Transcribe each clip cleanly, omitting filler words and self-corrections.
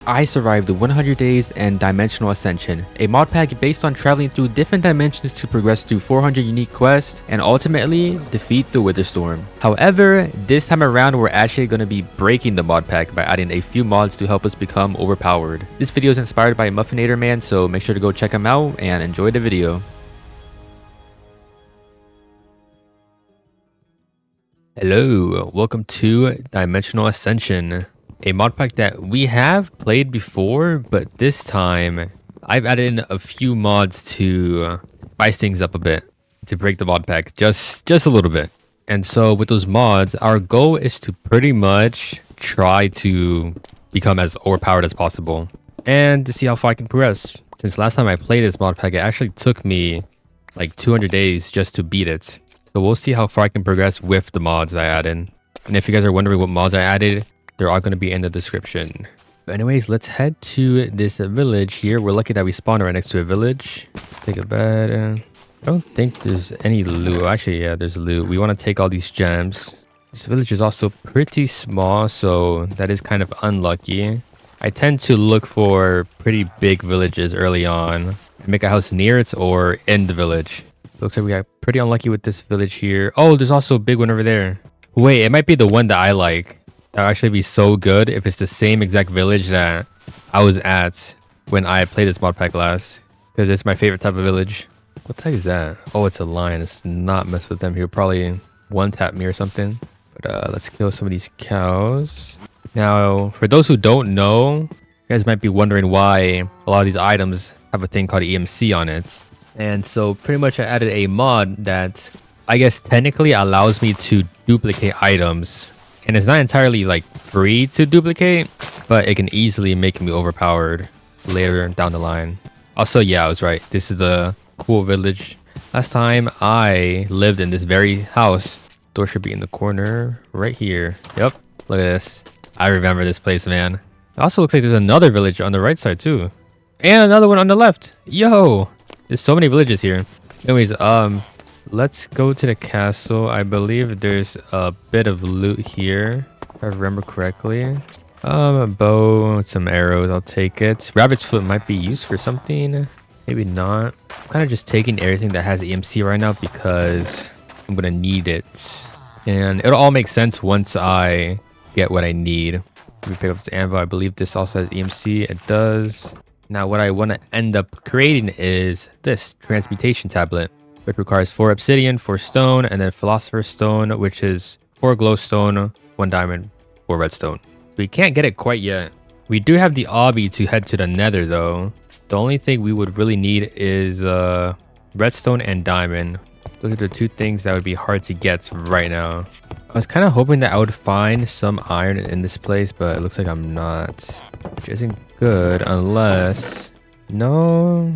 I survived 100 days and Dimensional Ascension, a mod pack based on traveling through different dimensions to progress through 400 unique quests and ultimately defeat the Witherstorm. However, this time around we're actually going to be breaking the mod pack by adding a few mods to help us become overpowered. This video is inspired by Muffinator Man, so make sure to go check him out and enjoy the video. Hello, welcome to Dimensional Ascension, a mod pack that we have played before, but this time I've added in a few mods to spice things up a bit, to break the mod pack just a little bit. And so with those mods, our goal is to pretty much try to become as overpowered as possible and to see how far I can progress. Since last time I played this mod pack, it actually took me like 200 days just to beat it. So we'll see how far I can progress with the mods I added. And if you guys are wondering what mods I added, they're all going to be in the description. But anyways, let's head to this village here. We're lucky that we spawned right next to a village. Take a bed. I don't think there's any loot. Actually, yeah, there's loot. We want to take all these gems. This village is also pretty small, so that is kind of unlucky. I tend to look for pretty big villages early on. Make a house near it or in the village. Looks like we got pretty unlucky with this village here. Oh, there's also a big one over there. Wait, it might be the one that I like. That would actually be so good if it's the same exact village that I was at when I played this mod pack last. Because it's my favorite type of village. What the heck is that? Oh, it's a lion. Let's not mess with them. He'll probably one-tap me or something. But let's kill some of these cows. Now, for those who don't know, you guys might be wondering why a lot of these items have a thing called EMC on it. And so pretty much I added a mod that I guess technically allows me to duplicate items. And it's not entirely like free to duplicate, but it can easily make me overpowered later down the line. Also, yeah, I was right. This is the cool village. Last time I lived in this very house. Door should be in the corner right here. Yep, look at this. I remember this place, man. It also looks like there's another village on the right side too. And another one on the left. Yo! There's so many villages here. Anyways, let's go to the castle. I believe there's a bit of loot here, if I remember correctly. A bow, some arrows, I'll take it. Rabbit's foot might be used for something. Maybe not. I'm kind of just taking everything that has EMC right now because I'm gonna need it. And it'll all make sense once I get what I need. Let me pick up this anvil. I believe this also has EMC. It does. Now what I want to end up creating is this transmutation tablet, which requires 4 obsidian, 4 stone, and then philosopher's stone, which is 4 glowstone, 1 diamond, 4 redstone. So we can't get it quite yet. We do have the obby to head to the nether though. The only thing we would really need is redstone and diamond. Those are the 2 things that would be hard to get right now. I was kind of hoping that I would find some iron in this place, but it looks like I'm not. Which isn't good unless... No...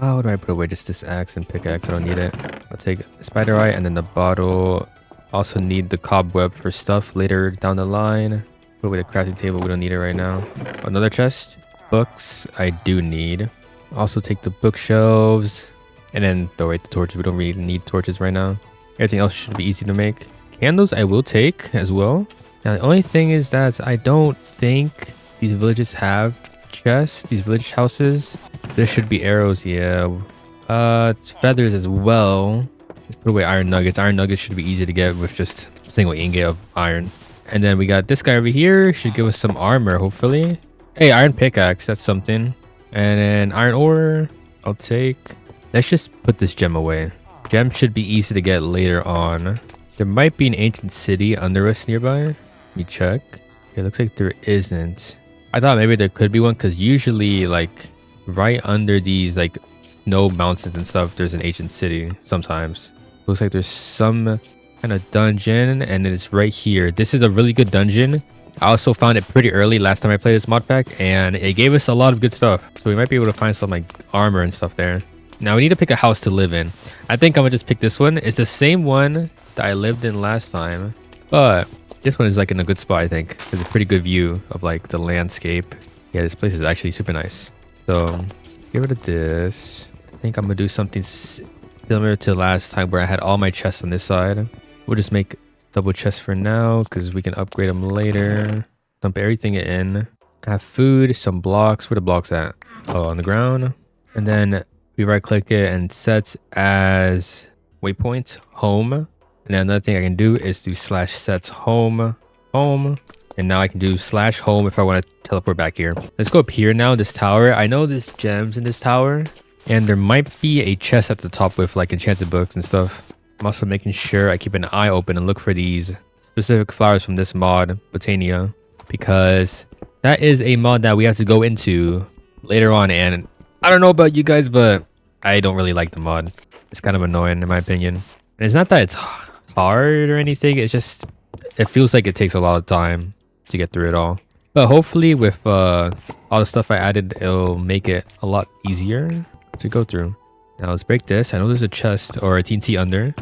Oh, what do I put away? Just this axe and pickaxe. I don't need it. I'll take the spider eye and then the bottle. Also need the cobweb for stuff later down the line. Put away the crafting table. We don't need it right now. Another chest. Books I do need. Also take the bookshelves. And then throw away the torches. We don't really need torches right now. Everything else should be easy to make. Candles I will take as well. Now the only thing is that I don't think these villages have chests. These village houses. There should be arrows, yeah. It's feathers as well. Let's put away iron nuggets. Iron nuggets should be easy to get with just a single ingot of iron. And then we got this guy over here. Should give us some armor, hopefully. Hey, iron pickaxe. That's something. And then iron ore. I'll take. Let's just put this gem away. Gem should be easy to get later on. There might be an ancient city under us nearby. Let me check. It looks like there isn't. I thought maybe there could be one because usually like right under these like snow mountains and stuff there's an ancient city sometimes. Looks like there's some kind of dungeon and it's right here. This is a really good dungeon. I also found it pretty early last time I played this mod pack and it gave us a lot of good stuff. So we might be able to find some like armor and stuff there. Now we need to pick a house to live in. I think I'm gonna just pick this one. It's the same one that I lived in last time, but this one is like in a good spot, I think. There's a pretty good view of like the landscape. Yeah, this place is actually super nice. So get rid of this. I think I'm gonna do something similar to last time where I had all my chests on this side. We'll just make double chests for now because we can upgrade them later. Dump everything in. have food, some blocks. Where the blocks at? Oh, on the ground. And then we right click it and sets as waypoint home. And then another thing I can do is do slash sets home. And now I can do slash home if I want to teleport back here. Let's go up here now, this tower. I know there's gems in this tower. And there might be a chest at the top with like enchanted books and stuff. I'm also making sure I keep an eye open and look for these specific flowers from this mod, Botania. Because that is a mod that we have to go into later on. And I don't know about you guys, but I don't really like the mod. It's kind of annoying in my opinion. And it's not that it's hard or anything. It's just, it feels like it takes a lot of time to get through it all. But hopefully with all the stuff I added, it'll make it a lot easier to go through. Now let's break this. I know there's a chest or a TNT under.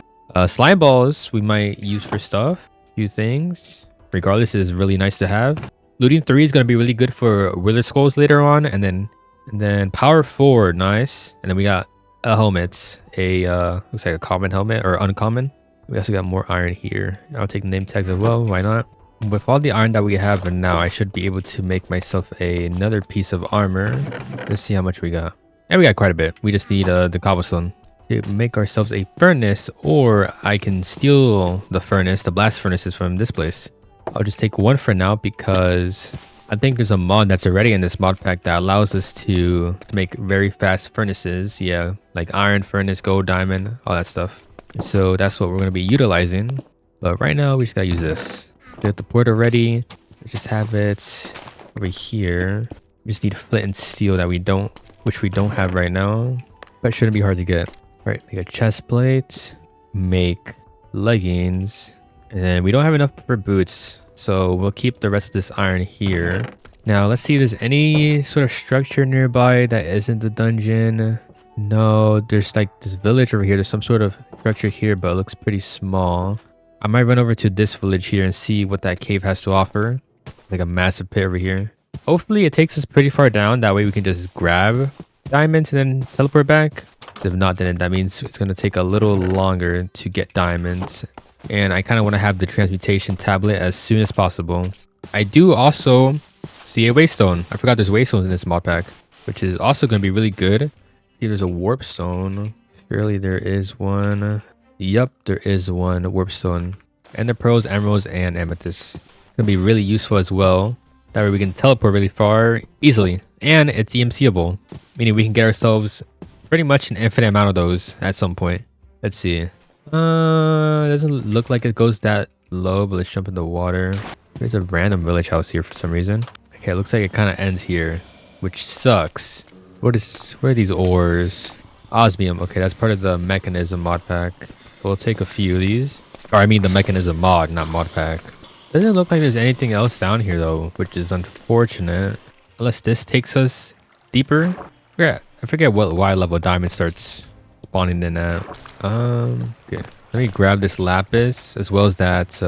Slime balls we might use for stuff. A few things. Regardless, it is really nice to have. Looting 3 is going to be really good for wither skulls later on. And then power 4, nice. And then we got a helmet. Looks like a common helmet or uncommon. We also got more iron here. I'll take the name tags as well. Why not? With all the iron that we have now, I should be able to make myself another piece of armor. Let's see how much we got. And we got quite a bit. We just need the cobblestone to make ourselves a furnace, or I can steal the furnace, the blast furnaces from this place. I'll just take one for now because I think there's a mod that's already in this mod pack that allows us to make very fast furnaces. Yeah, like iron furnace, gold, diamond, all that stuff. So that's what we're going to be utilizing. But right now we just gotta use this. We have the portal ready. Let's just have it over here. We just need flint and steel that which we don't have right now, but shouldn't be hard to get. All right, make a chest plate, make leggings, and then we don't have enough for boots, so we'll keep the rest of this iron here. Now let's see if there's any sort of structure nearby that isn't the dungeon. No, there's like this village over here. There's some sort of structure here, but it looks pretty small. I might run over to this village here and see what that cave has to offer. Like a massive pit over here. Hopefully it takes us pretty far down. That way we can just grab diamonds and then teleport back. If not, then that means it's going to take a little longer to get diamonds. And I kind of want to have the transmutation tablet as soon as possible. I do also see a waystone. I forgot there's waystones in this mod pack, which is also going to be really good. See, there's a warp stone. Surely there is one. Yup, there is one warp stone. Ender pearls, emeralds, and amethyst. It's going to be really useful as well. That way we can teleport really far easily. And it's EMCable, meaning we can get ourselves pretty much an infinite amount of those at some point. Let's see. It doesn't look like it goes that low, but let's jump in the water. There's a random village house here for some reason. Okay, it looks like it kind of ends here, which sucks. What are these ores? Osmium. Okay, that's part of the mekanism mod pack. We'll take a few of these. Or I mean the mekanism mod, not mod pack. Doesn't look like there's anything else down here though, which is unfortunate. Unless this takes us deeper. I forget what Y level diamond starts spawning in at. Okay. Let me grab this lapis as well as that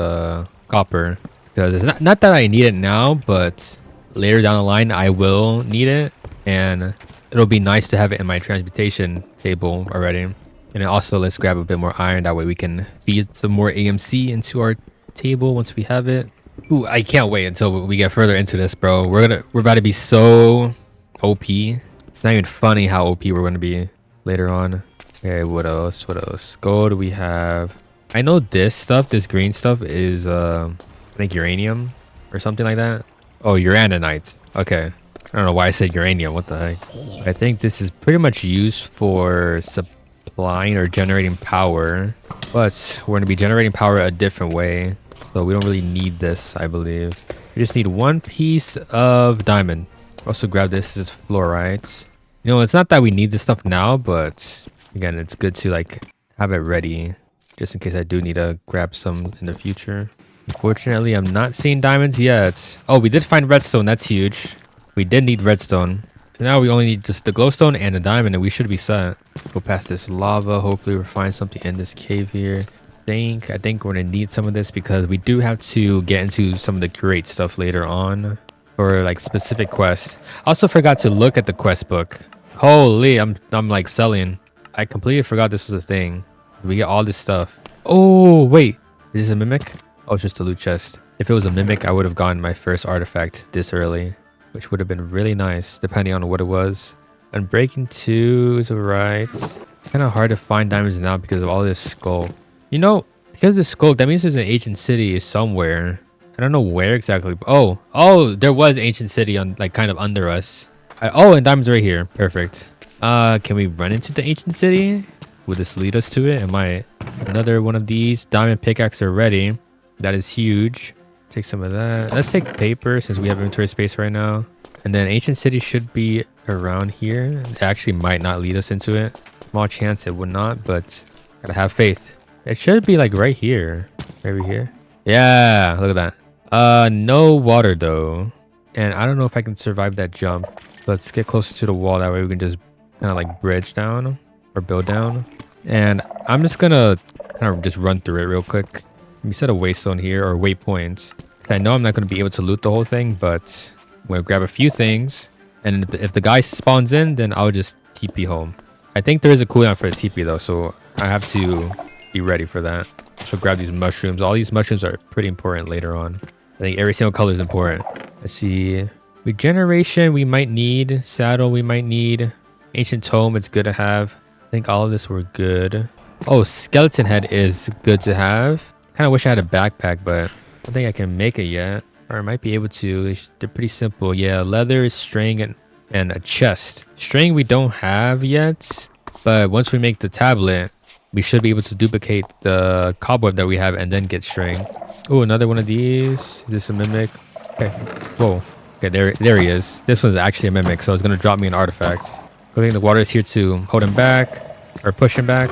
copper. Because it's not that I need it now, but later down the line I will need it. And it'll be nice to have it in my transmutation table already. And then also let's grab a bit more iron. That way we can feed some more AMC into our table once we have it. Ooh, I can't wait until we get further into this, bro. We're about to be so OP. It's not even funny how OP we're gonna be later on. Okay, what else? Gold we have. I know this stuff, this green stuff is I think uranium or something like that. Oh, uranite. Okay. I don't know why I said uranium. What the heck? I think this is pretty much used for supplying or generating power, but we're going to be generating power a different way. So we don't really need this, I believe. We just need one piece of diamond. Also grab this as fluorites. You know, it's not that we need this stuff now, but again, it's good to like have it ready just in case I do need to grab some in the future. Unfortunately, I'm not seeing diamonds yet. Oh, we did find redstone. That's huge. We did need redstone. So now we only need just the glowstone and a diamond and we should be set. Let's go past this lava. Hopefully we'll find something in this cave here. I think we're gonna need some of this because we do have to get into some of the curate stuff later on for like specific quests. I also forgot to look at the quest book. Holy, I'm like selling. I completely forgot this was a thing. We get all this stuff. Oh wait, is this a mimic? Oh, it's just a loot chest. If it was a mimic, I would have gotten my first artifact this early. which would have been really nice depending on what it was. And breaking 2 is alright. It's kind of hard to find diamonds now because of all this skull. You know, because of the skull, that means there's an ancient city somewhere. I don't know where exactly. Oh, there was ancient city on like kind of under us. Oh, and diamonds right here. Perfect. Can we run into the ancient city? Would this lead us to it? Am I another one of these? Diamond pickaxe are ready. That is huge. Take some of that. Let's take paper since we have inventory space right now. And then ancient city should be around here. It actually might not lead us into it. Small chance it would not, but gotta have faith. It should be like right here. Maybe here. Yeah, look at that. No water though. And I don't know if I can survive that jump. Let's get closer to the wall. That way we can just kind of like bridge down or build down. And I'm just gonna kind of just run through it real quick. Let me set a waystone here or waypoints. I know I'm not going to be able to loot the whole thing, but I'm going to grab a few things. And if the guy spawns in, then I'll just TP home. I think there is a cooldown for the TP though, so I have to be ready for that. So grab these mushrooms. All these mushrooms are pretty important later on. I think every single color is important. Let's see. Regeneration we might need. Saddle we might need. Ancient tome it's good to have. I think all of this were good. Oh, skeleton head is good to have. Kind of wish I had a backpack, but I don't think I can make it yet. Or I might be able to. They're pretty simple. Yeah, leather, string, and a chest. String we don't have yet, but once we make the tablet, we should be able to duplicate the cobweb that we have and then get string. Oh, another one of these. Is this a mimic? Okay. Whoa. Okay, there he is. This one's actually a mimic, so it's going to drop me an artifact. I think the water is here to hold him back or push him back.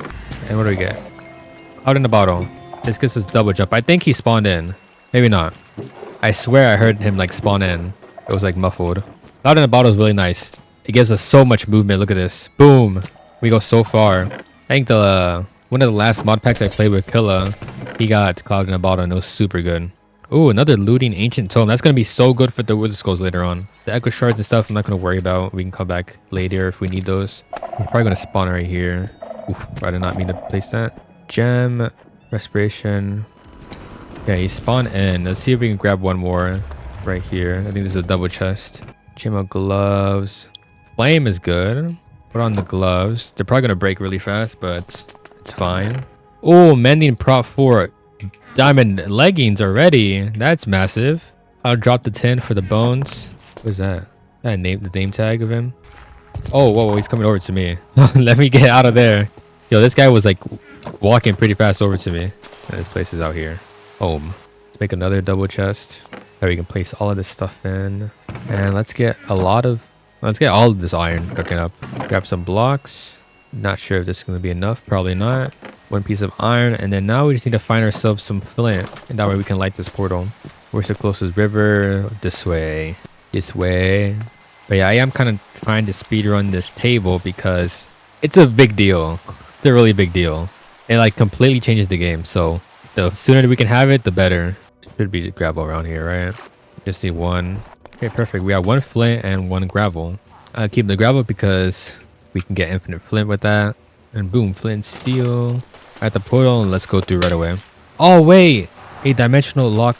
And what do we get? Out in the bottle. This gets us double jump. I think he spawned in. Maybe not. I swear I heard him like spawn in. It was like muffled. Out in the bottle is really nice. It gives us so much movement. Look at this. Boom. We go so far. I think the one of the last mod packs I played with Killa, he got Cloud in a bottle and it was super good. Oh, another looting ancient tome. That's going to be so good for the wither skulls later on. The echo shards and stuff I'm not going to worry about. We can come back later if we need those. We're probably going to spawn right here. Oof, I did not mean to place that. Gem. Respiration. Yeah, he spawned in. Let's see if we can grab one more right here. I think this is a double chest. Chemo gloves. Flame is good. Put on the gloves. They're probably going to break really fast, but it's fine. Oh, mending prop 4. Diamond leggings already. That's massive. I'll drop the 10 for the bones. What is that? The name tag of him. Oh, whoa, he's coming over to me. Let me get out of there. Yo, this guy was like walking pretty fast over to me. And this place is out here. Home. Let's make another double chest. That we can place all of this stuff in. And let's get all of this iron cooking up. Grab some blocks. Not sure if this is going to be enough. Probably not. One piece of iron. And then now we just need to find ourselves some flint. And that way we can light this portal. Where's the closest river? This way. This way. But yeah, I am kind of trying to speedrun this table because it's a big deal. It's a really big deal. It like completely changes the game. So the sooner we can have it, the better. Should be gravel around here, right? Just need one. Okay, perfect. We have one flint and one gravel. I'll keep the gravel because we can get infinite flint with that. And boom, flint and steel. At the portal, and let's go through right away. Oh, wait. A dimensional lock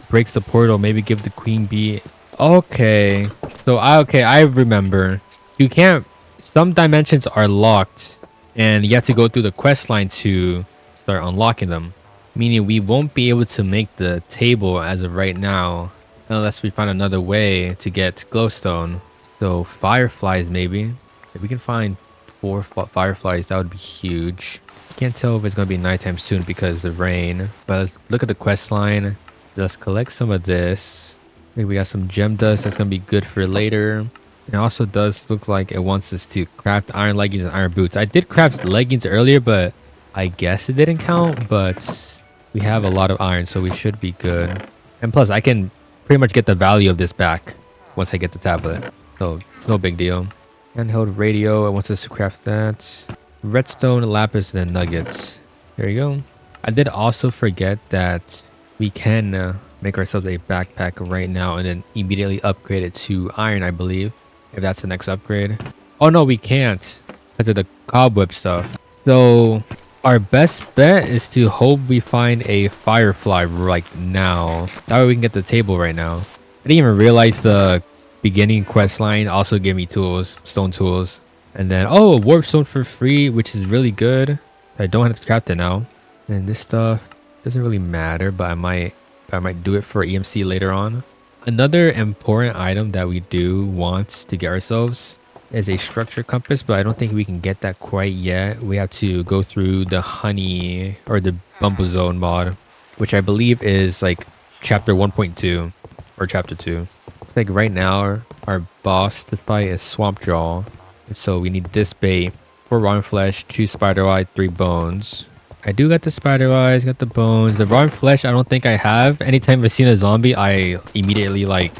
breaks the portal. Maybe give the queen bee. Okay. So, I remember. You can't... Some dimensions are locked. And you have to go through the quest line to start unlocking them. Meaning we won't be able to make the table as of right now. Unless we find another way to get glowstone. So, fireflies maybe. If we can find 4 fireflies, that would be huge. Can't tell if it's going to be nighttime soon because of rain. But let's look at the quest line. Let's collect some of this. Maybe we got some gem dust. That's going to be good for later. It also does look like it wants us to craft iron leggings and iron boots. I did craft leggings earlier, but I guess it didn't count. But we have a lot of iron, so we should be good. And plus, I can pretty much get the value of this back once I get the tablet. So it's no big deal. Handheld radio. It wants us to craft that. Redstone, lapis, and then nuggets. There you go. I did also forget that we can make ourselves a backpack right now and then immediately upgrade it to iron, I believe. If that's the next upgrade. Oh no, we can't because of the cobweb stuff. So our best bet is to hope we find a firefly like now. That way we can get the table right now. I didn't even realize the beginning quest line also gave me tools, stone tools. And then, oh, warp stone for free, which is really good. I don't have to craft it now. And this stuff doesn't really matter, but I might do it for EMC later on. Another important item that we do want to get ourselves is a structure compass, but I don't think we can get that quite yet. We have to go through the honey or the bumble zone mod, which I believe is like chapter 1.2 or chapter 2. It's like right now our boss to fight is Swamp Jaw. So we need this bait, 4 rotten flesh, 2 spider eye, 3 bones. I do got the spider eyes, got the bones. The rotten flesh I don't think I have. Anytime I've seen a zombie, I immediately like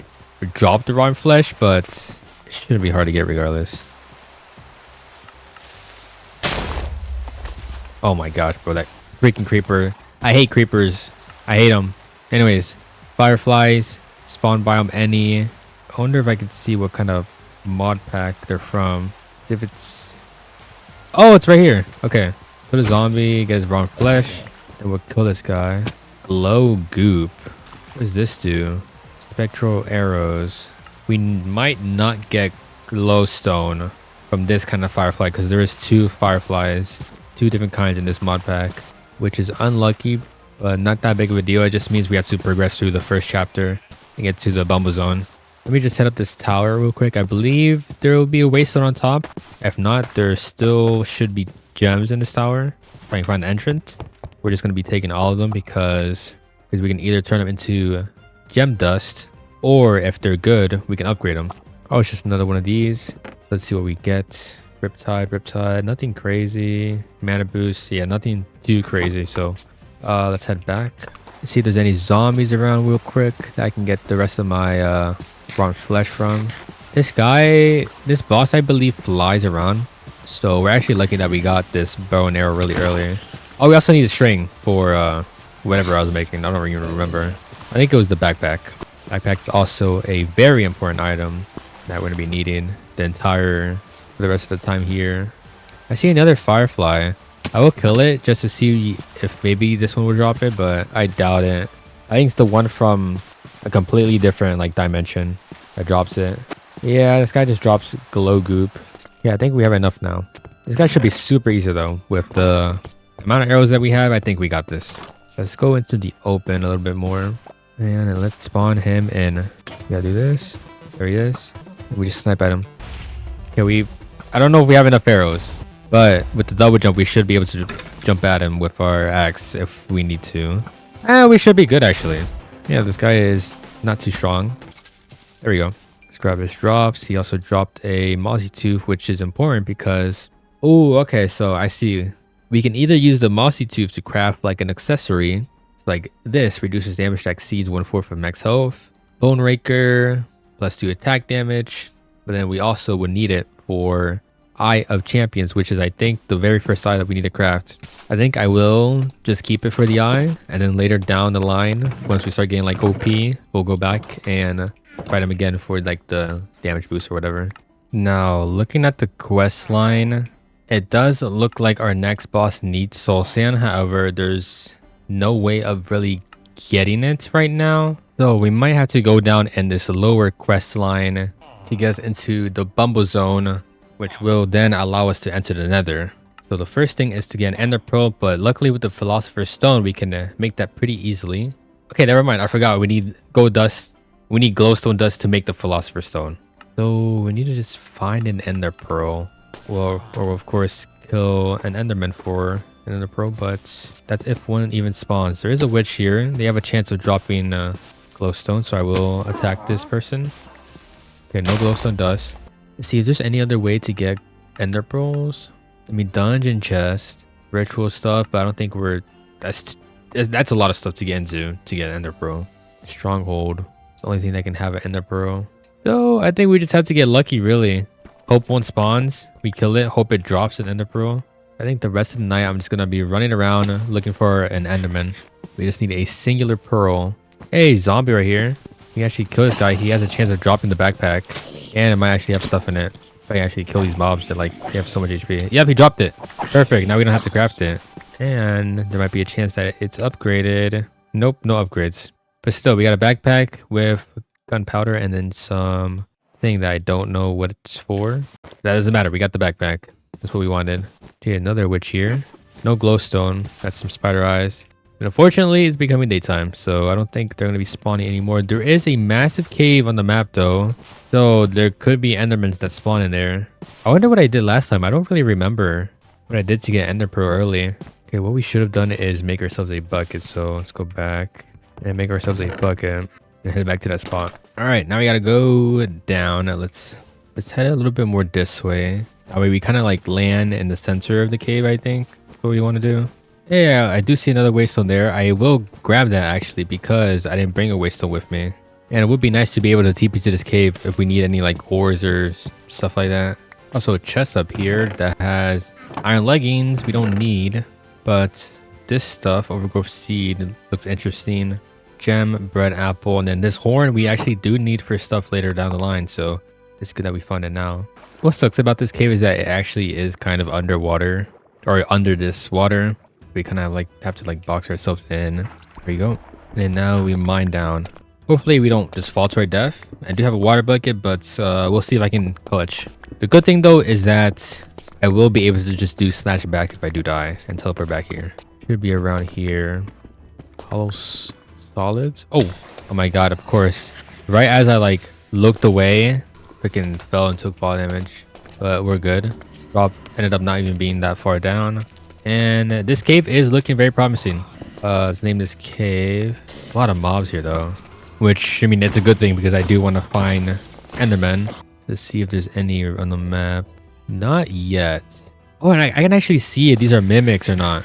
drop the rotten flesh, but it shouldn't be hard to get regardless. Oh my gosh, bro, that freaking creeper. I hate creepers. I hate them. Anyways, fireflies, spawn biome any. I wonder if I can see what kind of mod pack they're from. See if it's... Oh, it's right here. Okay. Put a zombie, get his rotten flesh, and we'll kill this guy. Glow goop. What does this do? Spectral arrows. We might not get glowstone from this kind of firefly because there is 2 fireflies, 2 different kinds in this mod pack, which is unlucky, but not that big of a deal. It just means we have to progress through the first chapter and get to the bumble zone. Let me just set up this tower real quick. I believe there will be a waystone on top. If not, there still should be gems in this tower. If I can find the entrance, we're just going to be taking all of them because we can either turn them into gem dust, or if they're good, we can upgrade them. Oh, it's just another one of these. Let's see what we get. Riptide, nothing crazy. Mana boost, yeah, nothing too crazy. So let's head back. Let's see if there's any zombies around real quick that I can get the rest of my rotten flesh from. This boss, I believe, flies around. So we're actually lucky that we got this bow and arrow really early. Oh, we also need a string for whatever I was making. I don't even remember. I think it was the backpack. Backpack is also a very important item that we're going to be needing for the rest of the time here. I see another firefly. I will kill it just to see if maybe this one will drop it, but I doubt it. I think it's the one from a completely different like dimension that drops it. Yeah, this guy just drops glow goop. Yeah, I think we have enough now. This guy should be super easy though. With the amount of arrows that we have, I think we got this. Let's go into the open a little bit more. And let's spawn him in. We gotta do this. There he is. We just snipe at him. Okay, I don't know if we have enough arrows, but with the double jump, we should be able to jump at him with our axe if we need to. We should be good actually. Yeah, this guy is not too strong. There we go. Let's grab his drops. He also dropped a mossy tooth, which is important because... Oh, okay, so I see. We can either use the mossy tooth to craft like an accessory. Like this reduces damage that exceeds 1/4 of max health. Bone Raker, +2 attack damage. But then we also would need it for Eye of Champions, which is I think the very first eye that we need to craft. I think I will just keep it for the eye, and then later down the line, once we start getting like OP, we'll go back and fight him again for like the damage boost or whatever. Now looking at the quest line, it does look like our next boss needs soul sand. However, there's no way of really getting it right now, so we might have to go down in this lower quest line to get us into the bumble zone, which will then allow us to enter the nether. So the first thing is to get an ender pearl, but luckily with the philosopher's stone we can make that pretty easily. Okay, never mind, I forgot we need gold dust. We need glowstone dust to make the philosopher's stone. So we need to just find an ender pearl, or of course kill an enderman for an ender pearl, but that's if one even spawns. There is a witch here. They have a chance of dropping glowstone, so I will attack this person. Okay, no glowstone dust. Let's see, is there any other way to get ender pearls? I mean, dungeon chest, ritual stuff, but I don't think that's a lot of stuff to get into to get an ender pearl. Stronghold, it's the only thing that can have an ender pearl. So I think we just have to get lucky, really. Hope one spawns, we kill it, hope it drops an ender pearl. I think the rest of the night I'm just gonna be running around looking for an enderman. We just need a singular pearl. Hey, zombie right here. We actually kill this guy. He has a chance of dropping the backpack, and it might actually have stuff in it. If I can actually kill these mobs that like they have so much HP. Yep, he dropped it. Perfect. Now we don't have to craft it, and there might be a chance that it's upgraded. Nope, no upgrades. But still, we got a backpack with gunpowder and then some thing that I don't know what it's for. That doesn't matter. We got the backpack. That's what we wanted. Okay, another witch here. No glowstone. That's some spider eyes. And unfortunately, it's becoming daytime, so I don't think they're going to be spawning anymore. There is a massive cave on the map, though. So there could be endermans that spawn in there. I wonder what I did last time. I don't really remember what I did to get ender pearl early. Okay, what we should have done is make ourselves a bucket. So let's go back and make ourselves a bucket and head back to that spot. All right, now we got to go down. Let's head a little bit more this way. That way we kind of like land in the center of the cave, I think. That's what we want to do. Yeah, I do see another waystone there. I will grab that actually because I didn't bring a waystone with me. And it would be nice to be able to TP to this cave if we need any like ores or stuff like that. Also a chest up here that has iron leggings we don't need. But this stuff, overgrowth seed, looks interesting. Gem, bread, apple, and then this horn we actually do need for stuff later down the line. So it's good that we found it now. What sucks about this cave is that it actually is kind of underwater or under this water. We kind of like have to like box ourselves in. There you go. And then now we mine down. Hopefully we don't just fall to our death. I do have a water bucket, but we'll see if I can clutch. The good thing though is that I will be able to just do slash back if I do die and teleport back here. Should be around here. Hollow solids. Oh my god, of course. Right as I like looked away, freaking fell and took fall damage. But we're good. Drop ended up not even being that far down. And this cave is looking very promising. Let's name this cave. A lot of mobs here though. Which, I mean, it's a good thing because I do want to find endermen. Let's see if there's any on the map. Not yet. Oh, and I can actually see if these are mimics or not.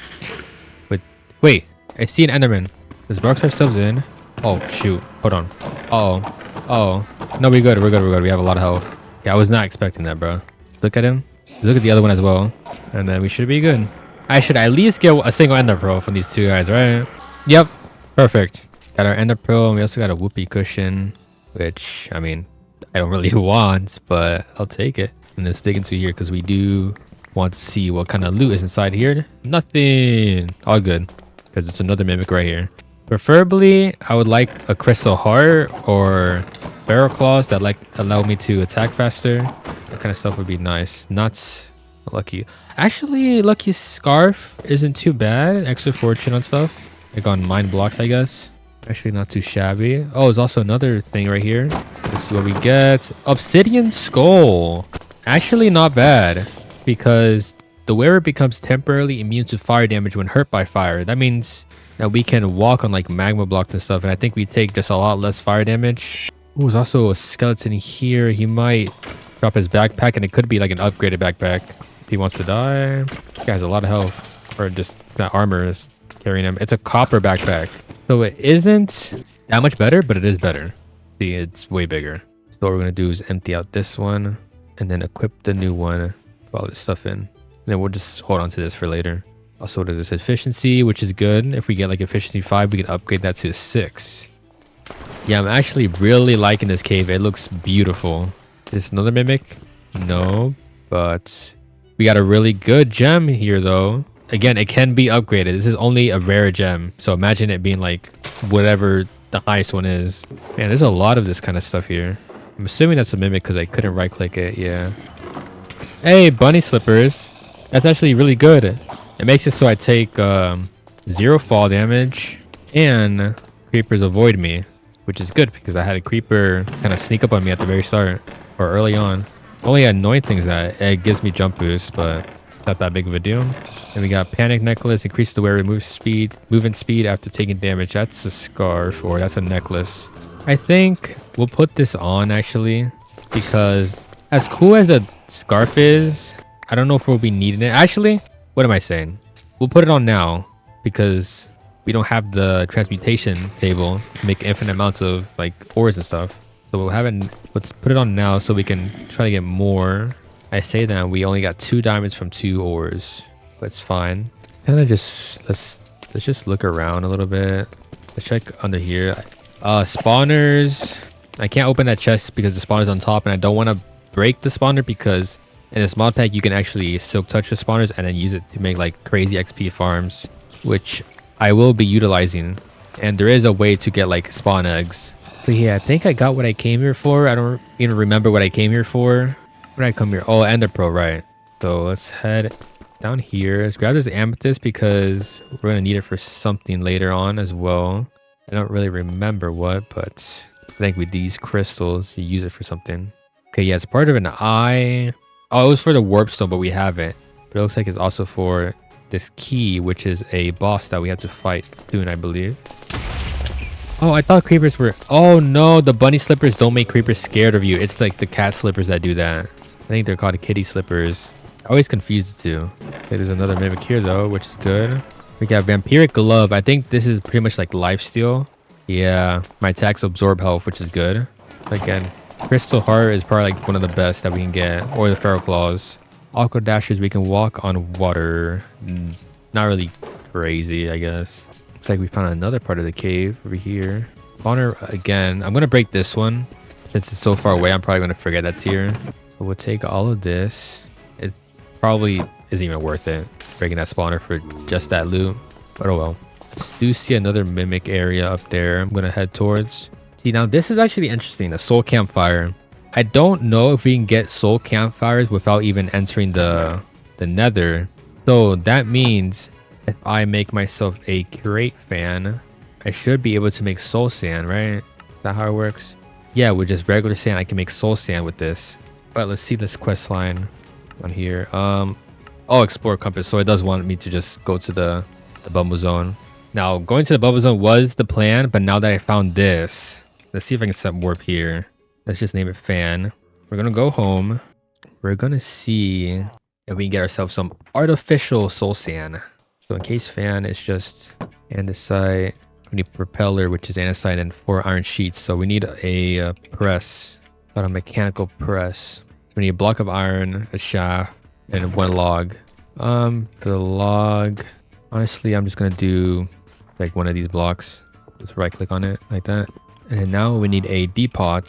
But wait, I see an enderman. Let's box ourselves in. Oh, shoot. Hold on. Uh-oh. No, we're good. We're good. We have a lot of health. Yeah, I was not expecting that, bro. Look at him. Look at the other one as well. And then we should be good. I should at least get a single ender pearl from these two guys, right? Yep. Perfect. Got our ender pearl, and we also got a whoopee cushion, which, I mean, I don't really want, but I'll take it. And let's dig into here because we do want to see what kind of loot is inside here. Nothing. All good because it's another mimic right here. Preferably, I would like a crystal heart or barrel claws that like allow me to attack faster. That kind of stuff would be nice. Not lucky. Actually, lucky scarf isn't too bad. Extra fortune on stuff. Like on mine blocks, I guess. Actually, not too shabby. Oh, there's also another thing right here. This is what we get. Obsidian skull. Actually, not bad. Because the wearer becomes temporarily immune to fire damage when hurt by fire. That means that we can walk on like magma blocks and stuff. And I think we take just a lot less fire damage. Oh, there's also a skeleton here. He might drop his backpack. And it could be like an upgraded backpack. If he wants to die. This guy has a lot of health. Or just that armor is carrying him. It's a copper backpack. So it isn't that much better, but it is better. See, it's way bigger. So what we're going to do is empty out this one and then equip the new one. Put all this stuff in. And then we'll just hold on to this for later. Also, there's this efficiency, which is good. If we get like efficiency 5, we can upgrade that to 6. Yeah, I'm actually really liking this cave. It looks beautiful. Is this another mimic? No, but we got a really good gem here though. Again, it can be upgraded. This is only a rare gem. So imagine it being like whatever the highest one is. Man, there's a lot of this kind of stuff here. I'm assuming that's a mimic because I couldn't right click it. Yeah. Hey, bunny slippers. That's actually really good. It makes it so I take 0 fall damage and creepers avoid me, which is good because I had a creeper kind of sneak up on me at the very start or early on. Only annoying thing is that it gives me jump boost, but not that big of a deal. And we got panic necklace, increases the wearer movement speed after taking damage. That's a scarf or that's a necklace. I think we'll put this on actually because as cool as a scarf is, I don't know if we'll be needing it. Actually, what am I saying? We'll put it on now because we don't have the transmutation table to make infinite amounts of like ores and stuff. So we'll have it. Let's put it on now so we can try to get more. I say that we only got 2 diamonds from 2 ores. That's fine. Kind of just let's just look around a little bit. Let's check under here. Spawners. I can't open that chest because the spawner's on top, and I don't want to break the spawner because in this mod pack you can actually silk touch the spawners and then use it to make like crazy XP farms, which I will be utilizing. And there is a way to get like spawn eggs But yeah, I think I got what I came here for. I don't even remember what I came here for. When I come here, oh, Ender Pro, right? So let's head down here. Let's grab this amethyst because we're gonna need it for something later on as well. I don't really remember what, but I think with these crystals, you use it for something. Okay, yeah, it's part of an eye. Oh, it was for the warp stone, but we have it. But it looks like it's also for this key, which is a boss that we have to fight soon, I believe. Oh, I thought creepers were... Oh, no, the bunny slippers don't make creepers scared of you. It's like the cat slippers that do that. I think they're called kitty slippers. I always confuse the two. Okay, there's another mimic here, though, which is good. We got vampiric glove. I think this is pretty much like lifesteal. Yeah, my attacks absorb health, which is good. Again, crystal heart is probably like one of the best that we can get. Or the feral claws. Aqua dashers, we can walk on water. Not really crazy, I guess. Looks like we found another part of the cave over here. Spawner again. I'm gonna break this one since it's so far away. I'm probably gonna forget that's here. So we'll take all of this. It probably isn't even worth it breaking that spawner for just that loot. But oh well. I do see another mimic area up there. I'm gonna head towards. See, now this is actually interesting. A soul campfire. I don't know if we can get soul campfires without even entering the nether. So that means if I make myself a crate fan, I should be able to make soul sand, right? Is that how it works? Yeah, with just regular sand, I can make soul sand with this. But let's see this quest line on here. Oh, explore compass. So it does want me to just go to the bubble zone. Now, going to the bubble zone was the plan, but now that I found this, let's see if I can set warp here. Let's just name it fan. We're gonna go home. We're gonna see if we can get ourselves some artificial soul sand. So in case fan is just andesite, we need propeller, which is andesite, and 4 iron sheets. So we need a press, a mechanical press. So we need a block of iron, a shaft, and 1 log. For the log, honestly, I'm just gonna do like one of these blocks. Just right click on it like that. And then now we need a depot.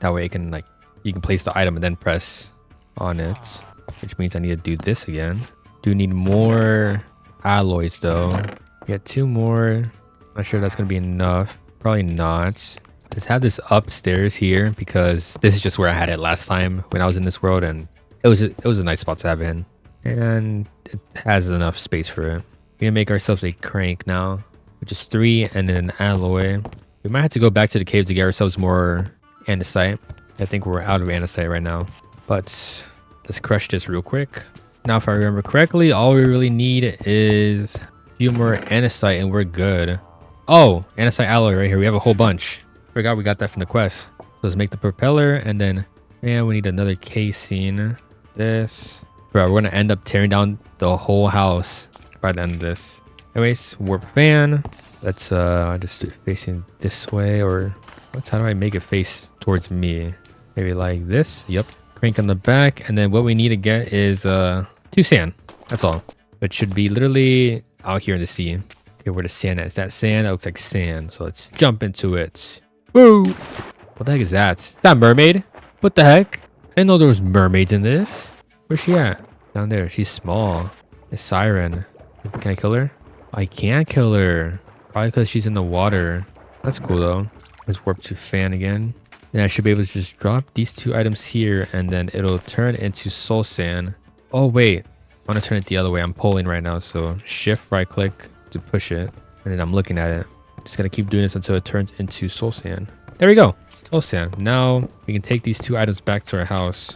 That way it can you can place the item and then press on it. Which means I need to do this again. Do need more alloys though. Get 2 more. Not sure if that's gonna be enough. Probably not. Let's have this upstairs here because this is just where I had it last time when I was in this world, and it was a nice spot to have in. And it has enough space for it. We're gonna make ourselves a crank now, which is 3, and then an alloy. We might have to go back to the cave to get ourselves more andesite. I think we're out of andesite right now. But let's crush this real quick. Now, if I remember correctly, all we really need is a few more andesite and we're good. Oh, andesite alloy right here. We have a whole bunch. Forgot we got that from the quest. So let's make the propeller, and then, man, we need another casing. This. Bro, we're gonna end up tearing down the whole house by the end of this. Anyways, warp fan. Let's just facing this way, or how do I make it face towards me? Maybe like this. Yep. Crank on the back, and then what we need to get is 2 sand. That's all. It should be literally out here in the sea. Okay, where the sand is. That sand that looks like sand. So let's jump into it. Woo! What the heck is that? Is that a mermaid? What the heck? I didn't know there was mermaids in this. Where's she at? Down there. She's small. A siren. Can I kill her? I can't kill her. Probably because she's in the water. That's cool though. Let's warp to fan again. And I should be able to just drop these 2 items here, and then it'll turn into soul sand. Oh wait, I want to turn it the other way. I'm pulling right now, so shift right click to push it, and then I'm looking at it. Just gonna keep doing this until it turns into soul sand. There we go. Soul sand. Now we can take these 2 items back to our house.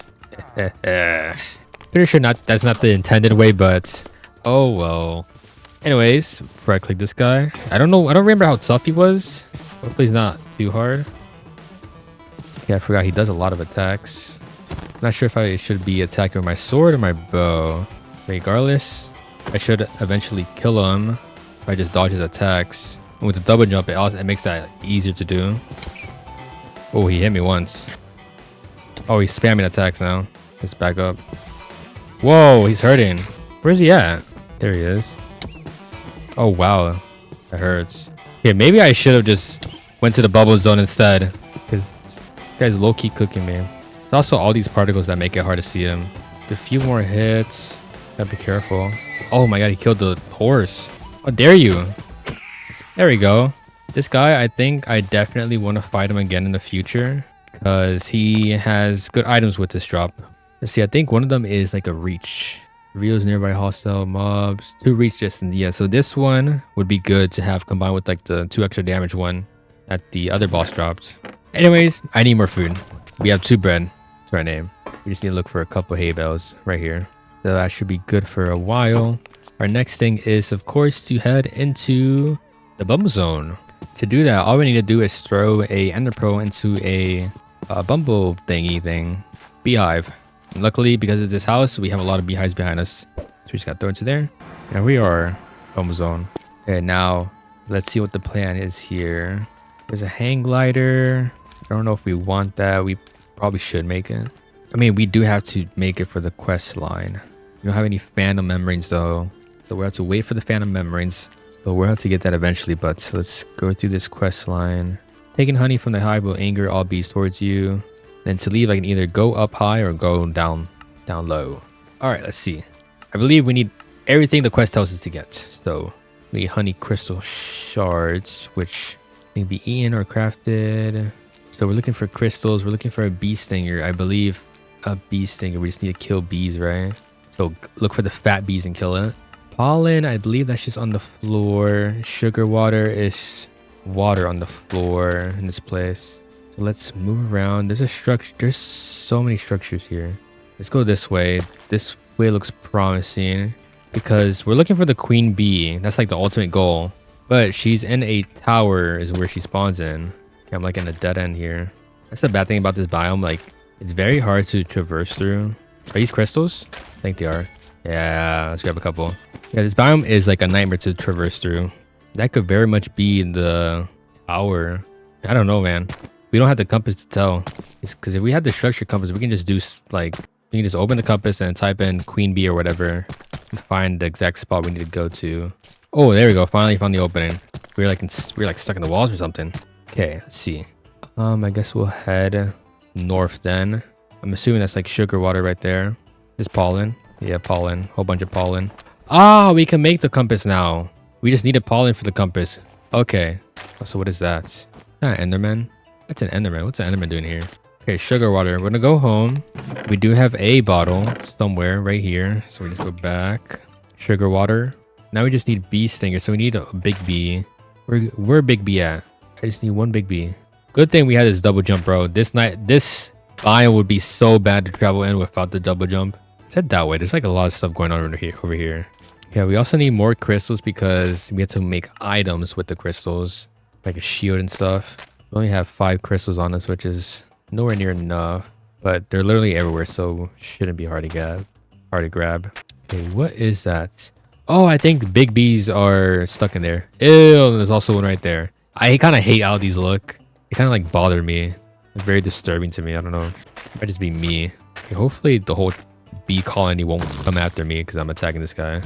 Pretty sure that's not the intended way, but oh well. Anyways, before I click this guy, I don't remember how tough he was. Hopefully he's not too hard. Yeah, I forgot he does a lot of attacks. Not sure if I should be attacking with my sword or my bow. Regardless, I should eventually kill him if I just dodge his attacks. And with the double jump, it makes that easier to do. Oh, he hit me once. Oh, he's spamming attacks now. Let's back up. Whoa, he's hurting. Where's he at? There he is. Oh, wow. That hurts. Okay, maybe I should have just went to the bubble zone instead, because this guy's low-key cooking me. There's also all these particles that make it hard to see him. A few more hits. Gotta be careful. Oh my god, he killed the horse. How dare you? There we go. This guy, I think I definitely want to fight him again in the future because he has good items with this drop. Let's see, I think one of them is like a reach. Reveals nearby hostile mobs. 2 reach distance. Yeah, so this one would be good to have combined with like the 2 extra damage one that the other boss dropped. Anyways, I need more food. We have 2 bread to our name. We just need to look for a couple hay bales right here. So that should be good for a while. Our next thing is, of course, to head into the bumble zone. To do that, all we need to do is throw a ender pearl into a bumble thingy thing. Beehive. And luckily, because of this house, we have a lot of beehives behind us. So we just got to throw into there. And we are bumble zone. Okay, now let's see what the plan is here. There's a hang glider. I don't know if we want that. We probably should make it. I mean, we do have to make it for the quest line. We don't have any phantom membranes though. So we'll have to wait for the phantom membranes. So we'll have to get that eventually. But so let's go through this quest line. Taking honey from the hive will anger all bees towards you. Then to leave, I can either go up high or go down low. All right, let's see. I believe we need everything the quest tells us to get. So we need honey crystal shards, which can be eaten or crafted. So we're looking for crystals. We're looking for a bee stinger. I believe a bee stinger. We just need to kill bees, right? So look for the fat bees and kill it. Pollen, I believe that's just on the floor. Sugar water is water on the floor in this place. So let's move around. There's a structure. There's so many structures here. Let's go this way. This way looks promising because we're looking for the queen bee. That's like the ultimate goal. But she's in a tower is where she spawns in. Okay, I'm like in a dead end here. That's the bad thing about this biome. Like, it's very hard to traverse through. Are these crystals? I think they are. Yeah, let's grab a couple. Yeah, this biome is like a nightmare to traverse through. That could very much be the tower. I don't know, man. We don't have the compass to tell. Because if we had the structure compass, we can just do like, we can just open the compass and type in queen bee or whatever and find the exact spot we need to go to. Oh, there we go. Finally found the opening. We were like stuck in the walls or something. Okay, let's see. I guess we'll head north then. I'm assuming that's like sugar water right there. This pollen. Yeah, pollen. Whole bunch of pollen. Ah, we can make the compass now. We just needed pollen for the compass. Okay. Oh, so what is that? Enderman? That's an Enderman. What's an Enderman doing here? Okay, sugar water. We're gonna go home. We do have a bottle somewhere right here. So we just go back. Sugar water. Now we just need bee stinger. So we need a big bee. Where big bee at? I just need one big bee. Good thing we had this double jump, bro. This biome would be so bad to travel in without the double jump. Said that way. There's like a lot of stuff going on over here. Yeah, we also need more crystals because we have to make items with the crystals, like a shield and stuff. We only have 5 crystals on us, which is nowhere near enough, but they're literally everywhere, so shouldn't be hard to grab. Okay, what is that? Oh, I think the big bees are stuck in there. Ew, there's also one right there. I kind of hate how these look. They kind of like bother me. It's very disturbing to me. I don't know. It might just be me. Okay, hopefully the whole bee colony won't come after me because I'm attacking this guy.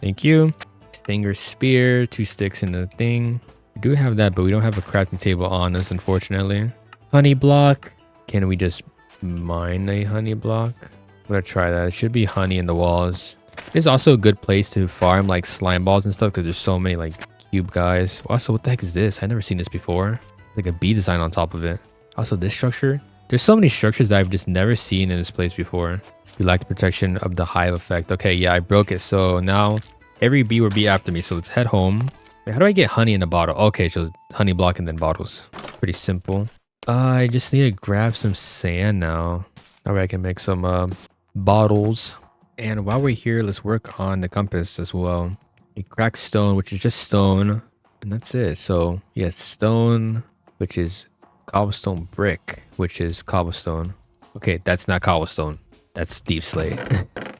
Thank you. Stinger spear, 2 sticks in the thing. We do have that, but we don't have a crafting table on us, unfortunately. Honey block. Can we just mine a honey block? I'm gonna try that. It should be honey in the walls. It's also a good place to farm like slime balls and stuff because there's so many like cube guys. Also, what the heck is this? I've never seen this before. Like a bee design on top of it. Also, this structure. There's so many structures that I've just never seen in this place before. We lack the protection of the hive effect. Okay, yeah, I broke it. So now every bee will be after me. So let's head home. Wait, how do I get honey in a bottle? Okay, so honey block and then bottles. Pretty simple. I just need to grab some sand now. That way I can make some bottles. And while we're here, let's work on the compass as well. A cracked stone, which is just stone. And that's it. So yeah, stone, which is cobblestone brick, which is cobblestone. Okay, that's not cobblestone. That's deep slate.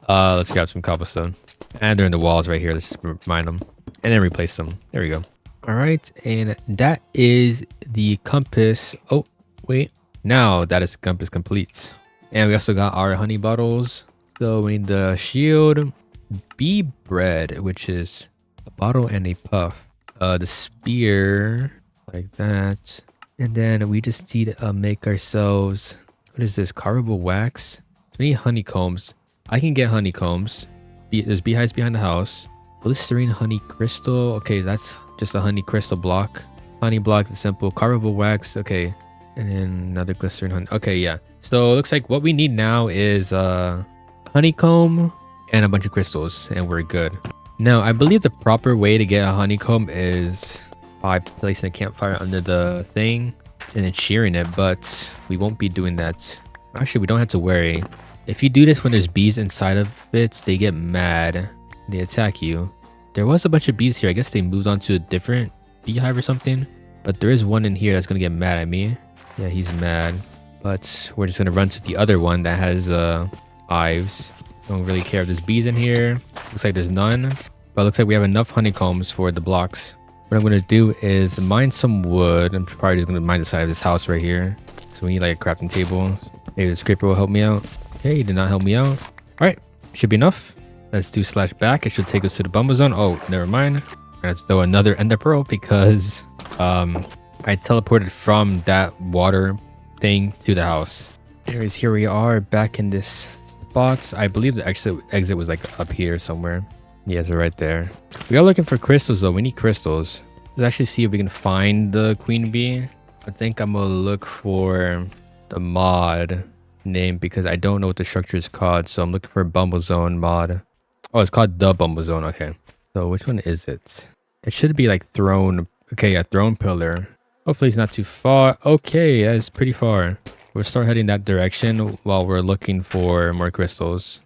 Let's grab some cobblestone. And they're in the walls right here. Let's just mine them. And then replace them. There we go. All right. And that is the compass. Oh, wait. Now that is compass complete. And we also got our honey bottles. So we need the shield. Bee bread, which is a bottle and a puff. The spear, like that. And then we just need to make ourselves, what is this? Carvable wax. So we need honeycombs. I can get honeycombs. There's beehives behind the house. Glycerine honey crystal. Okay, that's Just a honey crystal block. Honey block, the simple carvable wax. Okay. And then another glycerin honey. Okay, yeah. So it looks like what we need now is honeycomb and a bunch of crystals, and we're good. Now, I believe the proper way to get a honeycomb is by placing a campfire under the thing and then shearing it, but we won't be doing that. Actually, we don't have to worry. If you do this when there's bees inside of it, they get mad. They attack you. There was a bunch of bees here. I guess they moved on to a different beehive or something. But there is one in here that's going to get mad at me. Yeah, he's mad. But we're just going to run to the other one that has hives. Don't really care if there's bees in here. Looks like there's none. But it looks like we have enough honeycombs for the blocks. What I'm going to do is mine some wood. I'm probably just going to mine the side of this house right here. So we need like a crafting table. Maybe the scraper will help me out. Okay, he did not help me out. Alright, should be enough. Let's do /back. It should take us to the bumble zone. Oh, never mind. Let's throw another ender pearl because I teleported from that water thing to the house. Anyways, here we are back in this spot. I believe the exit was like up here somewhere. Yeah, so right there. We are looking for crystals though. We need crystals. Let's actually see if we can find the queen bee. I think I'm gonna look for the mod name because I don't know what the structure is called. So I'm looking for Bumble Zone mod. Oh, it's called the Bumble Zone. Okay. So which one is it? It should be like throne. Okay, yeah, throne pillar. Hopefully it's not too far. Okay, yeah, it's pretty far. We'll start heading that direction while we're looking for more crystals.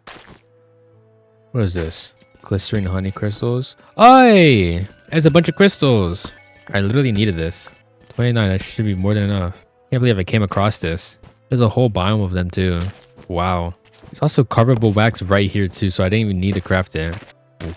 What is this? Glycerin honey crystals. Aye! It's a bunch of crystals. I literally needed this. 29, that should be more than enough. Can't believe I came across this. There's a whole biome of them too. Wow. It's also carvable wax right here too, so I didn't even need to craft it.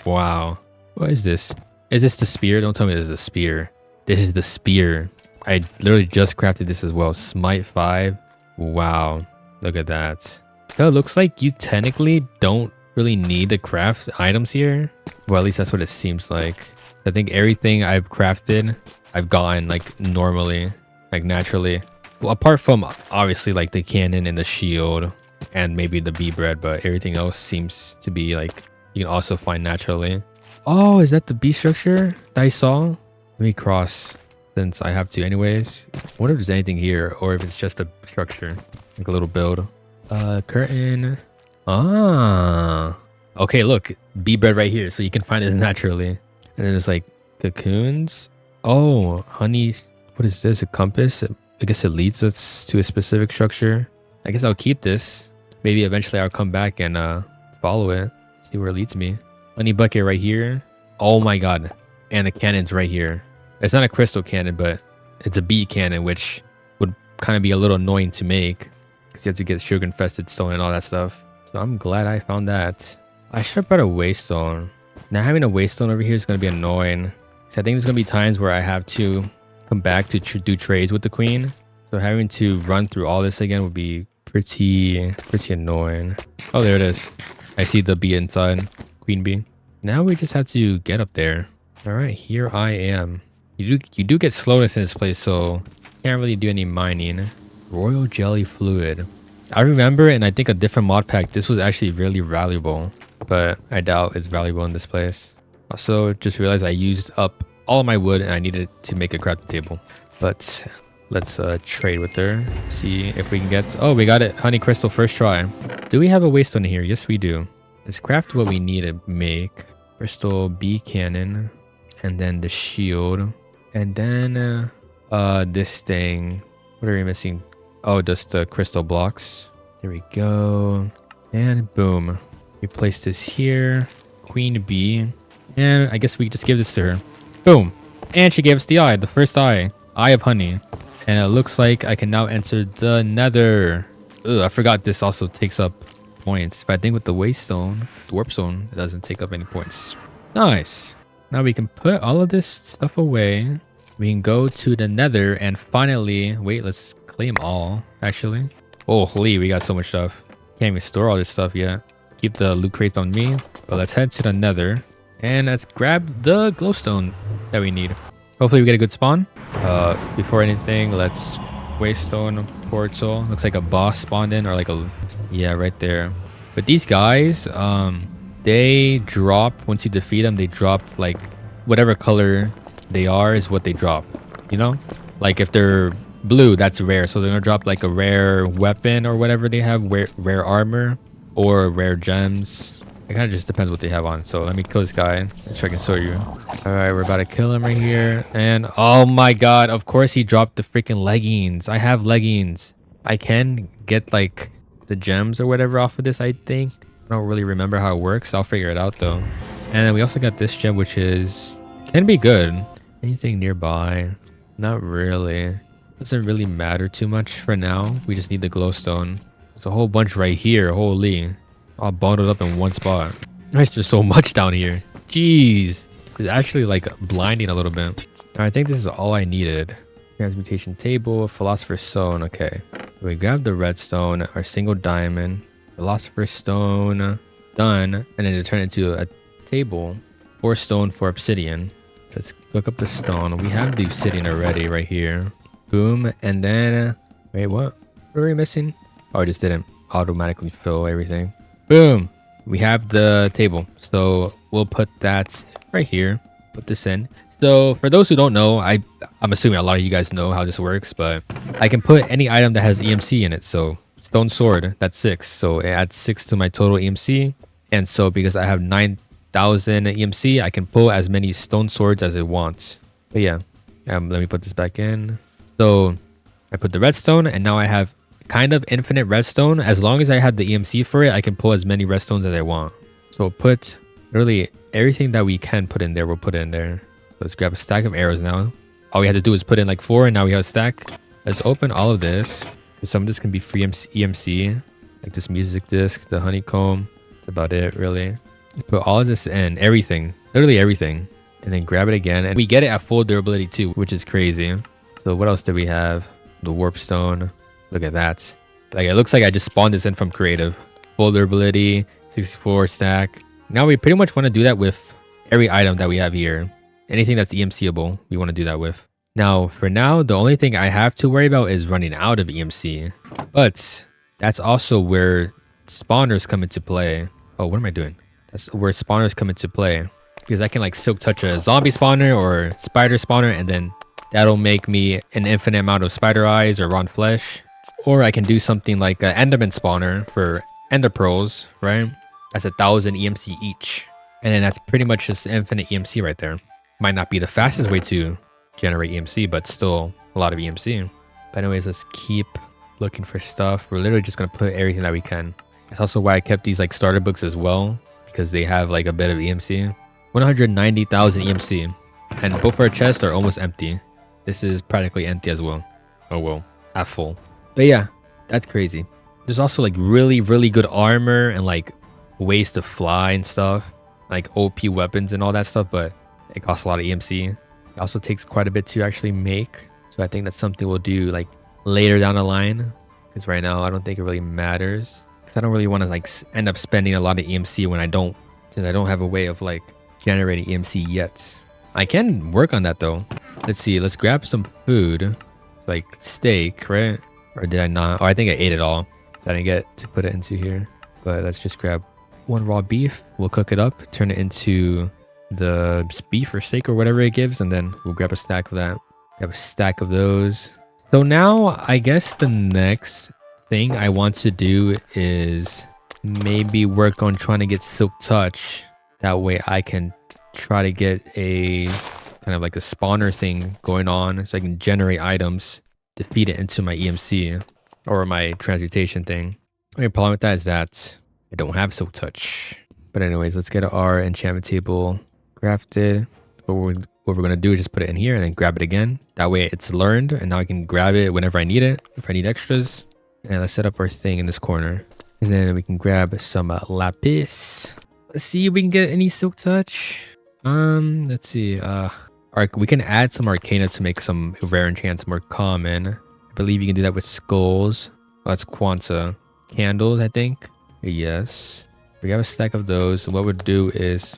Wow. What is this? Is this the spear? Don't tell me this is the spear. This is the spear. I literally just crafted this as well. Smite 5. Wow. Look at that. So it looks like you technically don't really need to craft items here. Well, at least that's what it seems like. I think everything I've crafted, I've gotten like normally, like naturally. Well, apart from obviously like the cannon and the shield and maybe the bee bread, but everything else seems to be like you can also find naturally. Oh, is that the bee structure that I saw? Let me cross since I have to anyways. I wonder if there's anything here or if it's just a structure, like a little build. Curtain. Ah. Okay, look, bee bread right here, so you can find it naturally. And then there's like cocoons. Oh, honey. What is this? A compass? I guess it leads us to a specific structure. I guess I'll keep this. Maybe eventually I'll come back and follow it. See where it leads me. Honey bucket right here. Oh my god. And the cannon's right here. It's not a crystal cannon, but it's a bee cannon, which would kind of be a little annoying to make because you have to get sugar infested stone and all that stuff. So I'm glad I found that. I should have brought a waystone. Now having a waystone over here is going to be annoying. So I think there's going to be times where I have to come back to do trades with the queen. So having to run through all this again would be pretty annoying. Oh, there it is. I see the bee inside. Queen bee. Now we just have to get up there. All right, here I am. You do get slowness in this place, so can't really do any mining. Royal jelly fluid. I remember, and I think a different mod pack, this was actually really valuable, but I doubt it's valuable in this place. Also, just realized I used up all of my wood and I needed to make a crafting table. But let's trade with her, see if we can get... Oh, we got it. Honey crystal first try. Do we have a waystone here? Yes, we do. Let's craft what we need to make. Crystal bee cannon, and then the shield, and then this thing. What are we missing? Oh, just the crystal blocks. There we go. And boom. We place this here. Queen bee. And I guess we just give this to her. Boom. And she gave us the eye. The first eye. Eye of honey. And it looks like I can now enter the nether. Ugh, I forgot this also takes up points. But I think with the waystone, the warp zone, it doesn't take up any points. Nice. Now we can put all of this stuff away. We can go to the nether and finally... Wait, let's claim all, actually. Oh, holy, we got so much stuff. Can't even store all this stuff yet. Keep the loot crates on me. But let's head to the nether. And let's grab the glowstone that we need. Hopefully we get a good spawn. Before anything, let's waystone portal. Looks like a boss spawned in, or like a... Yeah, right there. But these guys, they drop, once you defeat them, they drop like whatever color they are is what they drop. You know, like if they're blue, that's rare, so they're gonna drop like a rare weapon or whatever they have, rare armor or rare gems. It kind of just depends what they have on. So let me kill this guy so I can show you. All right, we're about to kill him right here. And oh my god, of course he dropped the freaking leggings. I have leggings. I can get like the gems or whatever off of this, I think. I don't really remember how it works. I'll figure it out though. And then we also got this gem, which is can be good. Anything nearby? Not really. Doesn't really matter too much for now. We just need the glowstone. There's a whole bunch right here. Holy. All bundled up in one spot. Nice, there's so much down here. Jeez. It's actually like blinding a little bit. I think this is all I needed. Transmutation table, philosopher's stone. Okay. We grab the redstone, our single diamond, philosopher's stone, done. And then to turn it into a table. 4 stone for obsidian. Let's look up the stone. We have the obsidian already right here. Boom. And then wait, what are we missing? Oh, I just didn't automatically fill everything. Boom. We have the table, so we'll put that right here. Put this in. So for those who don't know, I'm assuming a lot of you guys know how this works, but I can put any item that has EMC in it. So stone sword, that's 6, so it adds 6 to my total EMC. And so because I have 9,000 EMC, I can pull as many stone swords as it wants. But yeah, let me put this back in. So I put the redstone, and now I have kind of infinite redstone. As long as I have the EMC for it, I can pull as many redstones as I want. So we'll put literally everything that we can put in there, we'll put it in there. Let's grab a stack of arrows now. All we had to do is put in like 4, and now we have a stack. Let's open all of this, because some of this can be free EMC, like this music disc, the honeycomb. That's about it, really. Put all of this in, everything, literally everything, and then grab it again. And we get it at full durability too, which is crazy. So what else did we have? The warp stone. Look at that. Like, it looks like I just spawned this in from creative. Full durability, 64 stack. Now we pretty much want to do that with every item that we have here. Anything that's EMCable, we want to do that with. Now, for now, the only thing I have to worry about is running out of EMC. But that's also where spawners come into play. Oh, what am I doing? That's where spawners come into play. Because I can like silk touch a zombie spawner or spider spawner, and then that'll make me an infinite amount of spider eyes or raw flesh. Or I can do something like an enderman spawner for ender pearls, right? That's 1,000 EMC each. And then that's pretty much just infinite EMC right there. Might not be the fastest way to generate EMC, but still a lot of EMC. But anyways, let's keep looking for stuff. We're literally just going to put everything that we can. That's also why I kept these like starter books as well, because they have like a bit of EMC. 190,000 EMC. And both our chests are almost empty. This is practically empty as well. Oh well, half full. But yeah, that's crazy. There's also like really good armor and like ways to fly and stuff, like OP weapons and all that stuff, but it costs a lot of EMC. It also takes quite a bit to actually make, so I think that's something we'll do like later down the line, because right now I don't think it really matters, because I don't really want to like end up spending a lot of EMC when I don't have a way of like generating EMC yet. I can work on that though. Let's see, let's grab some food, like steak, right? Or did I not? Oh, I think I ate it all. I didn't get to put it into here. But let's just grab 1 raw beef. We'll cook it up, turn it into the beef or steak or whatever it gives, and then we'll grab a stack of that. Grab a stack of those. So now I guess the next thing I want to do is maybe work on trying to get silk touch. That way I can try to get a kind of like a spawner thing going on, so I can generate items to feed it into my EMC or my transmutation thing. The only problem with that is that I don't have silk touch. But anyways, let's get our enchantment table crafted. What we're going to do is just put it in here and then grab it again. That way it's learned, and now I can grab it whenever I need it, if I need extras. And let's set up our thing in this corner. And then we can grab some lapis. Let's see if we can get any silk touch. Let's see. We can add some arcana to make some rare enchants more common. I believe you can do that with skulls. Oh, that's quanta. Candles, I think. Yes. We have a stack of those. What we'll do is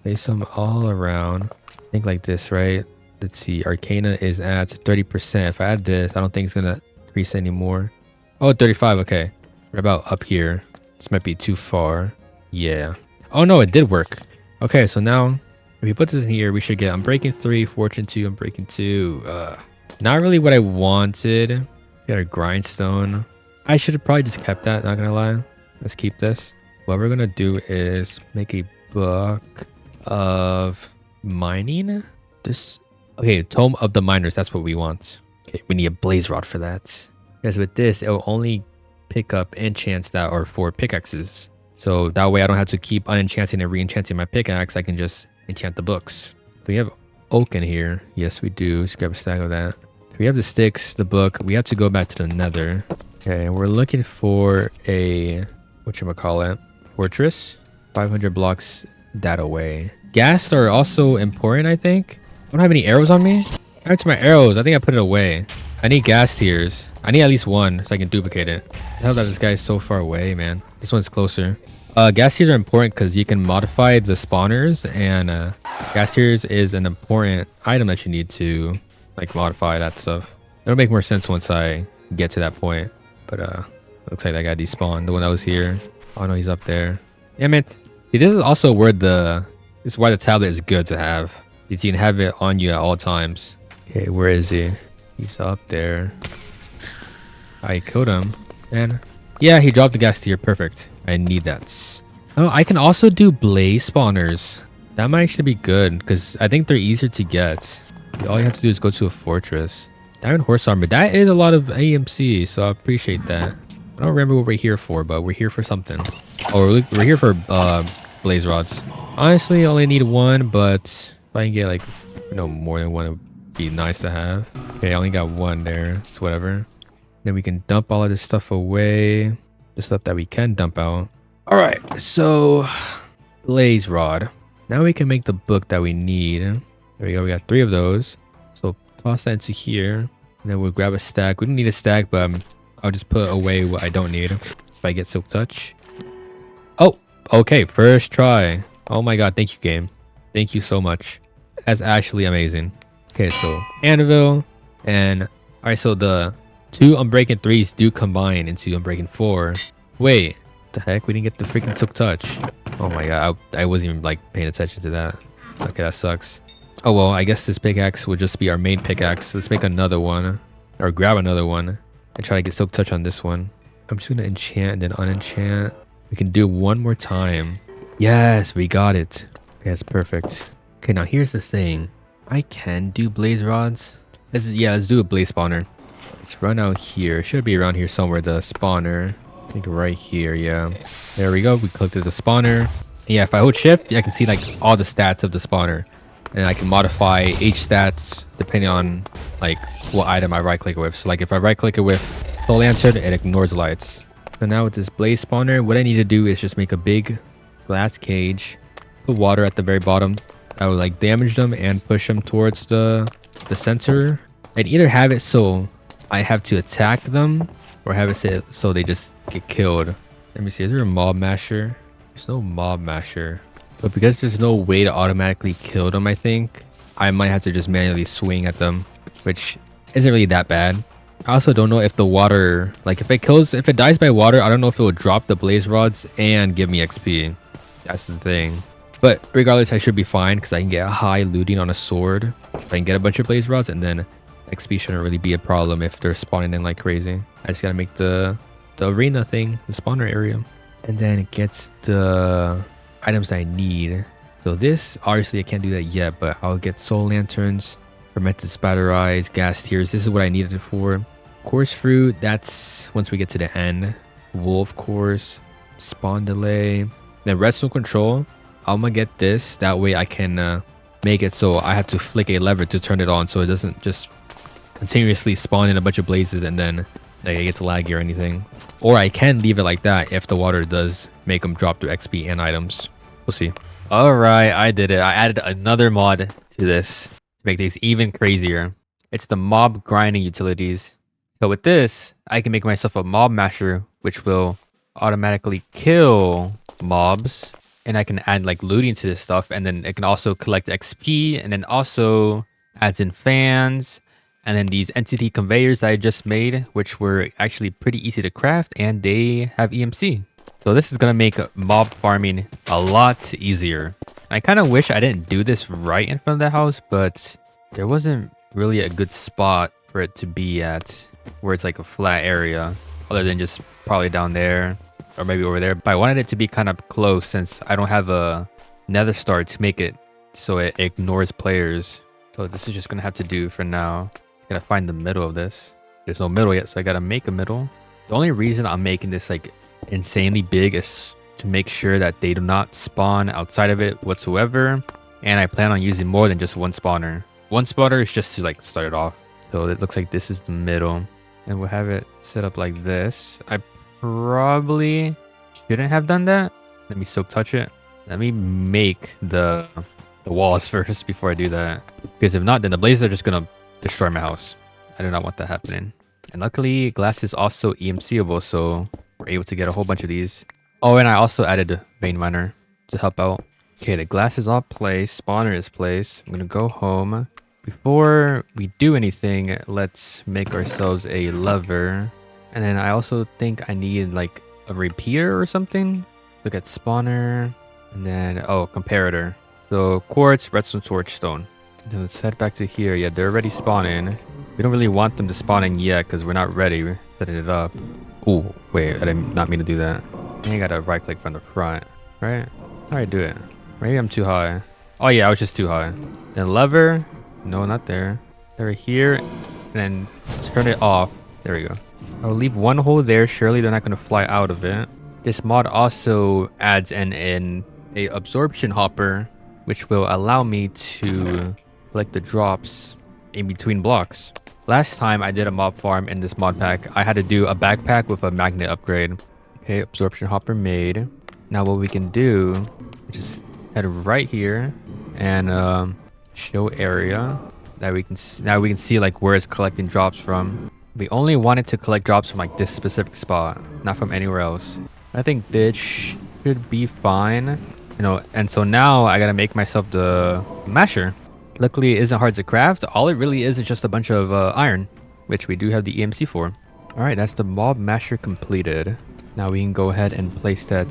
place them all around. I think like this, right? Let's see. Arcana is at 30%. If I add this, I don't think it's going to increase anymore. Oh, 35. Okay. What about up here? This might be too far. Yeah. Oh, no, it did work. Okay, so now we put this in here, we should get Unbreaking 3, Fortune 2, Unbreaking 2. Not really what I wanted. Got a Grindstone. I should have probably just kept that, not gonna lie. Let's keep this. What we're gonna do is make a book of mining. This, okay, Tome of the Miners, that's what we want. Okay, we need a blaze rod for that. Because with this, it will only pick up enchants that are for pickaxes. So that way I don't have to keep unenchanting and re-enchanting my pickaxe. I can just enchant the books. Do we have oak in here? Yes, we do. Let's grab a stack of that. We have the sticks, the book. We have to go back to the nether. Okay, we're looking for a, whatchamacallit, fortress. 500 blocks that away. Gas are also important, I think. I don't have any arrows on me. Back to my arrows. I think I put it away. I need gas tiers. I need at least one so I can duplicate it. The hell that this guy is so far away, man. This one's closer. Gas tiers are important because you can modify the spawners, and gas tiers is an important item that you need to like modify that stuff. It'll make more sense once I get to that point. But looks like that guy despawned. The one that was here. Oh no, he's up there. Damn it. See, this is also where this is why the tablet is good to have. You can have it on you at all times. Okay, where is he? He's up there. I killed him. And yeah, he dropped the gas tier. Perfect. I need that. Oh, I can also do blaze spawners. That might actually be good because I think they're easier to get. All you have to do is go to a fortress. Diamond horse armor. That is a lot of AMC, so I appreciate that. I don't remember what we're here for, but we're here for something. Oh, we're here for blaze rods. Honestly, I only need one, but if I can get like, more than one, it would be nice to have. Okay, I only got one there. It's whatever. Then we can dump all of this stuff away. The stuff that we can dump out. All right, so blaze rod. Now we can make the book that we need. There we go. We got 3 of those. So toss that into here. And then we'll grab a stack. We don't need a stack, but I'll just put away what I don't need if I get silk touch. Oh, okay. First try. Oh my god. Thank you, game. Thank you so much. That's actually amazing. Okay, so anvil. And all right, so the 2 Unbreaking 3s do combine into Unbreaking 4. Wait, what the heck? We didn't get the freaking silk touch. Oh my god. I wasn't even like paying attention to that. Okay, that sucks. Oh well, I guess this pickaxe would just be our main pickaxe. Let's make another one. Or grab another one. And try to get silk touch on this one. I'm just going to enchant and then unenchant. We can do one more time. Yes, we got it. Okay, that's perfect. Okay, now here's the thing. I can do blaze rods. Let's do a blaze spawner. Let's run out here. It should be around here somewhere, the spawner. I think right here, yeah. There we go. We clicked the spawner. Yeah, if I hold shift, I can see like all the stats of the spawner. And I can modify H stats depending on like what item I right click it with. So like if I right click it with soul lantern, it ignores lights. So now with this blaze spawner, what I need to do is just make a big glass cage, put water at the very bottom. I would like damage them and push them towards the center. I'd either have it so I have to attack them or have it so they just get killed. Let me see, is there a mob masher? There's no mob masher. But because there's no way to automatically kill them, I think I might have to just manually swing at them, which isn't really that bad. I also don't know if the water, like if it dies by water, I don't know if it will drop the blaze rods and give me XP. That's the thing. But regardless, I should be fine because I can get a high looting on a sword. I can get a bunch of blaze rods, and then XP shouldn't really be a problem if they're spawning in like crazy. I just gotta make the arena thing, the spawner area, and then it gets the items that I need. So this, obviously I can't do that yet, but I'll get soul lanterns, fermented spider eyes, gas tiers. This is what I needed it for. Course fruit, that's once we get to the end. Wolf course, spawn delay, then redstone control. I'm gonna get this, that way I can make it so I have to flick a lever to turn it on so it doesn't just continuously spawn in a bunch of blazes and then like, it gets laggy or anything. Or I can leave it like that if the water does make them drop their XP and items. We'll see. All right, I did it. I added another mod to this to make things even crazier. It's the mob grinding utilities. So with this, I can make myself a mob masher, which will automatically kill mobs. And I can add like looting to this stuff. And then it can also collect XP. And then also adds in fans. And then these entity conveyors that I just made, which were actually pretty easy to craft. And they have EMC. So this is going to make mob farming a lot easier. I kind of wish I didn't do this right in front of the house, but there wasn't really a good spot for it to be at where it's like a flat area, other than just probably down there or maybe over there. But I wanted it to be kind of close since I don't have a nether star to make it so it ignores players. So this is just gonna have to do for now. Gotta find the middle of this. There's no middle yet, so I gotta make a middle. The only reason I'm making this like insanely big is to make sure that they do not spawn outside of it whatsoever. And I plan on using more than just one spawner. One spawner is just to like start it off. So it looks like this is the middle. And we'll have it set up like this. I probably shouldn't have done that. Let me silk touch it. Let me make the walls first before I do that. Because if not, then the blazes are just gonna destroy my house. I do not want that happening. And luckily, glass is also EMCable, so we're able to get a whole bunch of these. Oh, and I also added a vein miner to help out. Okay, the glass is all placed. Spawner is placed. I'm gonna go home. Before we do anything, let's make ourselves a lever. And then I also think I need like a repeater or something. Look at spawner. And then, oh, comparator. So quartz, redstone, torch, stone. Then let's head back to here. Yeah, they're already spawning. We don't really want them to spawn in yet because we're not ready. We're setting it up. Oh, wait, I did not mean to do that. I gotta right click from the front, right? How do I do it? Maybe I'm too high. Oh yeah, I was just too high. Then lever. No, not there. They're here. And then turn it off. There we go. I'll leave one hole there. Surely they're not gonna fly out of it. This mod also adds an absorption hopper, which will allow me to collect the drops in between blocks. Last time I did a mob farm in this mod pack, I had to do a backpack with a magnet upgrade. Okay, absorption hopper made. Now what we can do, just head right here and show area that we can see like where it's collecting drops from. We only want it to collect drops from like this specific spot, not from anywhere else. I think this should be fine, you know. And so now I gotta make myself the masher. Luckily, it isn't hard to craft. All it really is just a bunch of iron, which we do have the EMC for. All right, that's the mob masher completed. Now we can go ahead and place that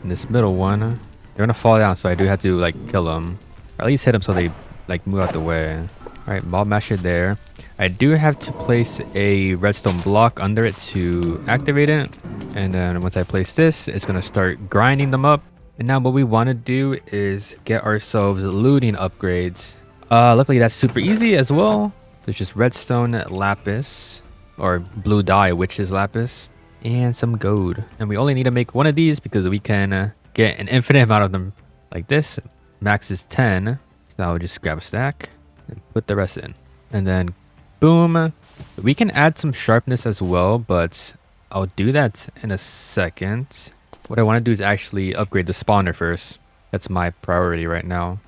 in this middle one. They're gonna fall down, so I do have to like kill them, or at least hit them so they like move out the way. All right, mob masher there. I do have to place a redstone block under it to activate it. And then once I place this, it's gonna start grinding them up. And now what we want to do is get ourselves looting upgrades. Luckily that's super easy as well. So it's just redstone, lapis, or blue dye, which is lapis, and some gold. And we only need to make one of these because we can get an infinite amount of them like this. Max is 10. So now we'll just grab a stack and put the rest in. And then boom. We can add some sharpness as well, but I'll do that in a second. What I want to do is actually upgrade the spawner first. That's my priority right now.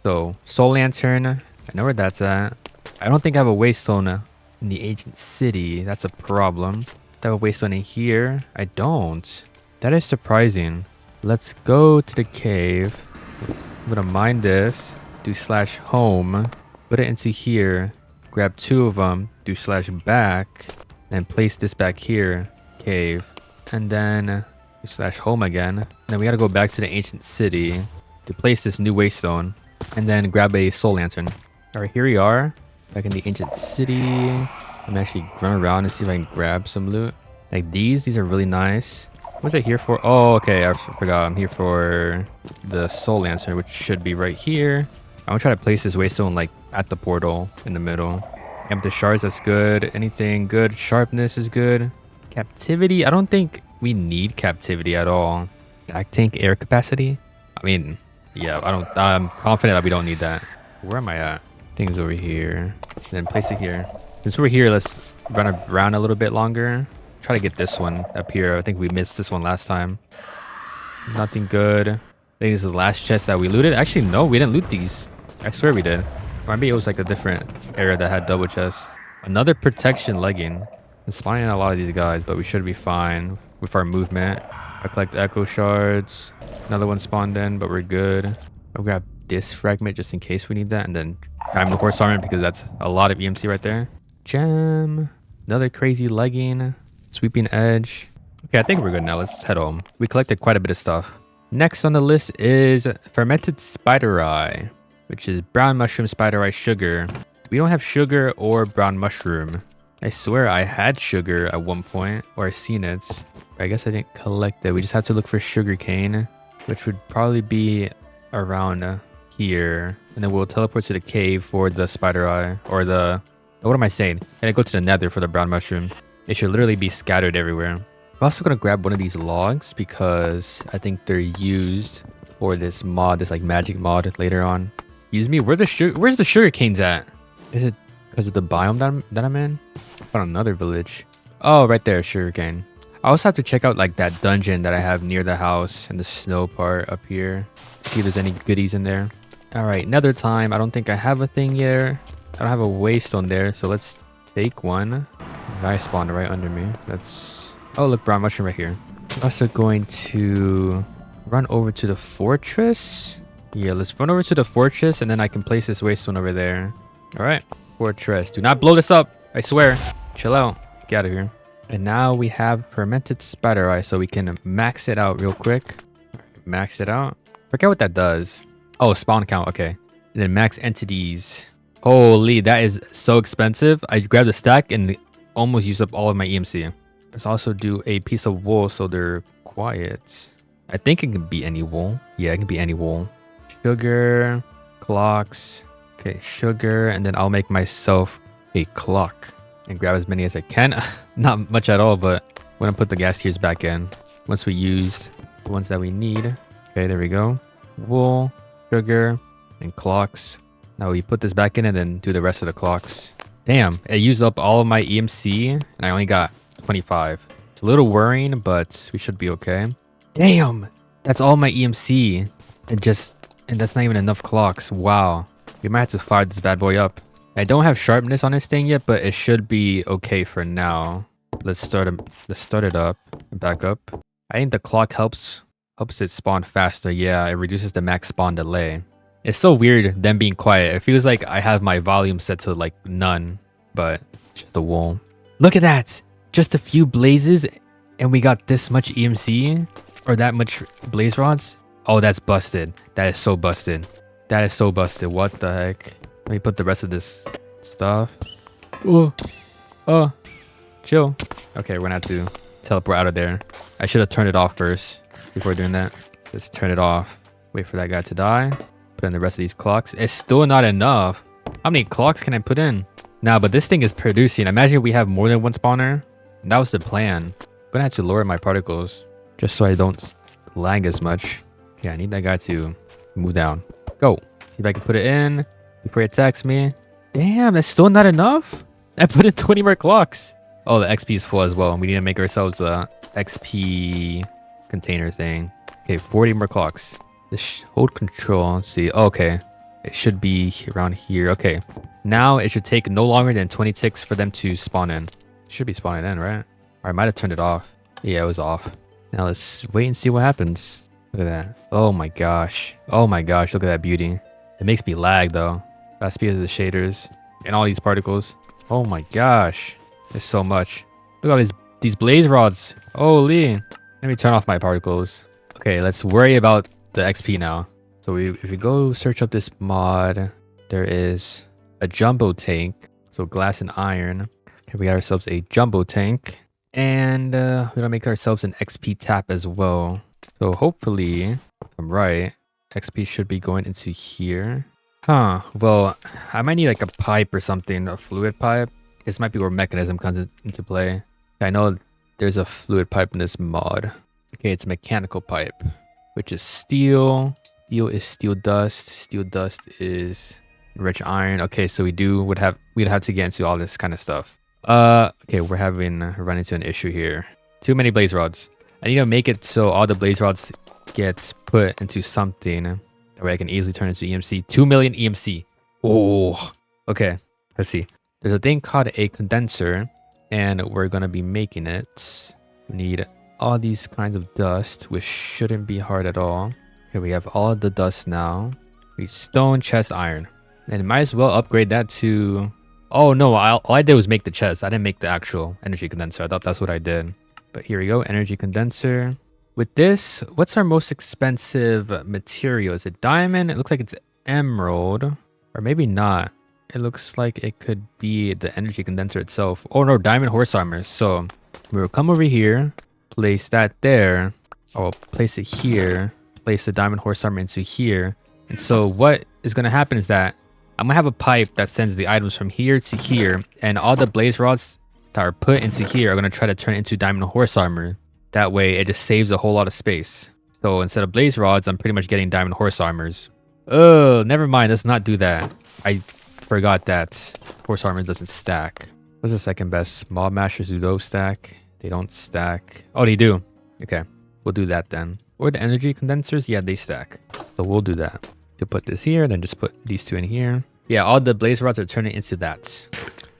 So soul lantern, I know where that's at. I don't think I have a waystone in the ancient city. That's a problem. Do I have a waystone in here? I don't. That is surprising. Let's go to the cave. I'm gonna mine this, do /home, put it into here, grab 2 of them, do /back, and place this back here, cave, and then do /home again. And then we gotta go back to the ancient city to place this new waystone, and then grab a soul lantern. All right, here we are, back in the ancient city. I'm actually run around and see if I can grab some loot. Like these are really nice. What's I here for? Oh, okay, I forgot. I'm here for the soul lantern, which should be right here. I'm gonna try to place this waystone like at the portal in the middle. Empty shards, that's good. Anything good? Sharpness is good. Captivity, I don't think we need captivity at all. Back tank air capacity. I mean, yeah, I'm confident that we don't need that. Where am I at? Things over here. Then place it here. Since we're here, let's run around a little bit longer. Try to get this one up here. I think we missed this one last time. Nothing good. I think this is the last chest that we looted. Actually, no, we didn't loot these. I swear we did. Or maybe it was like a different area that had double chests. Another protection legging. I'm spawning a lot of these guys, but we should be fine with our movement. I collect echo shards. Another one spawned in, but we're good. I'll grab this fragment just in case we need that, and then grab the horse armor because that's a lot of EMC right there. Gem. Another crazy legging. Sweeping edge. Okay, I think we're good now. Let's head home. We collected quite a bit of stuff. Next on the list is fermented spider eye, which is brown mushroom spider eye sugar. We don't have sugar or brown mushroom. I swear I had sugar at one point, or I seen it. I guess I didn't collect it. We just have to look for sugar cane, which would probably be around here. And then we'll teleport to the cave for the spider eye, or the... What am I saying? And I go to the nether for the brown mushroom. It should literally be scattered everywhere. I'm also gonna grab one of these logs because I think they're used for this mod, this like magic mod later on. Excuse me, where's the sugar canes at? Is it because of the biome that I'm in? I found another village. Oh, right there, sugar cane. I also have to check out like that dungeon that I have near the house and the snow part up here. See if there's any goodies in there. All right, nether time. I don't think I have a thing here. I don't have a waystone there, so let's take one. Guy spawned right under me. That's... Oh, look, brown mushroom right here. I'm also going to run over to the fortress. Yeah, let's run over to the fortress and then I can place this waystone over there. All right, fortress. Do not blow this up. I swear. Chill out. Get out of here. And now we have fermented spider eye, so we can max it out real quick. Max it out. Forget what that does. Oh, spawn count. Okay. And then max entities. Holy, that is so expensive. I grabbed a stack and almost used up all of my EMC. Let's also do a piece of wool so they're quiet. I think it can be any wool. Yeah, it can be any wool. Sugar, clocks. Okay, sugar, and then I'll make myself a clock and grab as many as I can. Not much at all, but I'm gonna put the gas tiers back in once we used the ones that we need. Okay, there we go. Wool, sugar, and clocks. Now we put this back in and then do the rest of the clocks. Damn, it used up all of my EMC and I only got 25. It's a little worrying, but we should be okay. Damn, that's all my EMC. And that's not even enough clocks. Wow. We might have to fire this bad boy up. I don't have sharpness on this thing yet, but it should be okay for now. Let's start it up and back up. I think the clock helps it spawn faster. Yeah, it reduces the max spawn delay. It's so weird them being quiet. It feels like I have my volume set to like none, but it's just the wool. Look at that. Just a few blazes and we got this much EMC or that much blaze rods. Oh, that's busted. That is so busted. That is so busted. What the heck? Let me put the rest of this stuff. Oh, chill. Okay, we're gonna have to teleport out of there. I should have turned it off first before doing that. So let's turn it off. Wait for that guy to die. Put in the rest of these clocks. It's still not enough. How many clocks can I put in? Nah, but this thing is producing. Imagine we have more than one spawner. That was the plan. I'm gonna have to lower my particles just so I don't lag as much. Yeah, I need that guy to move down. Go. See if I can put it in before he attacks me. Damn, that's still not enough. I put in 20 more clocks. Oh, the XP is full as well. We need to make ourselves a XP container thing. Okay, 40 more clocks. Just hold control. Let's see. Oh, okay. It should be around here. Okay. Now it should take no longer than 20 ticks for them to spawn in. It should be spawning in, right? Or I might have turned it off. Yeah, it was off. Now let's wait and see what happens. Look at that. Oh my gosh. Oh my gosh. Look at that beauty. It makes me lag though. That's because of the shaders and all these particles. Oh my gosh. There's so much. Look at all these blaze rods. Holy. Let me turn off my particles. Okay, let's worry about the XP now. So if we go search up this mod, there is a jumbo tank. So glass and iron. Okay, we got ourselves a jumbo tank. And we're gonna make ourselves an XP tap as well. So hopefully, if I'm right, XP should be going into here. Huh, well, I might need like a pipe or something, a fluid pipe. This might be where mekanism comes into play. I know there's a fluid pipe in this mod. Okay, it's a mechanical pipe, which is steel. Steel is steel dust. Steel dust is rich iron. Okay, so we'd have to get into all this kind of stuff. Okay, we're running into an issue here. Too many blaze rods. I need to make it so all the blaze rods gets put into something. That way I can easily turn into EMC. 2 million EMC. Oh, okay. Let's see. There's a thing called a condenser, and we're gonna be making it. We need all these kinds of dust, which shouldn't be hard at all. Okay, we have all the dust now. We stone, chest, iron, and might as well upgrade that to. Oh no! All I did was make the chest. I didn't make the actual energy condenser. I thought that's what I did. But here we go. Energy condenser. With this, what's our most expensive material? Is it diamond? It looks like it's emerald, or maybe not. It looks like it could be the energy condenser itself. Oh no, diamond horse armor. So we will come over here, place that there. I'll place it here, place the diamond horse armor into here. And so what is going to happen is that I'm going to have a pipe that sends the items from here to here, and all the blaze rods that are put into here are going to try to turn into diamond horse armor. That way it just saves a whole lot of space. So instead of blaze rods, I'm pretty much getting diamond horse armors. Oh, never mind. Let's not do that. I forgot that horse armor doesn't stack. What's the second best? Mob mashers, do those stack? They don't stack. Oh, they do. Okay, we'll do that then. Or the energy condensers, yeah, they stack. So we'll do that. To put this here, then just put these two in here. Yeah, all the blaze rods are turning into that.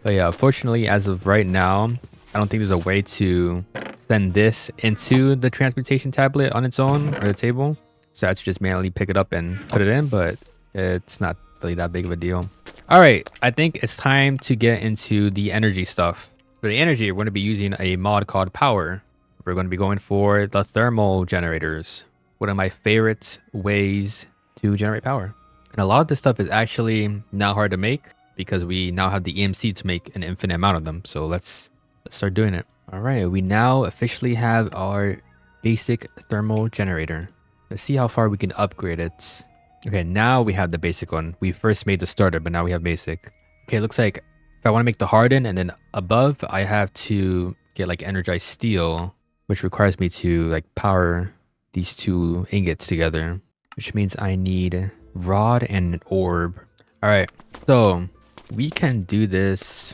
But yeah, unfortunately, as of right now, I don't think there's a way to send this into the transportation tablet on its own or the table. So I have to just manually pick it up and put it in, but it's not really that big of a deal. All right, I think it's time to get into the energy stuff. For the energy, we're going to be using a mod called Power. We're going to be going for the thermal generators. One of my favorite ways to generate power. And a lot of this stuff is actually not hard to make because we now have the EMC to make an infinite amount of them. So let's start doing it. All right, we now officially have our basic thermal generator. Let's see how far we can upgrade it. Okay, now we have the basic one. We first made the starter, but now we have basic. Okay, it looks like if I want to make the harden and then above, I have to get like energized steel, which requires me to like power these two ingots together, which means I need rod and an orb. All right, so we can do this.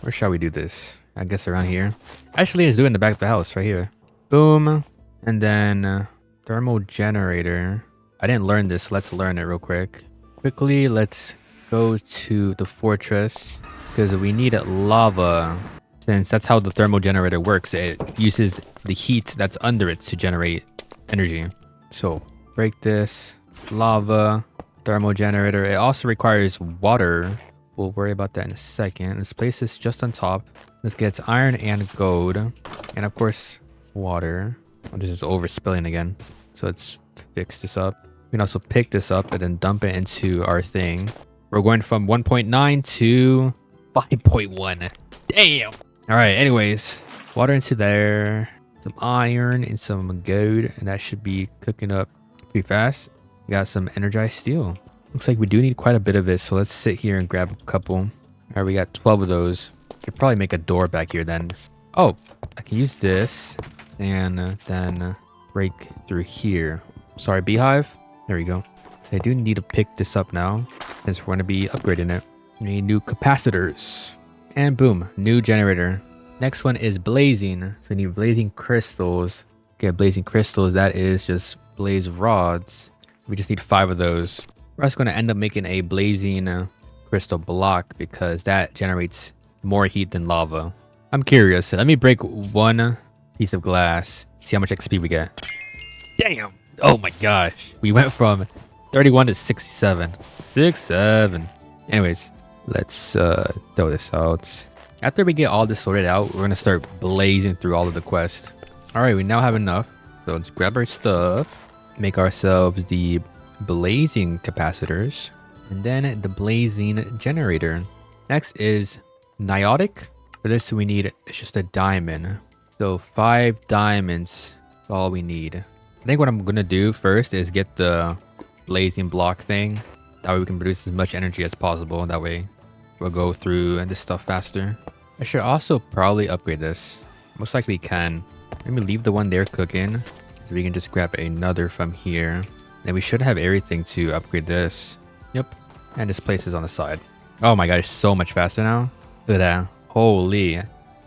Where shall we do this? I guess around here. Actually, let's do it in the back of the house right here. Boom. And then thermal generator. I didn't learn this. Let's learn it real quick. Quickly, let's go to the fortress because we need lava. Since that's how the thermal generator works. It uses the heat that's under it to generate energy. So break this. Lava. Thermal generator. It also requires water. We'll worry about that in a second. Let's place this just on top. Let's get iron and gold. And of course, water. Oh, this is overspilling again. So let's fix this up. We can also pick this up and then dump it into our thing. We're going from 1.9 to 5.1. Damn. All right, anyways. Water into there. Some iron and some gold. And that should be cooking up pretty fast. We got some energized steel. Looks like we do need quite a bit of it. So let's sit here and grab a couple. All right, we got 12 of those. Could probably make a door back here then. Oh, I can use this and then break through here. Sorry, beehive. There we go. So I do need to pick this up now since we're going to be upgrading it. We need new capacitors. And boom, new generator. Next one is blazing. So we need blazing crystals. Okay, blazing crystals. That is just blaze rods. We just need 5 of those. We're also going to end up making a blazing crystal block because that generates more heat than lava. I'm curious. Let me break one piece of glass. See how much XP we get. Damn. Oh my gosh. We went from 31 to 67. 67. Anyways, let's throw this out. After we get all this sorted out, we're going to start blazing through all of the quests. All right, we now have enough. So let's grab our stuff. Make ourselves the blazing capacitors. And then the blazing generator. Next is Niotic. For this we need, it's just a diamond. So 5 diamonds is all we need. I think what I'm gonna do first is get the blazing block thing. That way we can produce as much energy as possible. That way we'll go through this stuff faster. I should also probably upgrade this. Most likely can. Let me leave the one there cooking. So we can just grab another from here. Then we should have everything to upgrade this. Yep. And just place this on the side. Oh my god, it's so much faster now. Look at that. Holy.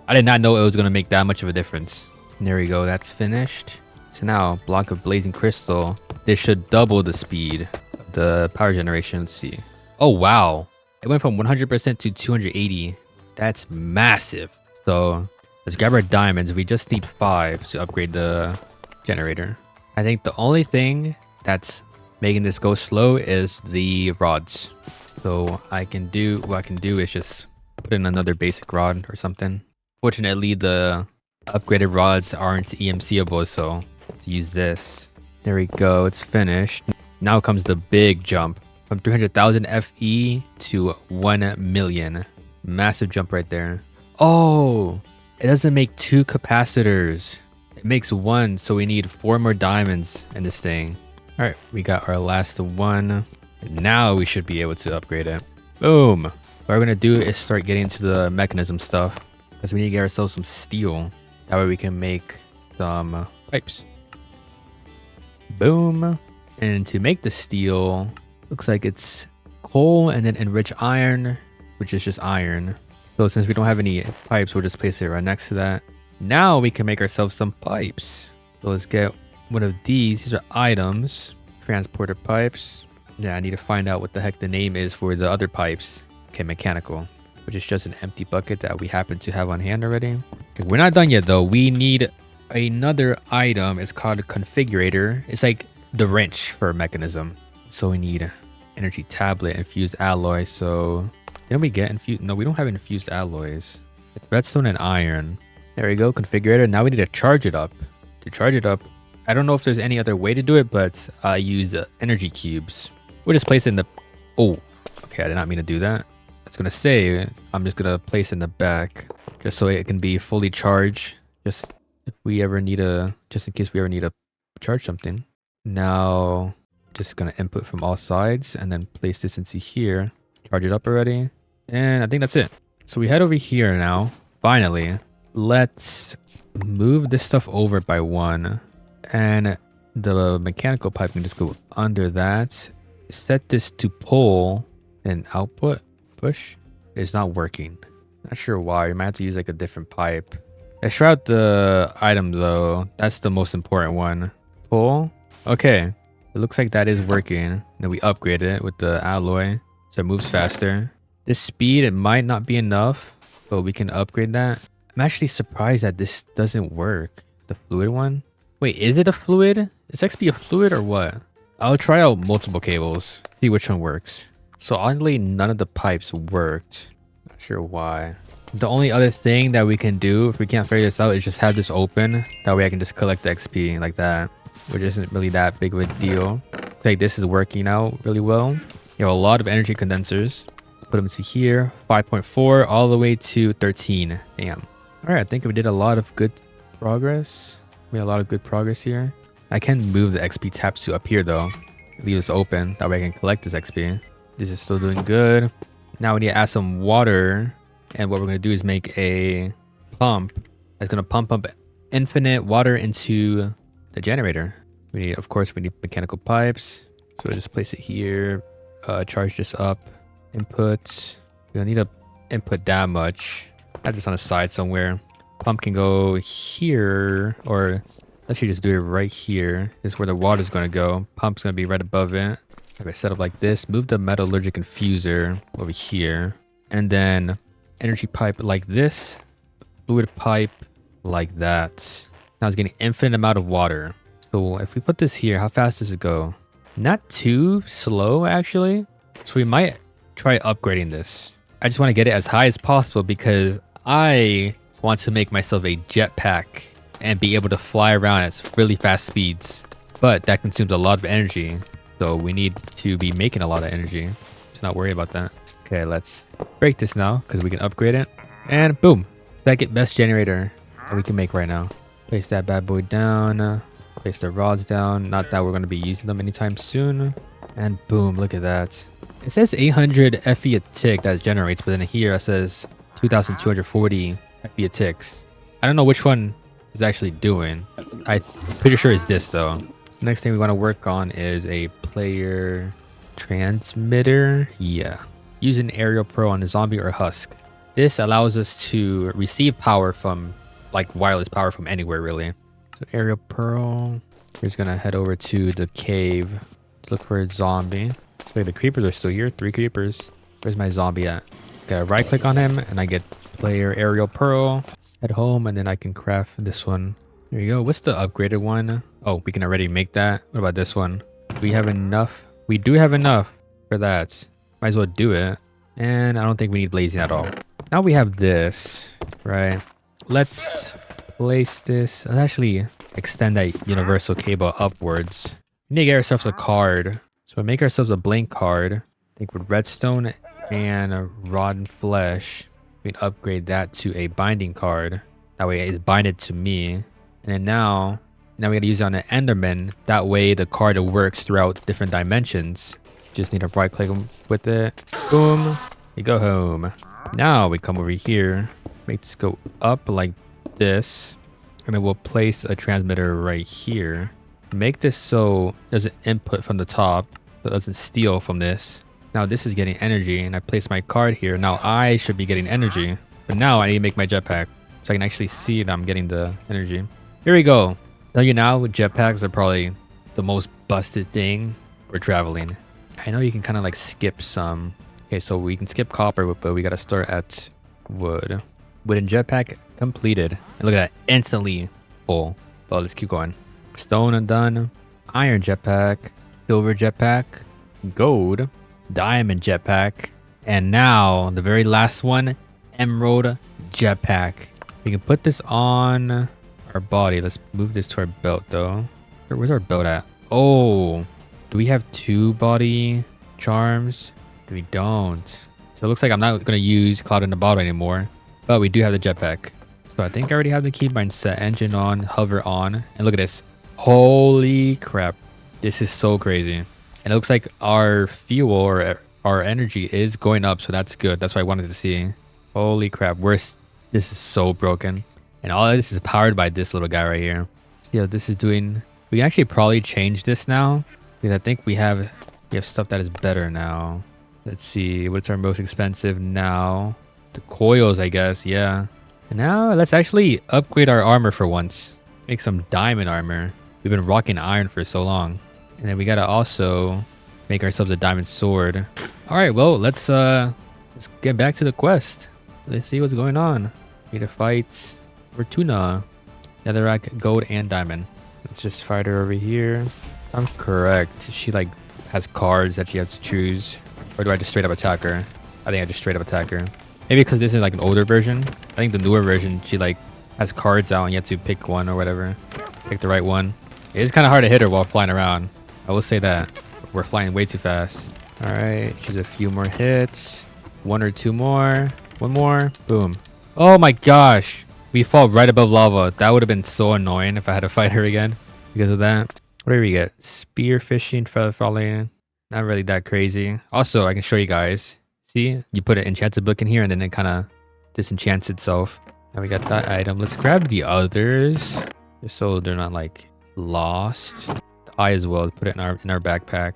I did not know it was going to make that much of a difference. And there we go. That's finished. So now, block of blazing crystal. This should double the speed of the power generation. Let's see. Oh, wow. It went from 100% to 280. That's massive. So let's grab our diamonds. We just need 5 to upgrade the generator. I think the only thing that's making this go slow is the rods. So what I can do is just put in another basic rod or something. Fortunately, the upgraded rods aren't EMCable, so Let's use this. There we go. It's finished. Now comes the big jump from 300,000 FE to 1 million. Massive jump right there. Oh, it doesn't make 2 capacitors. It makes 1, so we need 4 more diamonds in this thing. All right, we got our last one. And now we should be able to upgrade it. Boom. What we're gonna do is start getting into the mechanism stuff because we need to get ourselves some steel. That way we can make some pipes. Boom. And to make the steel, looks like it's coal and then enrich iron, which is just iron. So since we don't have any pipes, we'll just place it right next to that. Now we can make ourselves some pipes. So let's get one of these. These are items. Transporter pipes. Yeah, I need to find out what the heck the name is for the other pipes. Okay, mechanical, which is just an empty bucket that we happen to have on hand already. Okay, we're not done yet though. We need another item. It's called a configurator. It's like the wrench for a mechanism. So we need energy tablet, infused alloy. So didn't we get infused? No, we don't have infused alloys. It's redstone and iron. There we go, configurator. Now we need to charge it up. To charge it up, I don't know if there's any other way to do it, but I use energy cubes. We'll just place it in the... Oh, okay, I did not mean to do that. I was gonna say, I'm just gonna place it in the back just so it can be fully charged. Just if we ever need a... Just in case we ever need to charge something. Now, just gonna input from all sides and then place this into here. Charge it up already. And I think that's it. So we head over here now. Finally. Let's move this stuff over by 1. And the mechanical pipe can just go under that. Set this to pull and output. Push. It's not working. Not sure why. You might have to use like a different pipe. Let's try out the item though. That's the most important one. Pull. Okay. It looks like that is working. Then we upgrade it with the alloy. So it moves faster. This speed, it might not be enough, but we can upgrade that. I'm actually surprised that this doesn't work. The fluid one. Wait, is it a fluid? Is XP a fluid or what? I'll try out multiple cables. See which one works. So oddly, none of the pipes worked. Not sure why. The only other thing that we can do if we can't figure this out is just have this open. That way I can just collect the XP like that. Which isn't really that big of a deal. It's like this is working out really well. You have a lot of energy condensers. Put them into here. 5.4 all the way to 13. Damn. Alright, I think we did a lot of good progress. We had a lot of good progress here. I can move the XP tabs to up here though. Leave this open. That way I can collect this XP. This is still doing good. Now we need to add some water. And what we're going to do is make a pump that's going to pump up infinite water into the generator. We need, of course, we need mechanical pipes. So just place it here. Charge this up. Inputs. We don't need to input that much. Have this on the side somewhere. Pump can go here, or let's just do it right here. This is where the water's going to go. Pump's going to be right above it. Okay, set up like this. Move the metallurgic infuser over here. And then energy pipe like this. Fluid pipe like that. Now it's getting infinite amount of water. So if we put this here, how fast does it go? Not too slow, actually. So we might try upgrading this. I just want to get it as high as possible because I want to make myself a jetpack and be able to fly around at really fast speeds. But that consumes a lot of energy. So we need to be making a lot of energy. So not worry about that. Okay, let's break this now because we can upgrade it. And boom. Second best generator that we can make right now. Place that bad boy down. Place the rods down. Not that we're going to be using them anytime soon. And boom, look at that. It says 800 FE a tick that generates, but then here it says 2240 FE a ticks. I don't know which one is actually doing. I'm pretty sure it's this though. Next thing we want to work on is a player transmitter. Yeah. Use an aerial pro on the zombie or husk. This allows us to receive power from, like wireless power from anywhere really. So aerial pearl. We're just gonna head over to the cave to look for a zombie. Look, the creepers are still here. 3 creepers. Where's my zombie at? Just gotta right click on him and I get player aerial pearl. Head home and then I can craft this one. There you go. What's the upgraded one? Oh, we can already make that. What about this one? We have enough. We do have enough for that. Might as well do it. And I don't think we need blazing at all. Now we have this, right? Let's place this. Let's actually extend that universal cable upwards. We need to get ourselves a card. So we make ourselves a blank card. I think with redstone and a rotten flesh, we can upgrade that to a binding card. That way it's binded to me. And then now we gotta use it on an enderman. That way the card works throughout different dimensions. Just need to right click with it. Boom. We go home. Now we come over here. Make this go up like this. And then we'll place a transmitter right here. Make this so there's an input from the top. So it doesn't steal from this. Now this is getting energy. And I place my card here. Now I should be getting energy. But now I need to make my jetpack. So I can actually see that I'm getting the energy. Here we go. Tell you now, jetpacks are probably the most busted thing for traveling. I know you can kind of like skip some. Okay, so we can skip copper, but we got to start at wood. Wooden jetpack completed. And look at that, instantly full. But let's keep going. Stone undone. Iron jetpack. Silver jetpack. Gold. Diamond jetpack. And now, the very last one, emerald jetpack. We can put this on our body. Let's move this to our belt though. Where's our belt at? Oh, do we have 2 body charms? We don't. So it looks like I'm not going to use cloud in the bottle anymore, but we do have the jetpack. So I think I already have the keybind set. Engine on, hover on, and look at this. Holy crap. This is so crazy. And it looks like our fuel or our energy is going up. So that's good. That's what I wanted to see. Holy crap. This is so broken. And all of this is powered by this little guy right here. See how this is doing. We can actually probably change this now, because I think we have stuff that is better now. Let's see, what's our most expensive now? The coils, I guess. Yeah. And now let's actually upgrade our armor for once. Make some diamond armor. We've been rocking iron for so long. And then we gotta also make ourselves a diamond sword. All right, well, let's get back to the quest. Let's see what's going on. Need to fight Fortuna, netherrack, gold, and diamond. Let's just fight her over here. I'm correct. She like has cards that she has to choose. Or do I just straight up attack her? I think I just straight up attack her. Maybe because this is like an older version. I think the newer version, she like has cards out and you have to pick one or whatever. Pick the right one. It is kind of hard to hit her while flying around. I will say that. We're flying way too fast. All right, she's a few more hits. 1 or 2 more. 1 more. Boom. Oh my gosh. We fall right above lava. That would have been so annoying if I had to fight her again because of that. What do we get? Spear fishing, feather falling. Not really that crazy. Also, I can show you guys. See, you put an enchanted book in here and then it kind of disenchants itself. Now we got that item. Let's grab the others just so they're not like lost. The eye as well. Put it in our backpack.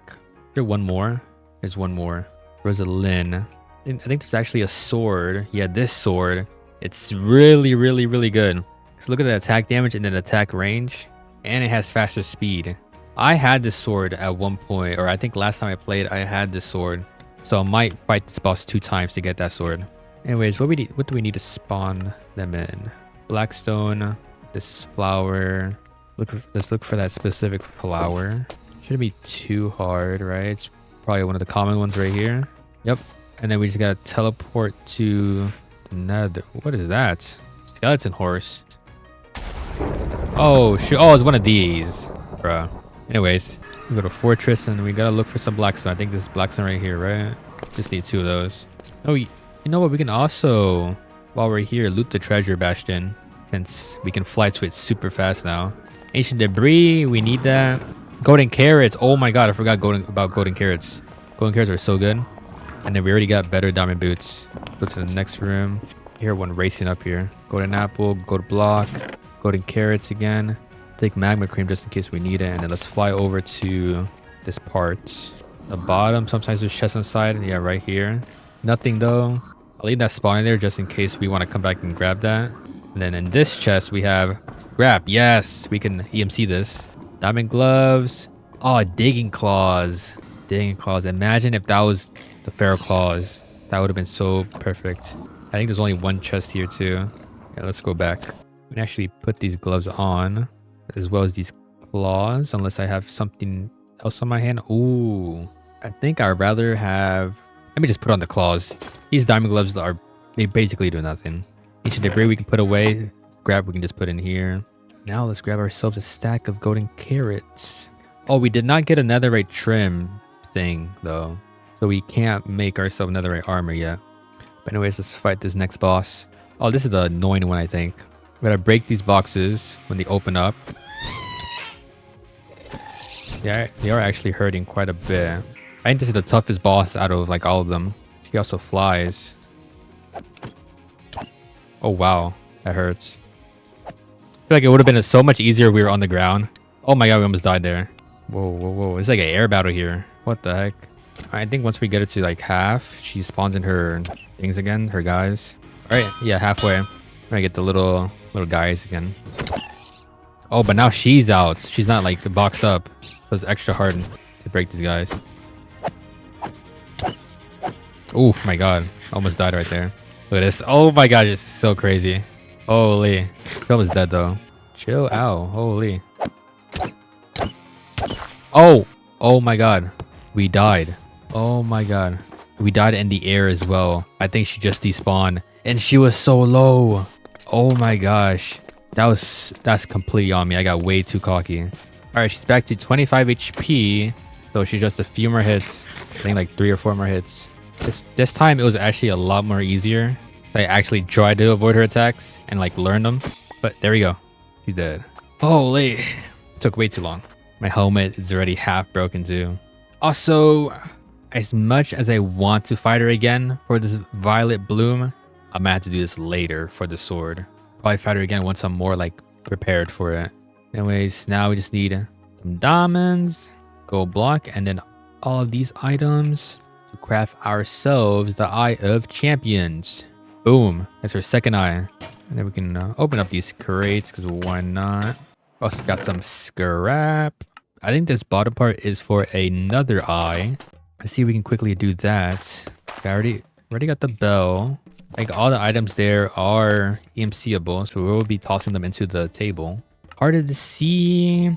There's one more. There's one more. Rosalind. I think there's actually a sword. Yeah, this sword. It's really, really, really good. So look at the attack damage and then attack range. And it has faster speed. I had this sword at one point, or I think last time I played, I had this sword. So I might fight this boss 2 times to get that sword. Anyways, what do we need to spawn them in? Blackstone, this flower. Let's look for that specific flower. Shouldn't be too hard, right? It's probably one of the common ones right here. Yep. And then we just gotta teleport to the nether. What is that? Skeleton horse. Oh, shoot. Oh, it's one of these. Bruh. Anyways, we go to fortress and we gotta look for some blackstone. I think this is blackstone right here, right? Just need 2 of those. Oh, you know what? We can also, while we're here, loot the treasure bastion, since we can fly to it super fast now. Ancient debris, we need that. Golden carrots. Oh my god, I forgot about golden carrots. Golden carrots are so good. And then we already got better diamond boots. Go to the next room. I hear one racing up here. Golden apple, gold block, golden carrots again. Take magma cream just in case we need it. And then let's fly over to this part. The bottom, sometimes there's chests on the side. Yeah, right here. Nothing though. I'll leave that spawning there just in case we want to come back and grab that. And then in this chest we have scrap. Yes, we can EMC this. Diamond gloves. Oh, digging claws. Digging claws. Imagine if that was the feral claws. That would have been so perfect. I think there's only one chest here too. Yeah, let's go back. We can actually put these gloves on, as well as these claws, unless I have something else on my hand. Ooh, I think I'd rather have... Let me just put on the claws. These diamond gloves they basically do nothing. Ancient debris we can put away. Scrap we can just put in here. Now let's grab ourselves a stack of golden carrots. Oh, we did not get a netherite trim thing though, so we can't make ourselves netherite armor yet. But anyways, let's fight this next boss. Oh, this is the annoying one, I think. We gotta break these boxes when they open up. Yeah, they are actually hurting quite a bit. I think this is the toughest boss out of like all of them. She also flies. Oh wow, that hurts. I feel like it would have been so much easier if we were on the ground. Oh my god, we almost died there. Whoa, whoa, whoa. It's like an air battle here. What the heck? I think once we get it to like half, she spawns in her things again, her guys. Alright, yeah, halfway. I'm gonna get the little guys again. Oh, but now she's out. She's not like boxed up. So it's extra hard to break these guys. Oh my god. Almost died right there. Look at this. Oh my god, it's so crazy. Holy. She almost dead though. Chill out. Holy. Oh! Oh my god. We died. Oh my god. We died in the air as well. I think she just despawned. And she was so low. Oh my gosh. That's completely on me. I got way too cocky. Alright, she's back to 25 HP. So she's just a few more hits. I think like 3 or 4 more hits. This time it was actually a lot more easier. So I actually tried to avoid her attacks and like learn them. But there we go. She's dead. Holy. Took way too long. My helmet is already half broken too. Also, as much as I want to fight her again for this violet bloom, I'm gonna have to do this later for the sword. Probably fight her again once I'm more like prepared for it. Anyways, now we just need some diamonds, gold block, and then all of these items to craft ourselves the Eye of Champions. Boom. That's our second eye. And then we can open up these crates because why not? Also got some scrap. I think this bottom part is for another eye. Let's see if we can quickly do that. I already got the bell. Like all the items there are EMCable, so we'll be tossing them into the table. Harder to see.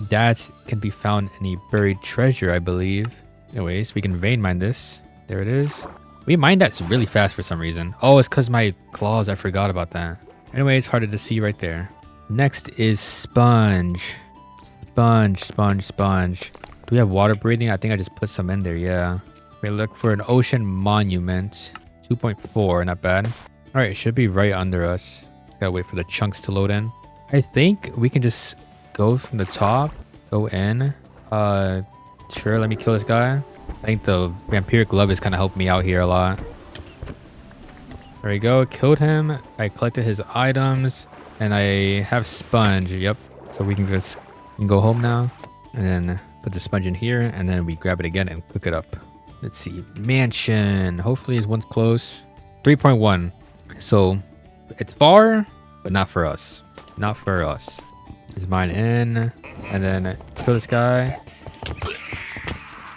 That can be found in a buried treasure, I believe. Anyways, we can vein mine this. There it is. We mined that really fast for some reason. Oh, it's because my claws. I forgot about that. Anyways, harder to see right there. Next is sponge. Sponge. Do we have water breathing? I think I just put some in there. Yeah. We look for an ocean monument. 2.4, not bad. All right, it should be right under us. Gotta wait for the chunks to load in. I think we can just go from the top, go in. Sure, let me kill this guy. I think the vampiric glove is kind of helping me out here a lot. There we go, killed him. I collected his items and I have sponge. Yep. So we can just go home now and then put the sponge in here and then we grab it again and cook it up. Let's see, mansion. Hopefully this one's close. 3.1. So it's far, but not for us. Not for us. Is mine in, and then kill this guy.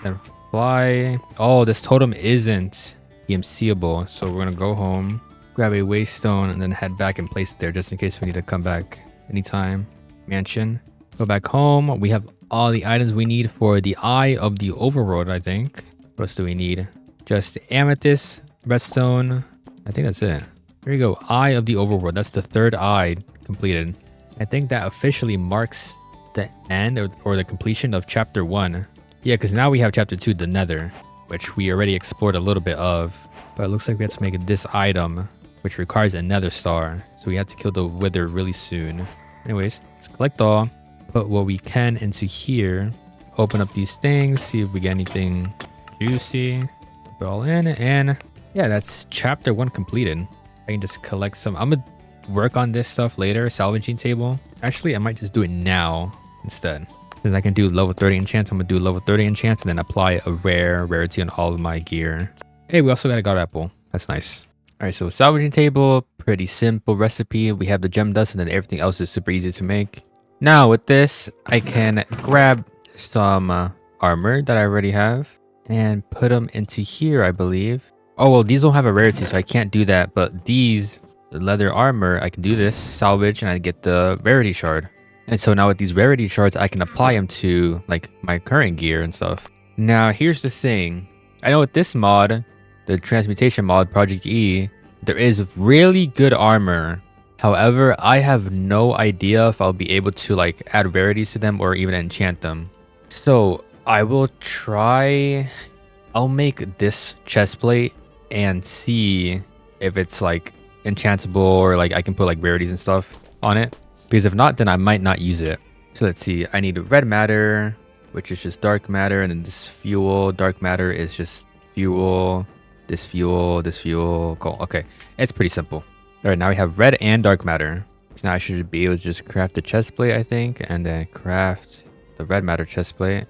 Then fly. Oh, this totem isn't EMCable, so we're gonna go home, grab a waystone, and then head back and place it there just in case we need to come back anytime. Mansion. Go back home. We have all the items we need for the Eye of the Overworld, I think. What else do we need? Just amethyst, redstone. I think that's it. There you go. Eye of the Overworld. That's the third eye completed. I think that officially marks the end or the completion of chapter 1. Yeah, because now we have chapter 2, the Nether, which we already explored a little bit of. But it looks like we have to make this item, which requires a Nether star. So we have to kill the Wither really soon. Anyways, let's collect all. Put what we can into here. Open up these things. See if we get anything juicy. Put it all in. And yeah, that's chapter 1 completed. I can just collect some. I'm gonna work on this stuff later. Salvaging table. Actually, I might just do it now instead. Since I can do level 30 enchants, I'm gonna do level 30 enchants and then apply a rarity on all of my gear. Hey, we also got a god apple. That's nice. All right, so salvaging table, pretty simple recipe. We have the gem dust and then everything else is super easy to make. Now with this, I can grab some armor that I already have and put them into here, I believe. Oh, well, these don't have a rarity, so I can't do that. But these, the leather armor, I can do this, salvage, and I get the rarity shard. And so now with these rarity shards, I can apply them to like my current gear and stuff. Now, here's the thing. I know with this mod, the transmutation mod, ProjectE, there is really good armor However, I have no idea if I'll be able to like add rarities to them or even enchant them. So I will try. I'll make this chest plate and see if it's like enchantable or like I can put like rarities and stuff on it. Because if not, then I might not use it. So let's see. I need red matter, which is just dark matter, and then this fuel. Dark matter is just fuel, this fuel, this fuel. Cool. Okay, it's pretty simple. All right, now we have red and dark matter. So now I should be able to just craft the chest plate, I think, and then craft the red matter chest plate.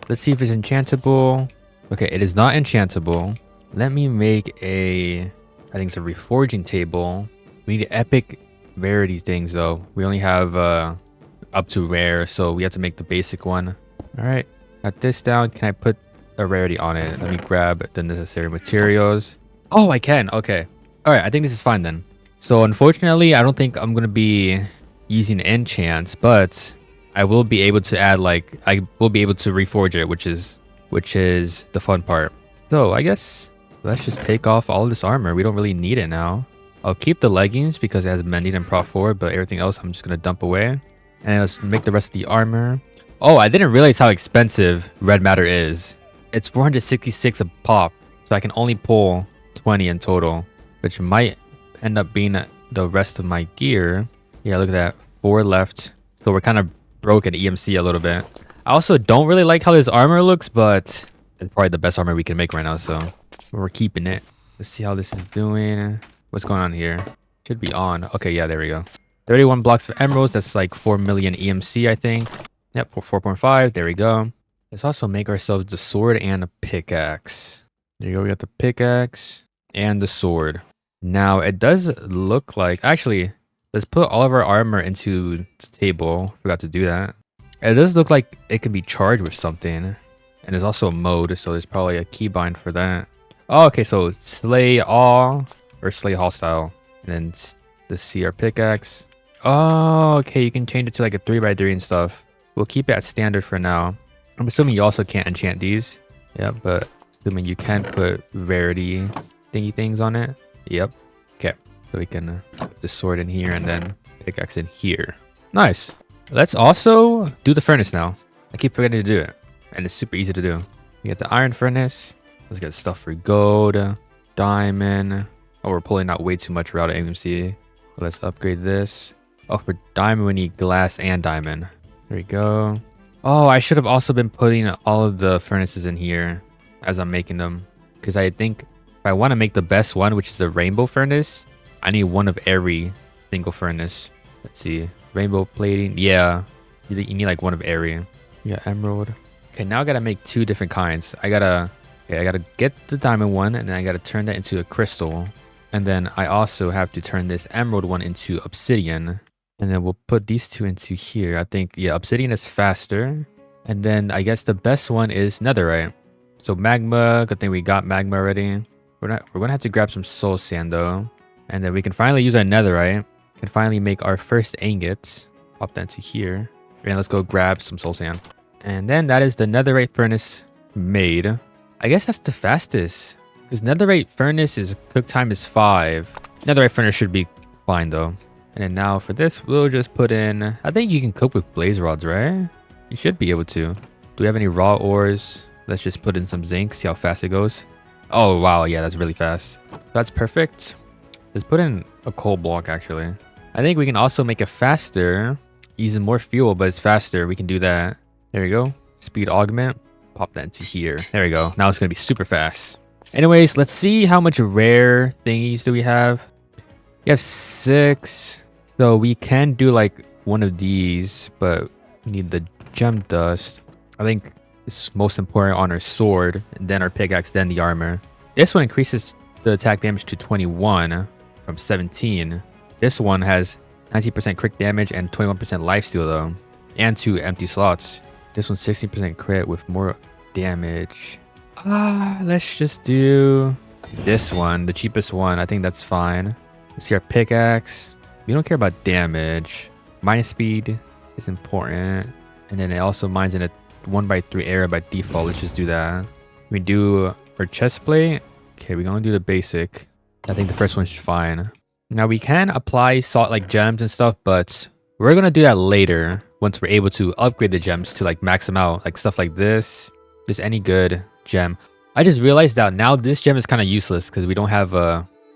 Let's see if it's enchantable. Okay, it is not enchantable. Let me make I think it's a reforging table. We need epic rarity things though. We only have up to rare, so we have to make the basic one. All right, got this down. Can I put a rarity on it? Let me grab the necessary materials. Oh, I can. Okay. All right, I think this is fine then. So unfortunately, I don't think I'm gonna be using enchants, but I will be able to add like I will be able to reforge it, which is the fun part. So I guess let's just take off all this armor. We don't really need it now. I'll keep the leggings because it has mending and prot 4, but everything else I'm just gonna dump away. And let's make the rest of the armor. Oh, I didn't realize how expensive red matter is. It's 466 a pop, so I can only pull 20 in total, which might end up being the rest of my gear. Yeah, look at that. 4 left. So we're kind of broke at EMC a little bit. I also don't really like how this armor looks, but it's probably the best armor we can make right now, so we're keeping it. Let's see how this is doing. What's going on here? Should be on. Okay, yeah, there we go. 31 blocks of emeralds. That's like 4 million EMC, I think. Yep, 4.5. There we go. Let's also make ourselves the sword and a pickaxe. There you go. We got the pickaxe and the sword. Now, it does look like... Actually, let's put all of our armor into the table. Forgot to do that. It does look like it can be charged with something. And there's also a mode, so there's probably a keybind for that. Oh, okay, so slay all or slay hostile. And then let's see our pickaxe. Oh, okay, you can change it to like a 3x3 and stuff. We'll keep it at standard for now. I'm assuming you also can't enchant these. Yeah, but assuming you can put rarity thingy things on it. Yep. Okay, so we can put the sword in here and then pickaxe in here. Nice. Let's also do the furnace now. I keep forgetting to do it, and it's super easy to do. We got the iron furnace. Let's get stuff for gold, diamond. Oh, we're pulling out way too much route at AMC. Let's upgrade this. Oh, for diamond, we need glass and diamond. There we go. Oh, I should have also been putting all of the furnaces in here as I'm making them. Because I think if I want to make the best one, which is the rainbow furnace, I need one of every single furnace. Let's see. Rainbow plating. Yeah. You need like one of every. Yeah, emerald. Okay, now I got to make 2 different kinds. I got to get the diamond one, and then I got to turn that into a crystal. And then I also have to turn this emerald one into obsidian. And then we'll put these 2 into here. I think, yeah, obsidian is faster. And then I guess the best one is netherite. So magma, good thing we got magma already. We're gonna have to grab some soul sand though. And then we can finally use our netherite. Can finally make our first ingots. Pop that into here. And let's go grab some soul sand. And then that is the netherite furnace made. I guess that's the fastest. Because netherite furnace is cook time is 5. Netherite furnace should be fine though. And then now for this, we'll just put in... I think you can cook with blaze rods, right? You should be able to. Do we have any raw ores? Let's just put in some zinc, see how fast it goes. Oh, wow. Yeah, that's really fast. That's perfect. Let's put in a coal block, actually. I think we can also make it faster. Using more fuel, but it's faster. We can do that. There we go. Speed augment. Pop that into here. There we go. Now it's going to be super fast. Anyways, let's see how much rare thingies do we have. We have 6. So we can do like one of these, but we need the gem dust. I think it's most important on our sword, and then our pickaxe, then the armor. This one increases the attack damage to 21 from 17. This one has 90% crit damage and 21% lifesteal though, and 2 empty slots. This one's 16% crit with more damage. Let's just do this one, the cheapest one. I think that's fine. Let's see our pickaxe. We don't care about damage. Minus speed is important. And then it also mines in a 1x3 area by default. Let's just do that. We do for chest plate. Okay, we're gonna do the basic. I think the first one's fine. Now we can apply salt like gems and stuff, but we're gonna do that later once we're able to upgrade the gems to like max them out, like stuff like this. Just any good gem. I just realized that now this gem is kind of useless because we don't have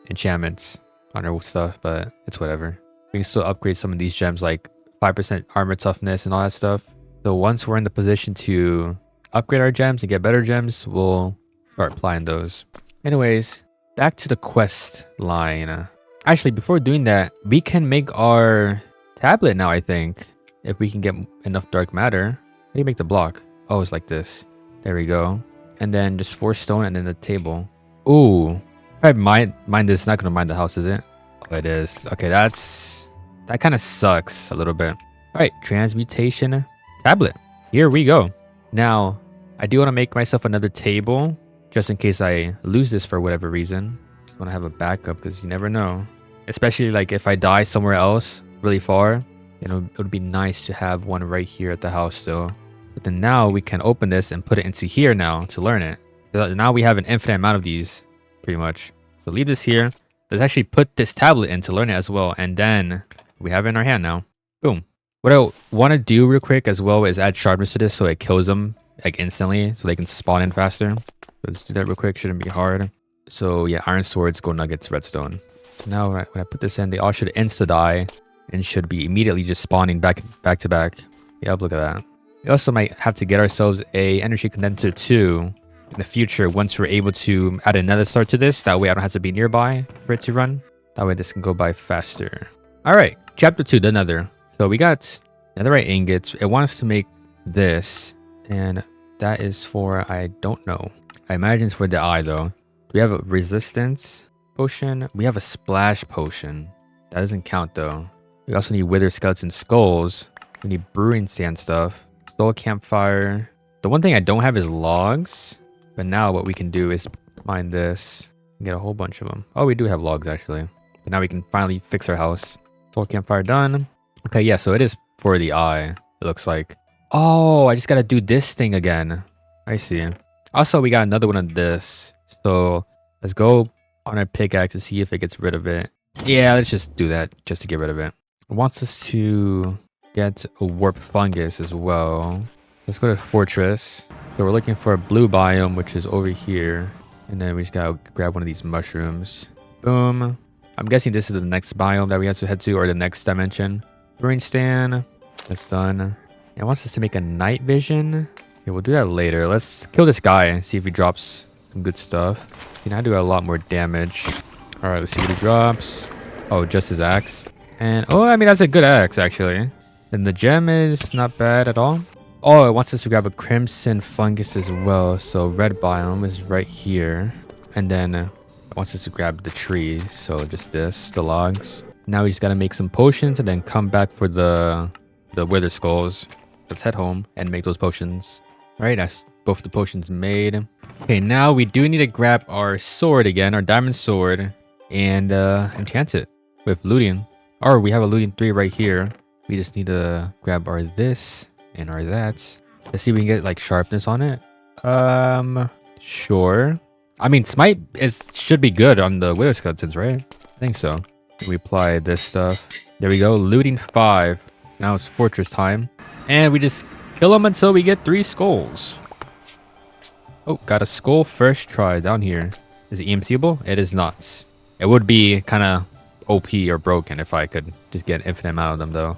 enchantments on our stuff, but it's whatever. We can still upgrade some of these gems like 5% armor toughness and all that stuff. So once we're in the position to upgrade our gems and get better gems, we'll start applying those. Anyways, back to the quest line. Actually, before doing that, we can make our tablet now, I think. If we can get enough dark matter. How do you make the block? Oh, it's like this. There we go. And then just 4 stone and then the table. Ooh. If I mine this, it's not going to mine the house, is it? Oh, it is. Okay, that kind of sucks a little bit. All right, transmutation tablet. Here we go. Now, I do want to make myself another table just in case I lose this for whatever reason. Just want to have a backup because you never know. Especially like if I die somewhere else really far, you know, it would be nice to have one right here at the house still. But then now we can open this and put it into here now to learn it. So now we have an infinite amount of these pretty much. So leave this here. Let's actually put this tablet in to learn it as well. And then we have it in our hand now. Boom. What I want to do real quick as well is add sharpness to this so it kills them like instantly so they can spawn in faster. Let's do that real quick. Shouldn't be hard. So yeah, iron swords, gold nuggets, redstone. So now when I put this in, they all should insta die and should be immediately just spawning back to back. Yep, look at that. We also might have to get ourselves a energy condenser too in the future once we're able to add another start to this. That way I don't have to be nearby for it to run. That way this can go by faster. All right, chapter 2, the nether. So we got netherite ingots. It wants to make this, and that is for, I don't know. I imagine it's for the eye though. Do we have a resistance potion? We have a splash potion. That doesn't count though. We also need wither skeleton skulls. We need brewing sand stuff. Soul campfire. The one thing I don't have is logs. But now what we can do is mine this and get a whole bunch of them. Oh, we do have logs actually. But now we can finally fix our house. Soul campfire done. Okay, yeah, so it is for the eye, it looks like. Oh, I just gotta do this thing again. I see. Also, we got another one of this. So let's go on our pickaxe to see if it gets rid of it. Yeah, let's just do that just to get rid of it. It wants us to get a warp fungus as well. Let's go to fortress. So we're looking for a blue biome, which is over here. And then we just gotta grab one of these mushrooms. Boom. I'm guessing this is the next biome that we have to head to, or the next dimension. Brewing stand. That's done. It wants us to make a night vision. Okay, we'll do that later. Let's kill this guy and see if he drops some good stuff. He can now do a lot more damage. All right, let's see what he drops. Oh, just his axe. And oh, I mean, that's a good axe actually. And the gem is not bad at all. Oh, it wants us to grab a crimson fungus as well. So red biome is right here. And then it wants us to grab the tree. So just this, the logs. Now we just got to make some potions and then come back for the wither skulls. Let's head home and make those potions. All right, that's both the potions made. Okay, now we do need to grab our sword again, our diamond sword, and enchant it with looting. Or we have a looting 3 right here. We just need to grab our this and our that. Let's see if we can get like sharpness on it. Sure. I mean, smite should be good on the wither skeletons, right? I think so. We apply this stuff. There we go. Looting 5. Now it's fortress time. And we just kill them until we get 3 skulls. Oh, got a skull first try down here. Is it EMCable? It is not. It would be kind of OP or broken if I could just get an infinite amount of them though.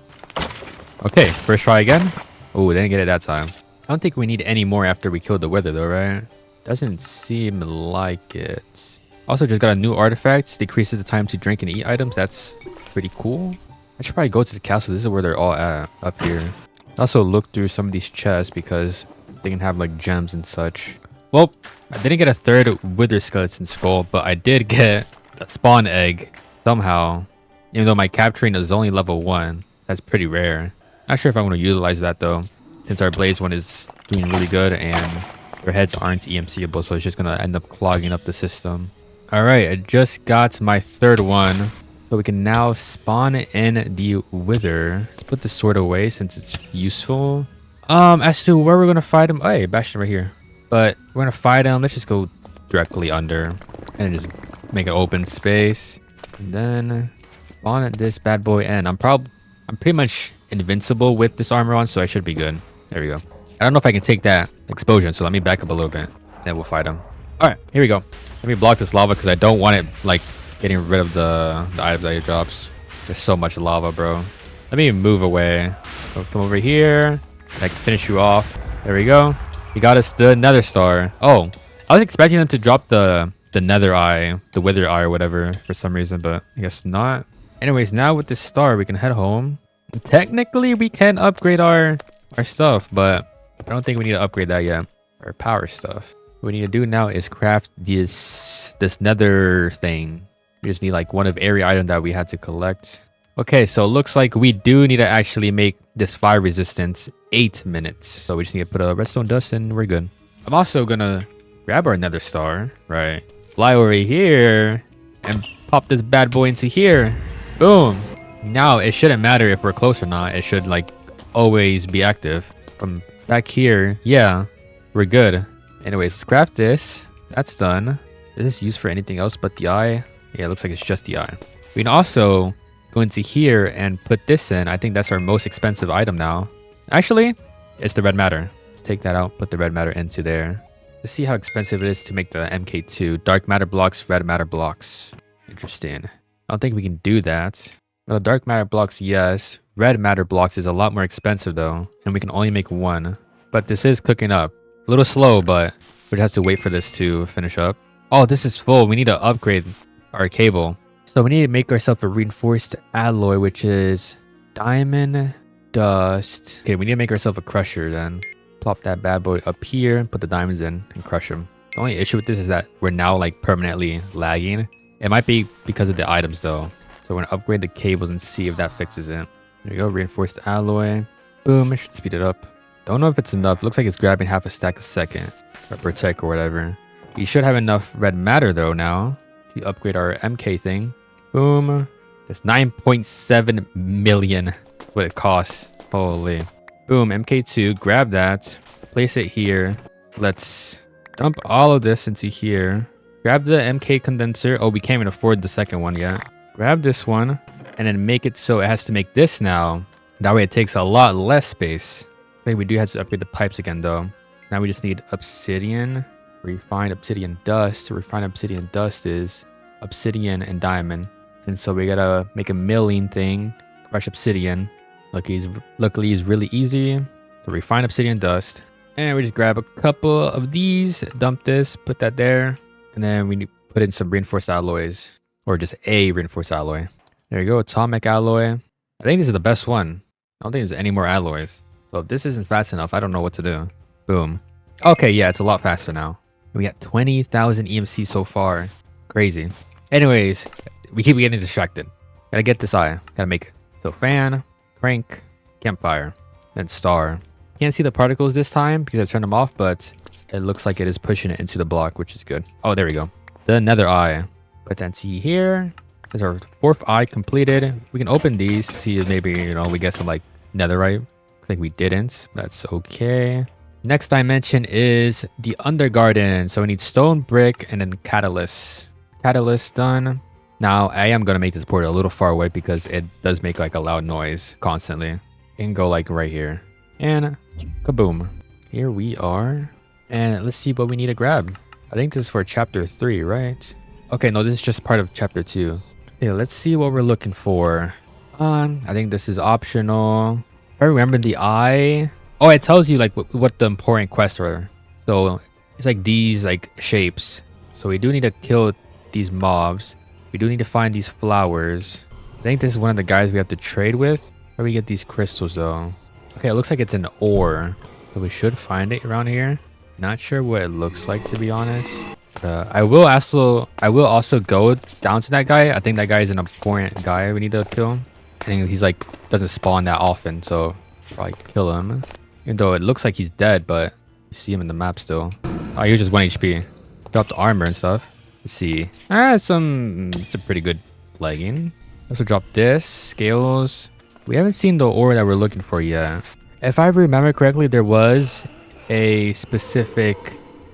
Okay, first try again. Oh, didn't get it that time. I don't think we need any more after we killed the wither though, right? Doesn't seem like it. Also just got a new artifact. Decreases the time to drink and eat items. That's pretty cool. I should probably go to the castle. This is where they're all at, up here. Also look through some of these chests because they can have like gems and such. Well, I didn't get a 3rd wither skeleton skull, but I did get a spawn egg somehow. Even though my capturing is only level 1. That's pretty rare. Not sure if I want to utilize that though, since our blaze one is doing really good and their heads aren't EMCable, so it's just gonna end up clogging up the system. All right, I just got my 3rd one. So we can now spawn in the wither. Let's put the sword away since it's useful. As to where we're gonna fight him, oh, hey, Bastion right here. But we're gonna fight him. Let's just go directly under and just make an open space. And then spawn this bad boy in. I'm pretty much invincible with this armor on, so I should be good. There we go. I don't know if I can take that explosion, so let me back up a little bit. Then we'll fight him. All right, here we go. Let me block this lava because I don't want it like getting rid of the items that he drops. There's so much lava, bro. Let me move away. So come over here. I can finish you off. There we go. He got us the nether star. Oh, I was expecting him to drop the nether eye, the wither eye or whatever for some reason, but I guess not. Anyways, now with this star, we can head home. Technically, we can upgrade our stuff, but I don't think we need to upgrade that yet. Our power stuff. What we need to do now is craft this nether thing. We just need like one of every item that we had to collect. Okay, so it looks like we do need to actually make this fire resistance 8 minutes. So we just need to put a redstone dust and we're good. I'm also gonna grab our nether star, right? Fly over here and pop this bad boy into here. Boom. Now it shouldn't matter if we're close or not. It should like always be active. From back here, yeah, we're good. Anyways, let's craft this. That's done. Is this used for anything else but the eye? Yeah, it looks like it's just the eye. We can also go into here and put this in. I think that's our most expensive item now. Actually, it's the red matter. Let's take that out, put the red matter into there. Let's see how expensive it is to make the MK2. Dark matter blocks, red matter blocks. Interesting. I don't think we can do that. Well, dark matter blocks, yes. Red matter blocks is a lot more expensive though, and we can only make one. But this is cooking up. A little slow, but we'd have to wait for this to finish up. Oh, this is full. We need to upgrade our cable. So we need to make ourselves a reinforced alloy, which is diamond dust. Okay, we need to make ourselves a crusher then. Plop that bad boy up here, put the diamonds in, and crush them. The only issue with this is that we're now like permanently lagging. It might be because of the items though. So we're gonna upgrade the cables and see if that fixes it. There we go, reinforced alloy. Boom, it should speed it up. Don't know if it's enough. It looks like it's grabbing half a stack a second. Or protect or whatever. You should have enough red matter though now. To upgrade our MK thing. Boom. That's 9.7 million. That's what it costs. Holy. Boom, MK2. Grab that. Place it here. Let's dump all of this into here. Grab the MK condenser. Oh, we can't even afford the second one yet. Grab this one. And then make it so it has to make this now. That way it takes a lot less space. I think we do have to upgrade the pipes again though. Now we just need obsidian. Refined obsidian dust. Refined obsidian dust is obsidian and diamond. And so we gotta make a milling thing. Crush obsidian. Luckily it's really easy. So refine obsidian dust. And we just grab a couple of these. Dump this. Put that there. And then we need to put in some reinforced alloys. Or just a reinforced alloy. There you go. Atomic alloy. I think this is the best one. I don't think there's any more alloys. So if this isn't fast enough, I don't know what to do. Boom. Okay, yeah, it's a lot faster now. We got 20,000 EMC so far. Crazy. Anyways, we keep getting distracted. Gotta get this eye. Gotta make it. So fan, crank, campfire, then star. Can't see the particles this time because I turned them off, but it looks like it is pushing it into the block, which is good. Oh, there we go. The nether eye. Put that here. There's our 4th eye completed. We can open these, see if maybe, you know, we get some like netherite. I think we didn't. That's okay. Next dimension is the undergarden. So we need stone, brick, and then catalyst. Catalyst done. Now I am gonna make this portal a little far away because it does make like a loud noise constantly. It can go like right here. And kaboom. Here we are. And let's see what we need to grab. I think this is for chapter 3, right? Okay, no, this is just part of chapter 2. Okay, let's see what we're looking for. I think this is optional. If I remember the eye. Oh, it tells you like what the important quests are. So it's like these like shapes. So we do need to kill these mobs. We do need to find these flowers. I think this is one of the guys we have to trade with. Where we get these crystals though. Okay, it looks like it's an ore. So we should find it around here. Not sure what it looks like to be honest. I will also go down to that guy. I think that guy is an important guy we need to kill. I think he's like doesn't spawn that often, so probably kill him. Even though it looks like he's dead, but you see him in the map still. Oh, he was just 1 HP. Dropped armor and stuff. Let's see. It's a pretty good legging. Also dropped this scales. We haven't seen the ore that we're looking for yet. If I remember correctly, there was a specific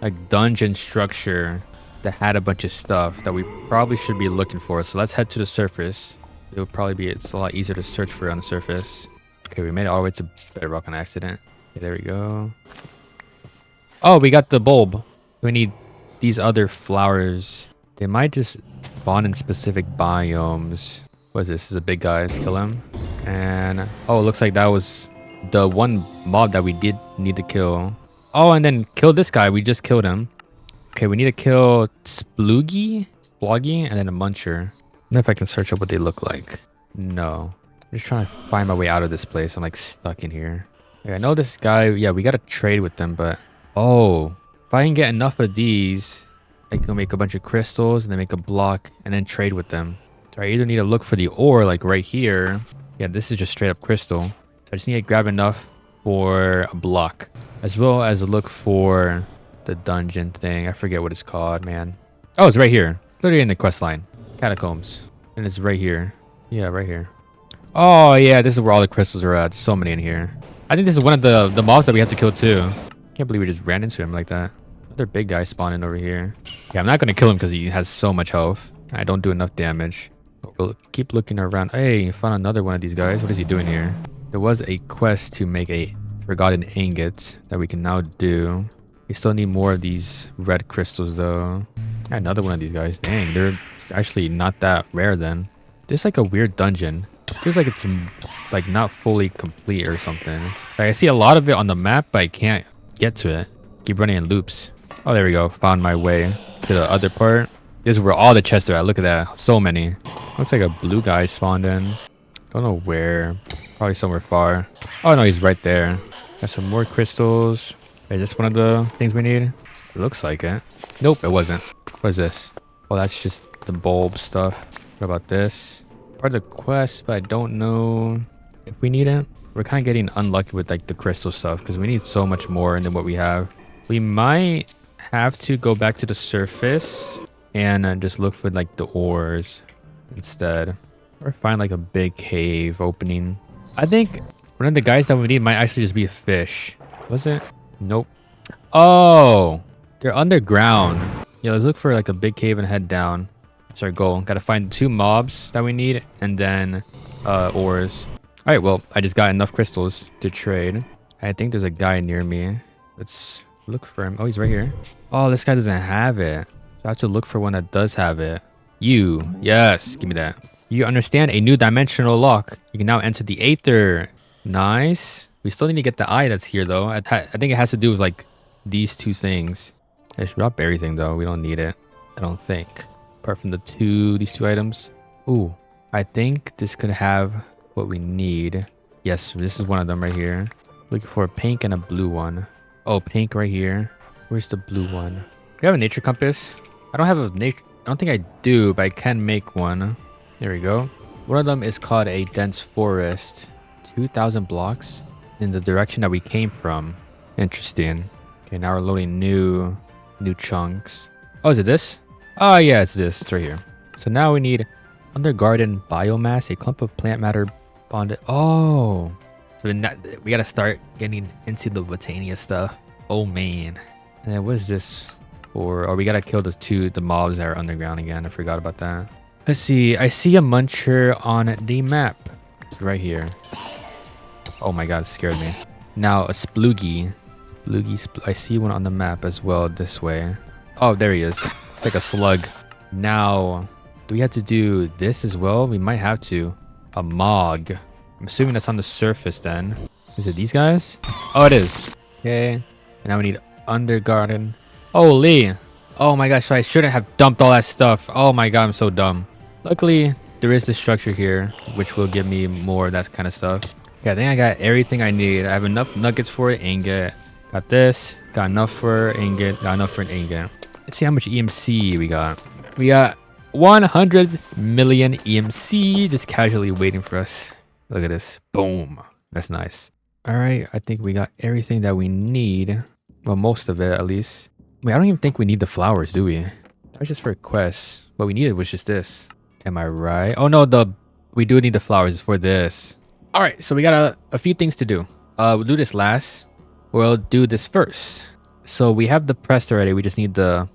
like dungeon structure that had a bunch of stuff that we probably should be looking for. So let's head to the surface. It would probably be, it's a lot easier to search for on the surface. Okay, we made it all the way to bedrock on accident. Okay, there we go. Oh, we got the bulb. We need these other flowers. They might just spawn in specific biomes. What is this? This is a big guy. Let's kill him. And oh, it looks like that was the one mob that we did need to kill. Oh, and then kill this guy. We just killed him. Okay, we need to kill Sploogie, and then a Muncher. I don't know if I can search up what they look like. No. I'm just trying to find my way out of this place. I'm like stuck in here. Okay, I know this guy. Yeah, we gotta trade with them, but oh, if I can get enough of these, I can make a bunch of crystals and then make a block and then trade with them. So I either need to look for the ore like right here. Yeah, this is just straight up crystal. So I just need to grab enough for a block, as well as look for the dungeon thing. I forget what it's called, man. Oh, it's right here. It's literally in the quest line. Catacombs. And it's right here. Yeah, right here. Oh, yeah, this is where all the crystals are at. There's so many in here. I think this is one of the mobs that we have to kill too. Can't believe we just ran into him like that. Another big guy spawning over here. Yeah, I'm not going to kill him because he has so much health. I don't do enough damage. We'll keep looking around. Hey, found another one of these guys. What is he doing here? There was a quest to make a forgotten ingot that we can now do. We still need more of these red crystals though. Another one of these guys. Dang, they're actually not that rare then. This is like a weird dungeon. Feels like it's like not fully complete or something. Like, I see a lot of it on the map, but I can't get to it. Keep running in loops. Oh, there we go. Found my way to the other part. This is where all the chests are at. Look at that. So many. Looks like a blue guy spawned in. Don't know where. Probably somewhere far. Oh, no, he's right there. Got some more crystals. Is this one of the things we need? It looks like it. Nope, it wasn't. What is this? Oh, that's just the bulb stuff. What about this? Part of the quest, but I don't know if we need it. We're kind of getting unlucky with like the crystal stuff because we need so much more than what we have. We might have to go back to the surface and just look for like the ores instead, or find like a big cave opening. I think one of the guys that we need might actually just be a fish. Was it? Nope. Oh, they're underground. Yeah, let's look for like a big cave and head down. That's our goal. Gotta find 2 mobs that we need and then ores. All right, well, I just got enough crystals to trade. I think there's a guy near me. Let's look for him. Oh, he's right here. Oh, this guy doesn't have it. So I have to look for one that does have it. You. Yes, give me that. You understand a new dimensional lock. You can now enter the Aether. Nice. We still need to get the eye that's here, though. I think it has to do with, like, these 2 things. I should drop everything, though. We don't need it. I don't think. Apart from these 2 items. Ooh. I think this could have what we need. Yes, this is one of them right here. Looking for a pink and a blue one. Oh, pink right here. Where's the blue one? Do you have a nature compass? I don't have a nature... I don't think I do, but I can make one. There we go. One of them is called a dense forest. 2,000 blocks in the direction that we came from. Interesting. Okay, now we're loading new chunks. Oh, is it this? Oh, yeah, it's this. It's right here. So now we need under garden biomass, a clump of plant matter bonded. Oh, so we gotta start getting into the botania stuff. Oh man. And then what is this for? Oh, we gotta kill the mobs that are underground again. I forgot about that. Let's see. I see a muncher on the map. It's right here. Oh my god, it scared me. Now a sploogie. I see one on the map as well this way. Oh, there he is. Like a slug. Now, do we have to do this as well? We might have to. A mog. I'm assuming that's on the surface then. Is it these guys? Oh, it is. Okay. And now we need undergarden. Holy. Oh my gosh, so I shouldn't have dumped all that stuff. Oh my god, I'm so dumb. Luckily, there is this structure here, which will give me more of that kind of stuff. Okay, I think I got everything I need. I have enough nuggets for an ingot. Got this. Got enough for an ingot. Got enough for an ingot. Let's see how much EMC we got. We got 100 million EMC just casually waiting for us. Look at this. Boom. That's nice. All right. I think we got everything that we need. Well, most of it at least. Wait, I don't even think we need the flowers, do we? That was just for a quest. What we needed was just this. Am I right? Oh no, we do need the flowers for this. All right. So we got a few things to do. We'll do this last. We'll do this first. So we have the press already. We just need the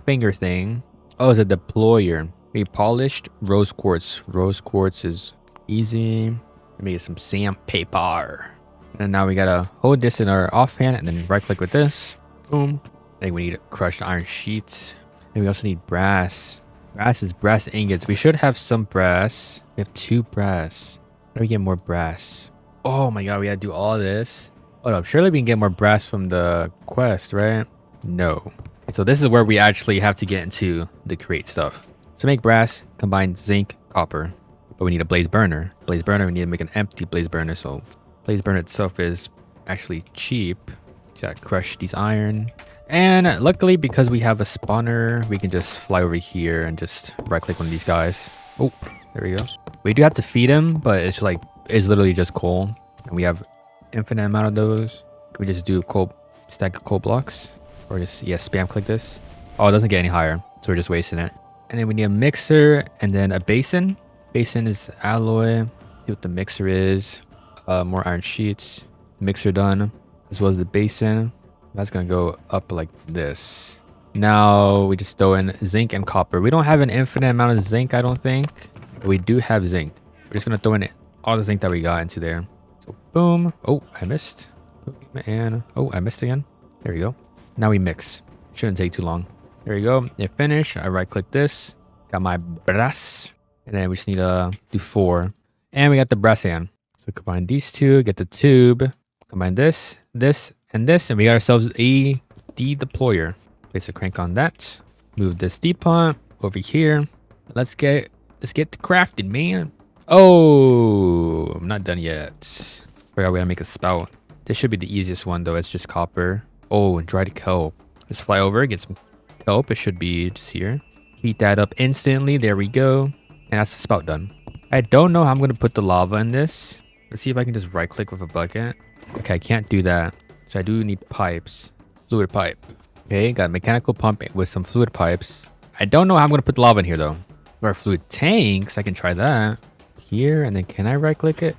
finger thing. Oh, it's a deployer. We polished rose quartz. Rose quartz is easy. Let me get some sandpaper. And now we gotta hold this in our offhand and then right click with this. Boom. I think we need crushed iron sheets. And we also need brass. Brass is brass ingots. We should have some brass. We have 2 brass. How do we get more brass? Oh my god, we gotta do all this. Oh no, surely we can get more brass from the quest, right? No. Okay, so this is where we actually have to get into the create stuff. To make brass, combine zinc, copper. But we need a blaze burner. Blaze burner, we need to make an empty blaze burner. So blaze burner itself is actually cheap. Just gotta crush these iron. And luckily, because we have a spawner, we can just fly over here and just right click one of these guys. Oh, there we go. We do have to feed him, but it's like, it's literally just coal. And we have infinite amount of those. Can we just do coal, stack of coal blocks? Or just, yeah, spam click this. Oh, it doesn't get any higher. So we're just wasting it. And then we need a mixer and then a basin. Basin is alloy. See what the mixer is. More iron sheets. Mixer done. As well as the basin. That's gonna go up like this. Now we just throw in zinc and copper. We don't have an infinite amount of zinc, I don't think. But we do have zinc. We're just gonna throw in all the zinc that we got into there. So boom. Oh, I missed. Boom, and oh, I missed again. There we go. Now we mix. Shouldn't take too long. There we go. It finished. I right click this. Got my brass. And then we just need to do 4. And we got the brass hand. So combine these 2, get the tube. Combine this, this, and this. And we got ourselves a deployer. Place a crank on that. Move this depot over here. Let's get to crafting, man. Oh, I'm not done yet. Forgot we gotta make a spout. This should be the easiest one though. It's just copper. Oh, and dried kelp. Let's fly over, get some kelp. It should be just here. Heat that up instantly. There we go. And that's the spout done. I don't know how I'm gonna put the lava in this. Let's see if I can just right click with a bucket. Okay, I can't do that. So I do need pipes. Fluid pipe. Okay, got a mechanical pump with some fluid pipes. I don't know how I'm gonna put the lava in here though. Or fluid tanks, I can try that. Here, and then can I right click it?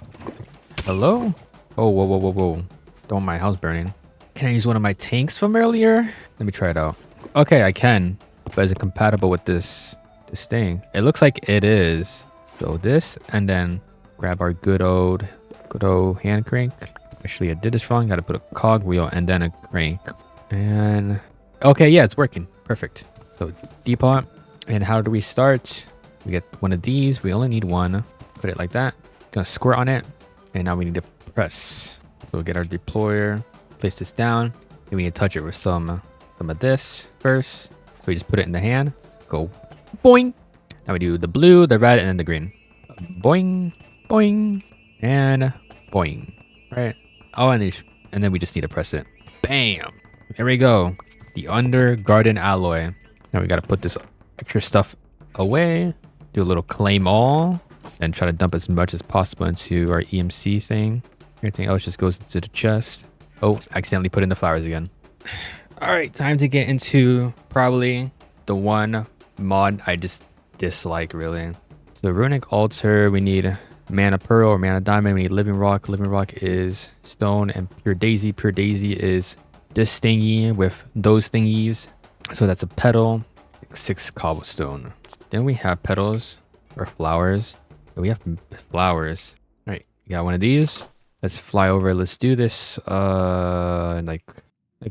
Hello? Oh, whoa, whoa, whoa, whoa. Don't want my house burning. Can I use one of my tanks from earlier? Let me try it out. Okay, I can. But is it compatible with this thing? It looks like it is. So this, and then grab our good old hand crank. Actually, I did this wrong. Got to put a cog wheel and then a crank. And okay, yeah, it's working. Perfect. So depot. And how do we start? We get one of these. We only need one. Put it like that. Gonna squirt on it. And now we need to press. So we'll get our deployer. Place this down. And we need to touch it with some of this first. So we just put it in the hand. Go boing. Now we do the blue, the red, and then the green. Boing, boing, and boing. Right. Oh, and then we just need to press it. Bam. There we go. The under garden alloy. Now we got to put this extra stuff away. Do a little claim all. And try to dump as much as possible into our EMC thing. Everything else just goes into the chest. Oh, accidentally put in the flowers again. All right, time to get into probably the one mod I just dislike, really. So runic altar, we need mana pearl or mana diamond. We need living rock. Living rock is stone, and pure daisy. Pure daisy is this thingy with those thingies. So that's a petal. 6 cobblestone. Then we have petals or flowers. We have flowers. All right, you got one of these. Let's fly over. Let's do this. Like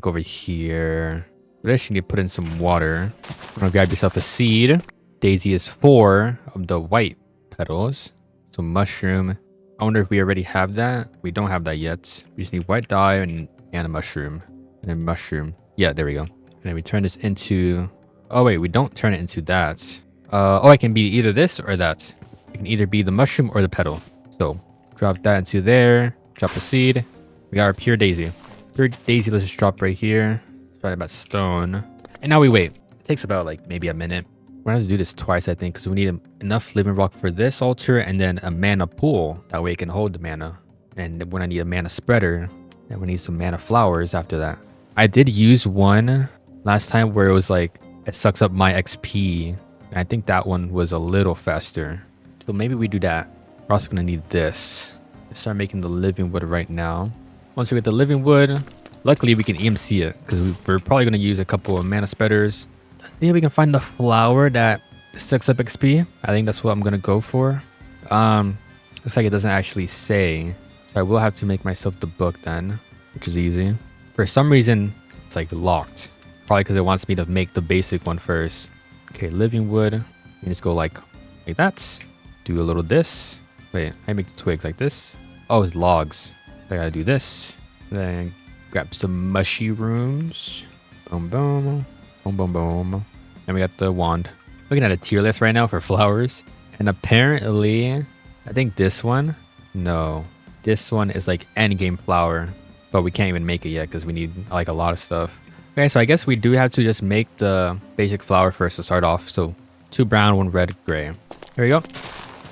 over here. First, you need to put in some water. I'm gonna grab yourself a seed. Daisy is 4 of the white petals. So mushroom. I wonder if we already have that. We don't have that yet. We just need white dye and a mushroom. And then mushroom. Yeah, there we go. And then we turn this into... Oh wait, we don't turn it into that. Oh, it can be either this or that. It can either be the mushroom or the petal. So drop that into there. Drop the seed. We got our pure daisy. Pure daisy, let's just drop right here. Sorry about stone. And now we wait. It takes about like maybe a minute. We're gonna have to do this twice, I think, because we need enough living rock for this altar and then a mana pool. That way it can hold the mana. And when I need a mana spreader, then we need some mana flowers after that. I did use one last time where it was like, it sucks up my XP. And I think that one was a little faster. So maybe we do that. We're also gonna need this. Let's start making the living wood right now. Once we get the living wood, luckily we can EMC it because we're probably gonna use a couple of mana spreaders. Let's see if we can find the flower that 6 up XP. I think that's what I'm gonna go for. Looks like it doesn't actually say, so I will have to make myself the book then, which is easy. For some reason, it's like locked. Probably because it wants me to make the basic one first. Okay, living wood. You can just go like that. Do a little this. Wait, I make the twigs like this. Oh, it's logs. So I gotta do this. Then grab some mushrooms. Boom, boom, boom, boom, boom. And we got the wand. Looking at a tier list right now for flowers, and apparently, I think this one. No, this one is like end game flower, but we can't even make it yet because we need like a lot of stuff. Okay, so I guess we do have to just make the basic flower first to start off. So 2 brown, 1 red, gray. There we go.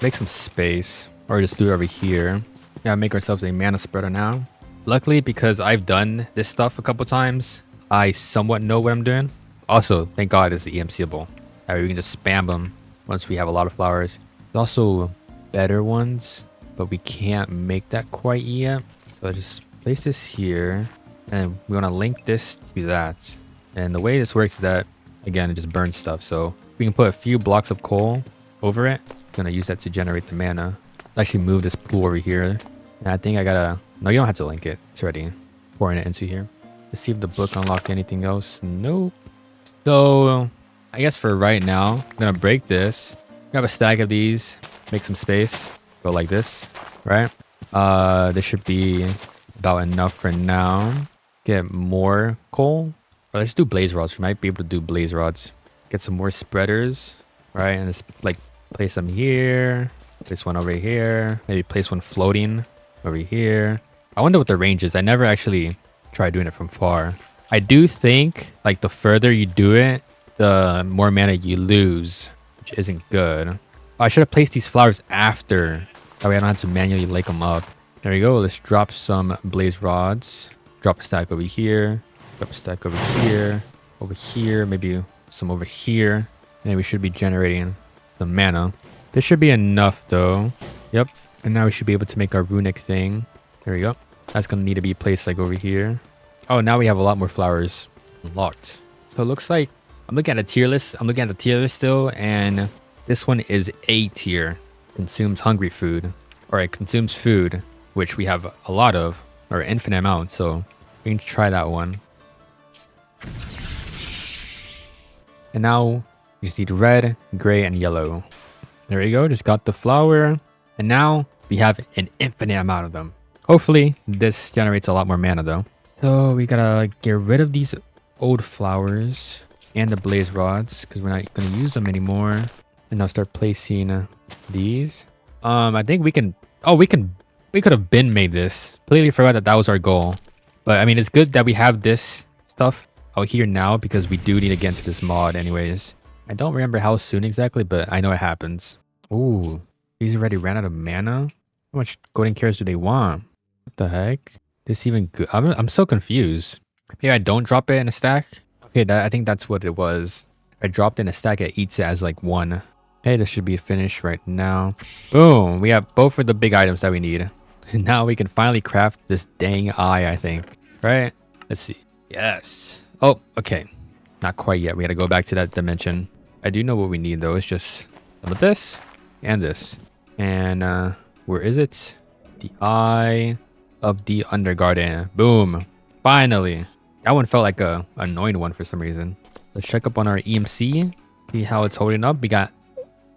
Make some space, or just do it over here. Yeah, make ourselves a mana spreader now. Luckily, because I've done this stuff a couple times, I somewhat know what I'm doing. Also, thank God it's EMCable. That way we can just spam them once we have a lot of flowers. There's also better ones, but we can't make that quite yet. So I'll just place this here, and we want to link this to that. And the way this works is that, again, it just burns stuff. So we can put a few blocks of coal over it. I'm gonna use that to generate the mana. I'll actually move this pool over here. And I think I gotta... No, you don't have to link it. It's already pouring it into here. Let's see if the book unlocked anything else. Nope. So I guess for right now, I'm gonna break this. Grab a stack of these. Make some space. Go like this, right? This should be about enough for now. Get more coal. Or let's do blaze rods. We might be able to do blaze rods. Get some more spreaders, right? And just like place them here. Place one over here. Maybe place one floating over here. I wonder what the range is. I never actually tried doing it from far. I do think like the further you do it, the more mana you lose, which isn't good. I should have placed these flowers after. That way I don't have to manually lake them up. There we go. Let's drop some blaze rods. Drop a stack over here. Drop a stack over here. Over here. Maybe some over here. And then we should be generating some mana. This should be enough though. Yep. And now we should be able to make our runic thing. There we go. That's going to need to be placed like over here. Oh, now we have a lot more flowers unlocked. So it looks like I'm looking at a tier list. I'm looking at the tier list still. And this one is A tier. Consumes hungry food. Or it consumes food, which we have a lot of. Or an infinite amount. So we can try that one. And now we just need red, gray, and yellow. There we go. Just got the flower. And now we have an infinite amount of them. Hopefully this generates a lot more mana though. So we gotta get rid of these old flowers and the blaze rods because we're not gonna use them anymore. And now start placing these. I think we can... Oh, we could have been made this. Completely forgot that that was our goal. But I mean, it's good that we have this stuff out here now because we do need to get into this mod anyways. I don't remember how soon exactly, but I know it happens. Ooh, these already ran out of mana? How much golden carrots do they want? What the heck? This even good? I'm so confused. Maybe I don't drop it in a stack? Okay, I think that's what it was. If I dropped in a stack, it eats it as like 1. Hey, this should be finished right now. Boom! We have both of the big items that we need. And now we can finally craft this dang eye, I think. Right? Let's see. Yes! Oh, okay. Not quite yet. We gotta go back to that dimension. I do know what we need though. It's just some of this and this. And where is it? The eye of the Undergarden. Boom! Finally! That one felt like a annoying one for some reason. Let's check up on our EMC. See how it's holding up. We got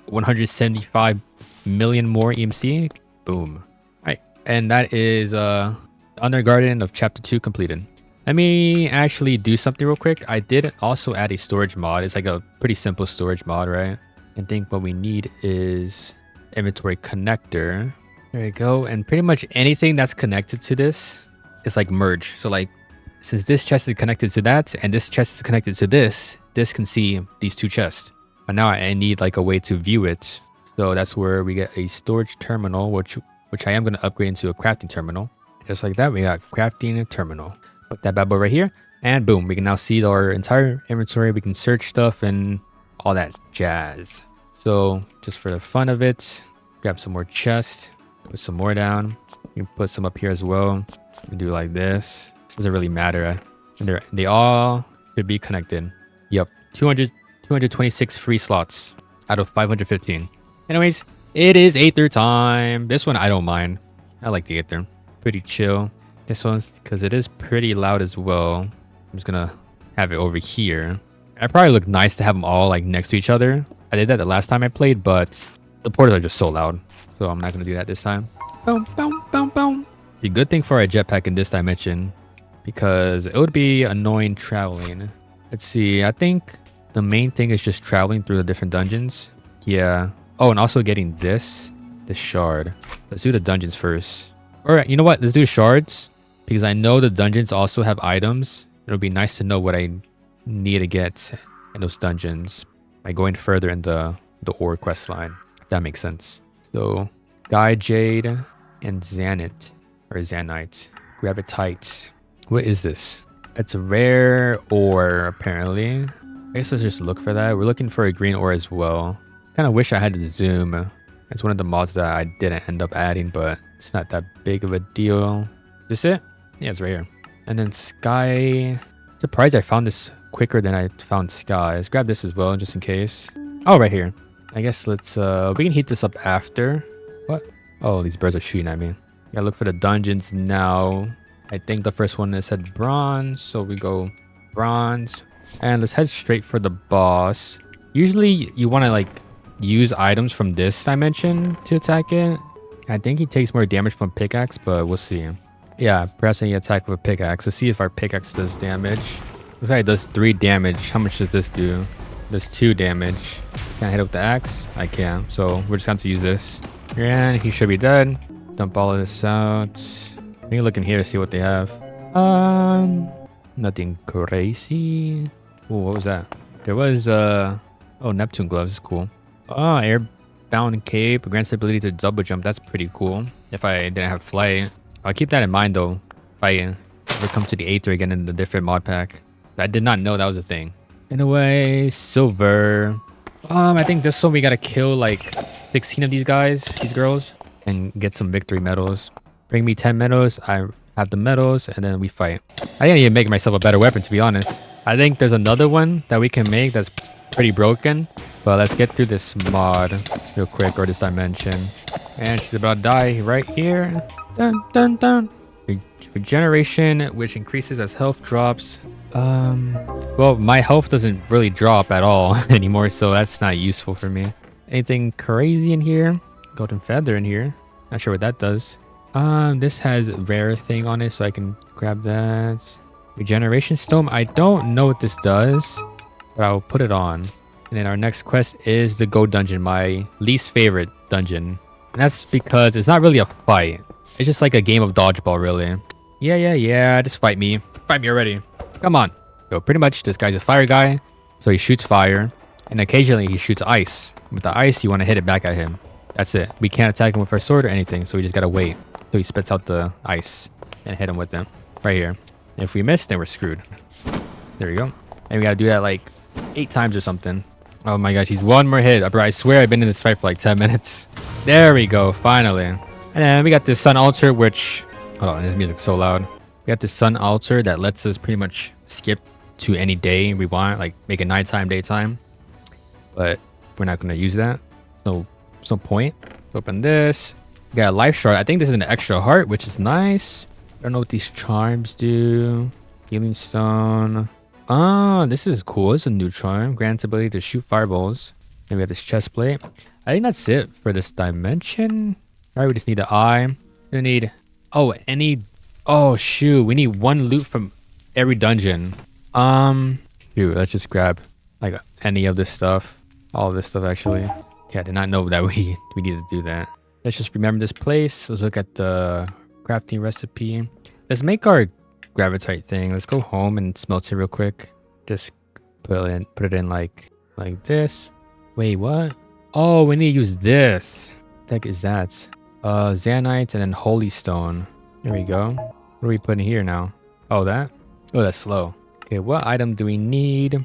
175 million more EMC. Boom. Alright. And that is Undergarden of Chapter 2 completed. Let me actually do something real quick. I did also add a storage mod. It's like a pretty simple storage mod, right? I think what we need is inventory connector. There we go. And pretty much anything that's connected to this is like merge. So like, since this chest is connected to that and this chest is connected to this can see these 2 chests. But now I need like a way to view it. So that's where we get a storage terminal, which I am going to upgrade into a crafting terminal. Just like that, we got crafting terminal. Put that bad boy right here. And boom, we can now see our entire inventory. We can search stuff and all that jazz. So just for the fun of it, grab some more chests. Put some more down. You can put some up here as well. We do like this. Doesn't really matter. And they all should be connected. Yep. 226 free slots. out of 515. Anyways, it is Aether time. This one I don't mind. I like the Aether. Pretty chill. This one's because it is pretty loud as well. I'm just gonna have it over here. I probably look nice to have them all like next to each other. I did that the last time I played, but the portals are just so loud. So I'm not gonna do that this time. Boom, boom, boom, boom. The good thing for a jetpack in this dimension, because it would be annoying traveling. Let's see. I think the main thing is just traveling through the different dungeons. Yeah. Oh, and also getting this shard. Let's do the dungeons first. All right, you know what? Let's do shards because I know the dungeons also have items. It'll be nice to know what I need to get in those dungeons by going further in the ore quest line. If that makes sense. So, Guy Jade and Zanite or Zanite. Gravitite. What is this? It's a rare ore apparently. I guess let's just look for that. We're looking for a green ore as well. Kind of wish I had to zoom. It's one of the mods that I didn't end up adding, but it's not that big of a deal. Is this it? Yeah, it's right here. And then Sky. Surprised I found this quicker than I found Sky. Let's grab this as well, just in case. Oh, right here. I guess let's, we can heat this up after. What? Oh, these birds are shooting at me. Gotta look for the dungeons now. I think the first one is said bronze, so we go bronze. And let's head straight for the boss. Usually you want to like use items from this dimension to attack it. I think he takes more damage from pickaxe, but we'll see. Yeah, perhaps I need to attack with a pickaxe. Let's see if our pickaxe does damage. Looks like it does 3 damage. How much does this do? Does 2 damage. Can I hit it with the axe? I can. So we're just going to use this. And he should be dead. Dump all of this out. Let me look in here to see what they have. Nothing crazy. Oh, what was that? There was oh, Neptune gloves is cool. Oh, airbound cape grants the ability to double jump. That's pretty cool. If I didn't have flight, I'll keep that in mind though. If I ever come to the Aether again in the different mod pack, I did not know that was a thing. Anyway, silver. I think this one we gotta kill like 16 of these guys, these girls, and get some victory medals. Bring me 10 medals. I have the medals, and then we fight. I didn't even make myself a better weapon, to be honest. I think there's another one that we can make that's pretty broken. But let's get through this mod real quick, or this dimension. And she's about to die right here. Dun, dun, dun. Regeneration, which increases as health drops. Well, my health doesn't really drop at all anymore, so that's not useful for me. Anything crazy in here? Golden feather in here. Not sure what that does. This has rare thing on it, so I can grab that. Regeneration stone. I don't know what this does, but I'll put it on. And then our next quest is the gold dungeon, my least favorite dungeon. And that's because it's not really a fight. It's just like a game of dodgeball, really. Yeah. Just fight me. Fight me already. Come on. So pretty much this guy's a fire guy. So he shoots fire. And occasionally he shoots ice. With the ice, you want to hit it back at him. That's it. We can't attack him with our sword or anything. So we just got to wait till he spits out the ice. And hit him with them. Right here. And if we miss, then we're screwed. There we go. And we got to do that like 8 times or something. Oh my gosh, he's one more hit. Bro, I swear I've been in this fight for like 10 minutes. There we go, finally. And then we got this sun altar, which... Hold on, this music's so loud. We got this sun altar that lets us pretty much skip to any day we want. Like, make it nighttime, daytime. But we're not going to use that. So, some point. Open this. We got a life shard. I think this is an extra heart, which is nice. I don't know what these charms do. Healing stone. This is cool. It's a new charm. Grants ability to shoot fireballs. And we got this chest plate. I think that's it for this dimension. All right, we just need the eye. We need... Oh, Oh, shoot. We need 1 loot from every dungeon. Shoot, let's just grab like any of this stuff. All of this stuff, actually. Yeah, I did not know that we needed to do that. Let's just remember this place. Let's look at the crafting recipe. Let's make our gravitite thing. Let's go home and smelt it real quick. Just put it in like this. Wait, what? Oh, we need to use this. What the heck is that? Zanite and then holy stone. There we go. What are we putting here now? Oh, that? Oh, that's slow. Okay, what item do we need?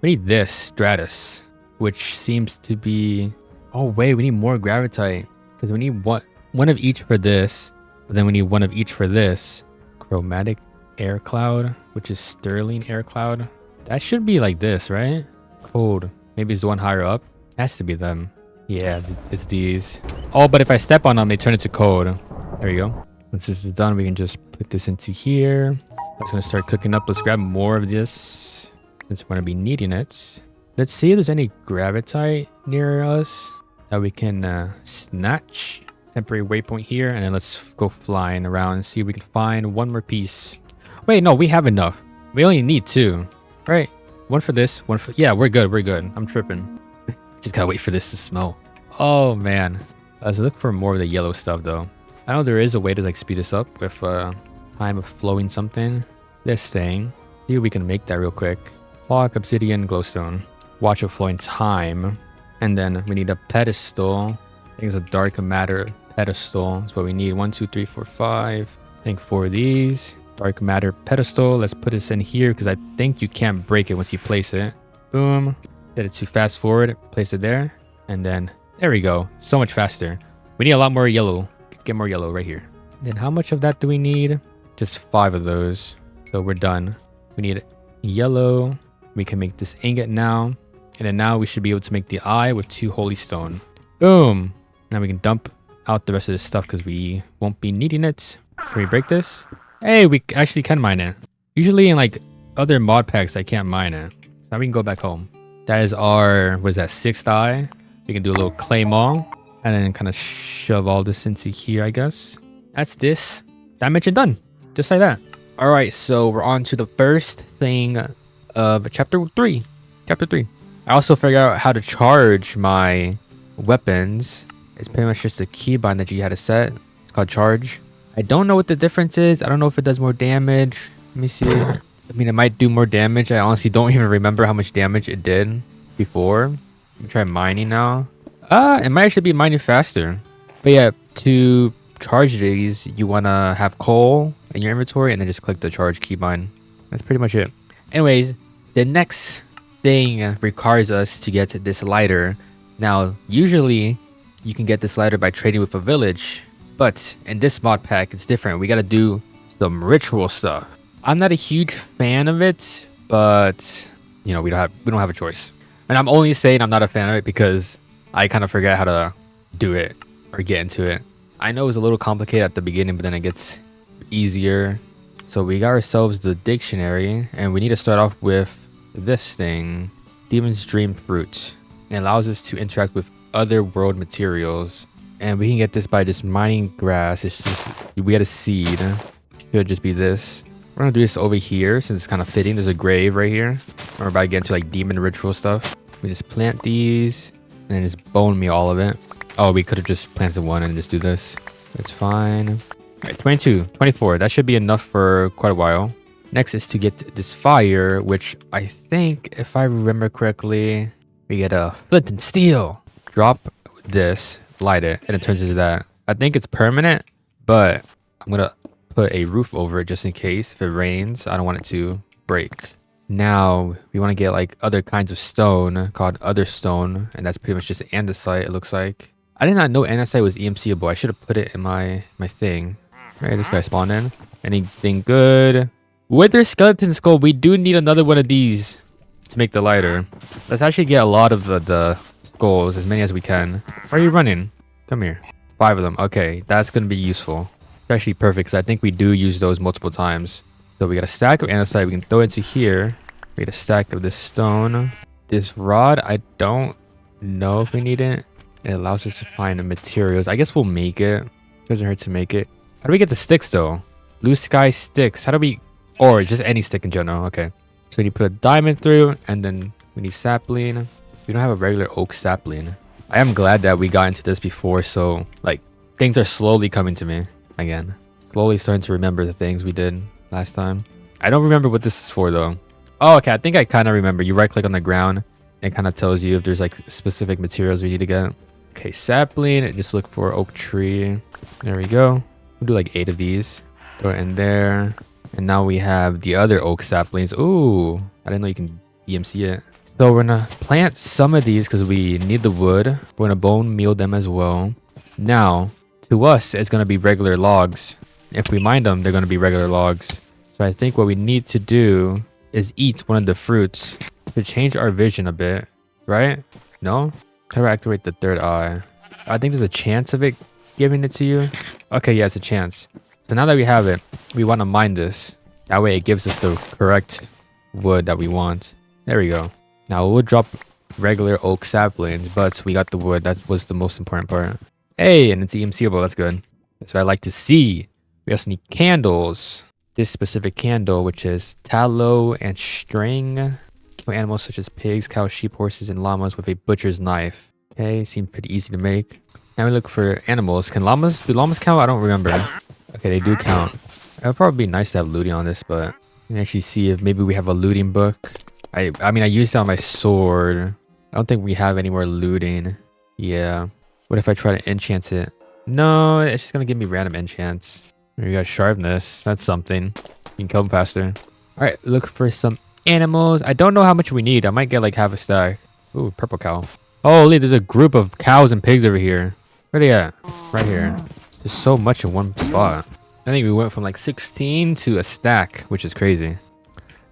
We need this stratus, which seems to be... Oh wait, we need more gravitite because we need one of each for this, but then we need 1 of each for this. Chromatic air cloud, which is sterling air cloud. That should be like this, right? Cold. Maybe it's the one higher up. Has to be them. Yeah, it's these. Oh, but if I step on them, they turn into code. There you go. Once this is done, we can just put this into here. That's gonna start cooking up. Let's grab more of this since we're gonna be needing it. Let's see if there's any gravitite near us that we can snatch. Temporary waypoint here, and then let's go flying around and see if we can find one more piece. Wait, no, we have enough. We only need 2, right? One for this, one for... Yeah, we're good, we're good. I'm tripping. Just gotta wait for this to smell. Oh, man. Let's look for more of the yellow stuff, though. I know there is a way to, like, speed this up with time of flowing something. This thing. See if we can make that real quick. Clock, obsidian, glowstone. Watch of flowing time. And then we need a pedestal. I think it's a dark matter pedestal. That's what we need. 1, 2, 3, 4, 5. I think 4 of these. Dark matter pedestal. Let's put this in here because I think you can't break it once you place it. Boom. Get it to fast forward. Place it there. And then there we go. So much faster. We need a lot more yellow. Get more yellow right here. Then how much of that do we need? Just 5 of those. So we're done. We need yellow. We can make this ingot now. And then now we should be able to make the eye with 2 holy stone. Boom. Now we can dump out the rest of this stuff because we won't be needing it. Can we break this? Hey, we actually can mine it. Usually in like other mod packs, I can't mine it. Now we can go back home. That is our, what is that, 6th eye. We can do a little clay maul and then kind of shove all this into here, I guess. That's this dimension done. Just like that. All right, so we're on to the first thing of chapter 3. Chapter 3. I also figured out how to charge my weapons. It's pretty much just a keybind that you had to set. It's called charge. I don't know what the difference is. I don't know if it does more damage. Let me see. I mean, it might do more damage. I honestly don't even remember how much damage it did before. Let me try mining now. It might actually be mining faster. But yeah, to charge these, you want to have coal in your inventory and then just click the charge keybind. That's pretty much it. Anyways, the next thing requires us to get this lighter. Now, usually you can get this lighter by trading with a village. But in this mod pack, it's different. We got to do some ritual stuff. I'm not a huge fan of it, but you know, we don't have a choice. And I'm only saying I'm not a fan of it because I kind of forget how to do it or get into it. I know it's a little complicated at the beginning, but then it gets easier. So we got ourselves the dictionary, and we need to start off with this thing, Demon's Dream Fruit. It allows us to interact with other world materials. And we can get this by just mining grass. It's just, we get a seed. Should just be this. We're gonna do this over here since it's kind of fitting. There's a grave right here. We're about to get into like demon ritual stuff. We just plant these and then just bone me all of it. Oh, we could have just planted one and just do this. That's fine. All right, 22, 24. That should be enough for quite a while. Next is to get this fire, which I think, if I remember correctly, we get a flint and steel. Drop this. Light it and it turns into that. I think it's permanent, but I'm gonna put a roof over it just in case if it rains. I don't want it to break. Now we want to get like other kinds of stone called other stone, and that's pretty much just andesite. It looks like I did not know andesite was EMCable. I should have put it in my thing. All right, this guy spawned in. Anything good? Wither skeleton skull. We do need another one of these to make the lighter. Let's actually get a lot of the skulls, as many as we can. Where are you running? Come here. 5 of them. Okay, that's gonna be useful. It's actually perfect because I think we do use those multiple times. So we got a stack of andesite. We can throw it into here. We get a stack of this stone. This rod, I don't know if we need it. It allows us to find the materials. I guess we'll make it. Doesn't hurt to make it. How do we get the sticks though? Blue sky sticks. How do we... Or just any stick in general. Okay. So we need to put a diamond through, and then we need sapling. We don't have a regular oak sapling. I am glad that we got into this before, so like things are slowly coming to me again. Slowly starting to remember the things we did last time. I don't remember what this is for though. Oh, okay. I think I kind of remember. You right click on the ground, and it kind of tells you if there's like specific materials we need to get. Okay, sapling. Just look for oak tree. There we go. We'll do like 8 of these. Throw it in there. And now we have the other oak saplings. Ooh, I didn't know you can EMC it. So we're gonna plant some of these because we need the wood. We're gonna bone meal them as well. Now, to us, it's gonna be regular logs. If we mine them, they're gonna be regular logs. So I think what we need to do is eat one of the fruits to change our vision a bit, right? No? How do I activate the third eye? I think there's a chance of it giving it to you. Okay, yeah, it's a chance. So now that we have it, we want to mine this. That way it gives us the correct wood that we want. There we go. Now we'll drop regular oak saplings, but we got the wood. That was the most important part. Hey, and it's EMCable. That's good. That's what I like to see. We also need candles. This specific candle, which is tallow and string. Kill animals such as pigs, cows, sheep, horses, and llamas with a butcher's knife. Okay, seems pretty easy to make. Now we look for animals. Do llamas count? I don't remember. Okay, they do count. It would probably be nice to have looting on this, but you can actually see if maybe we have a looting book. I mean, I used it on my sword. I don't think we have any more looting. Yeah. What if I try to enchant it? No, it's just gonna give me random enchants. We got sharpness. That's something. You can kill them faster. All right, look for some animals. I don't know how much we need. I might get like half a stack. Ooh, purple cow. Holy, there's a group of cows and pigs over here. Where they at? Right here. There's so much in one spot. I think we went from like 16 to a stack, which is crazy.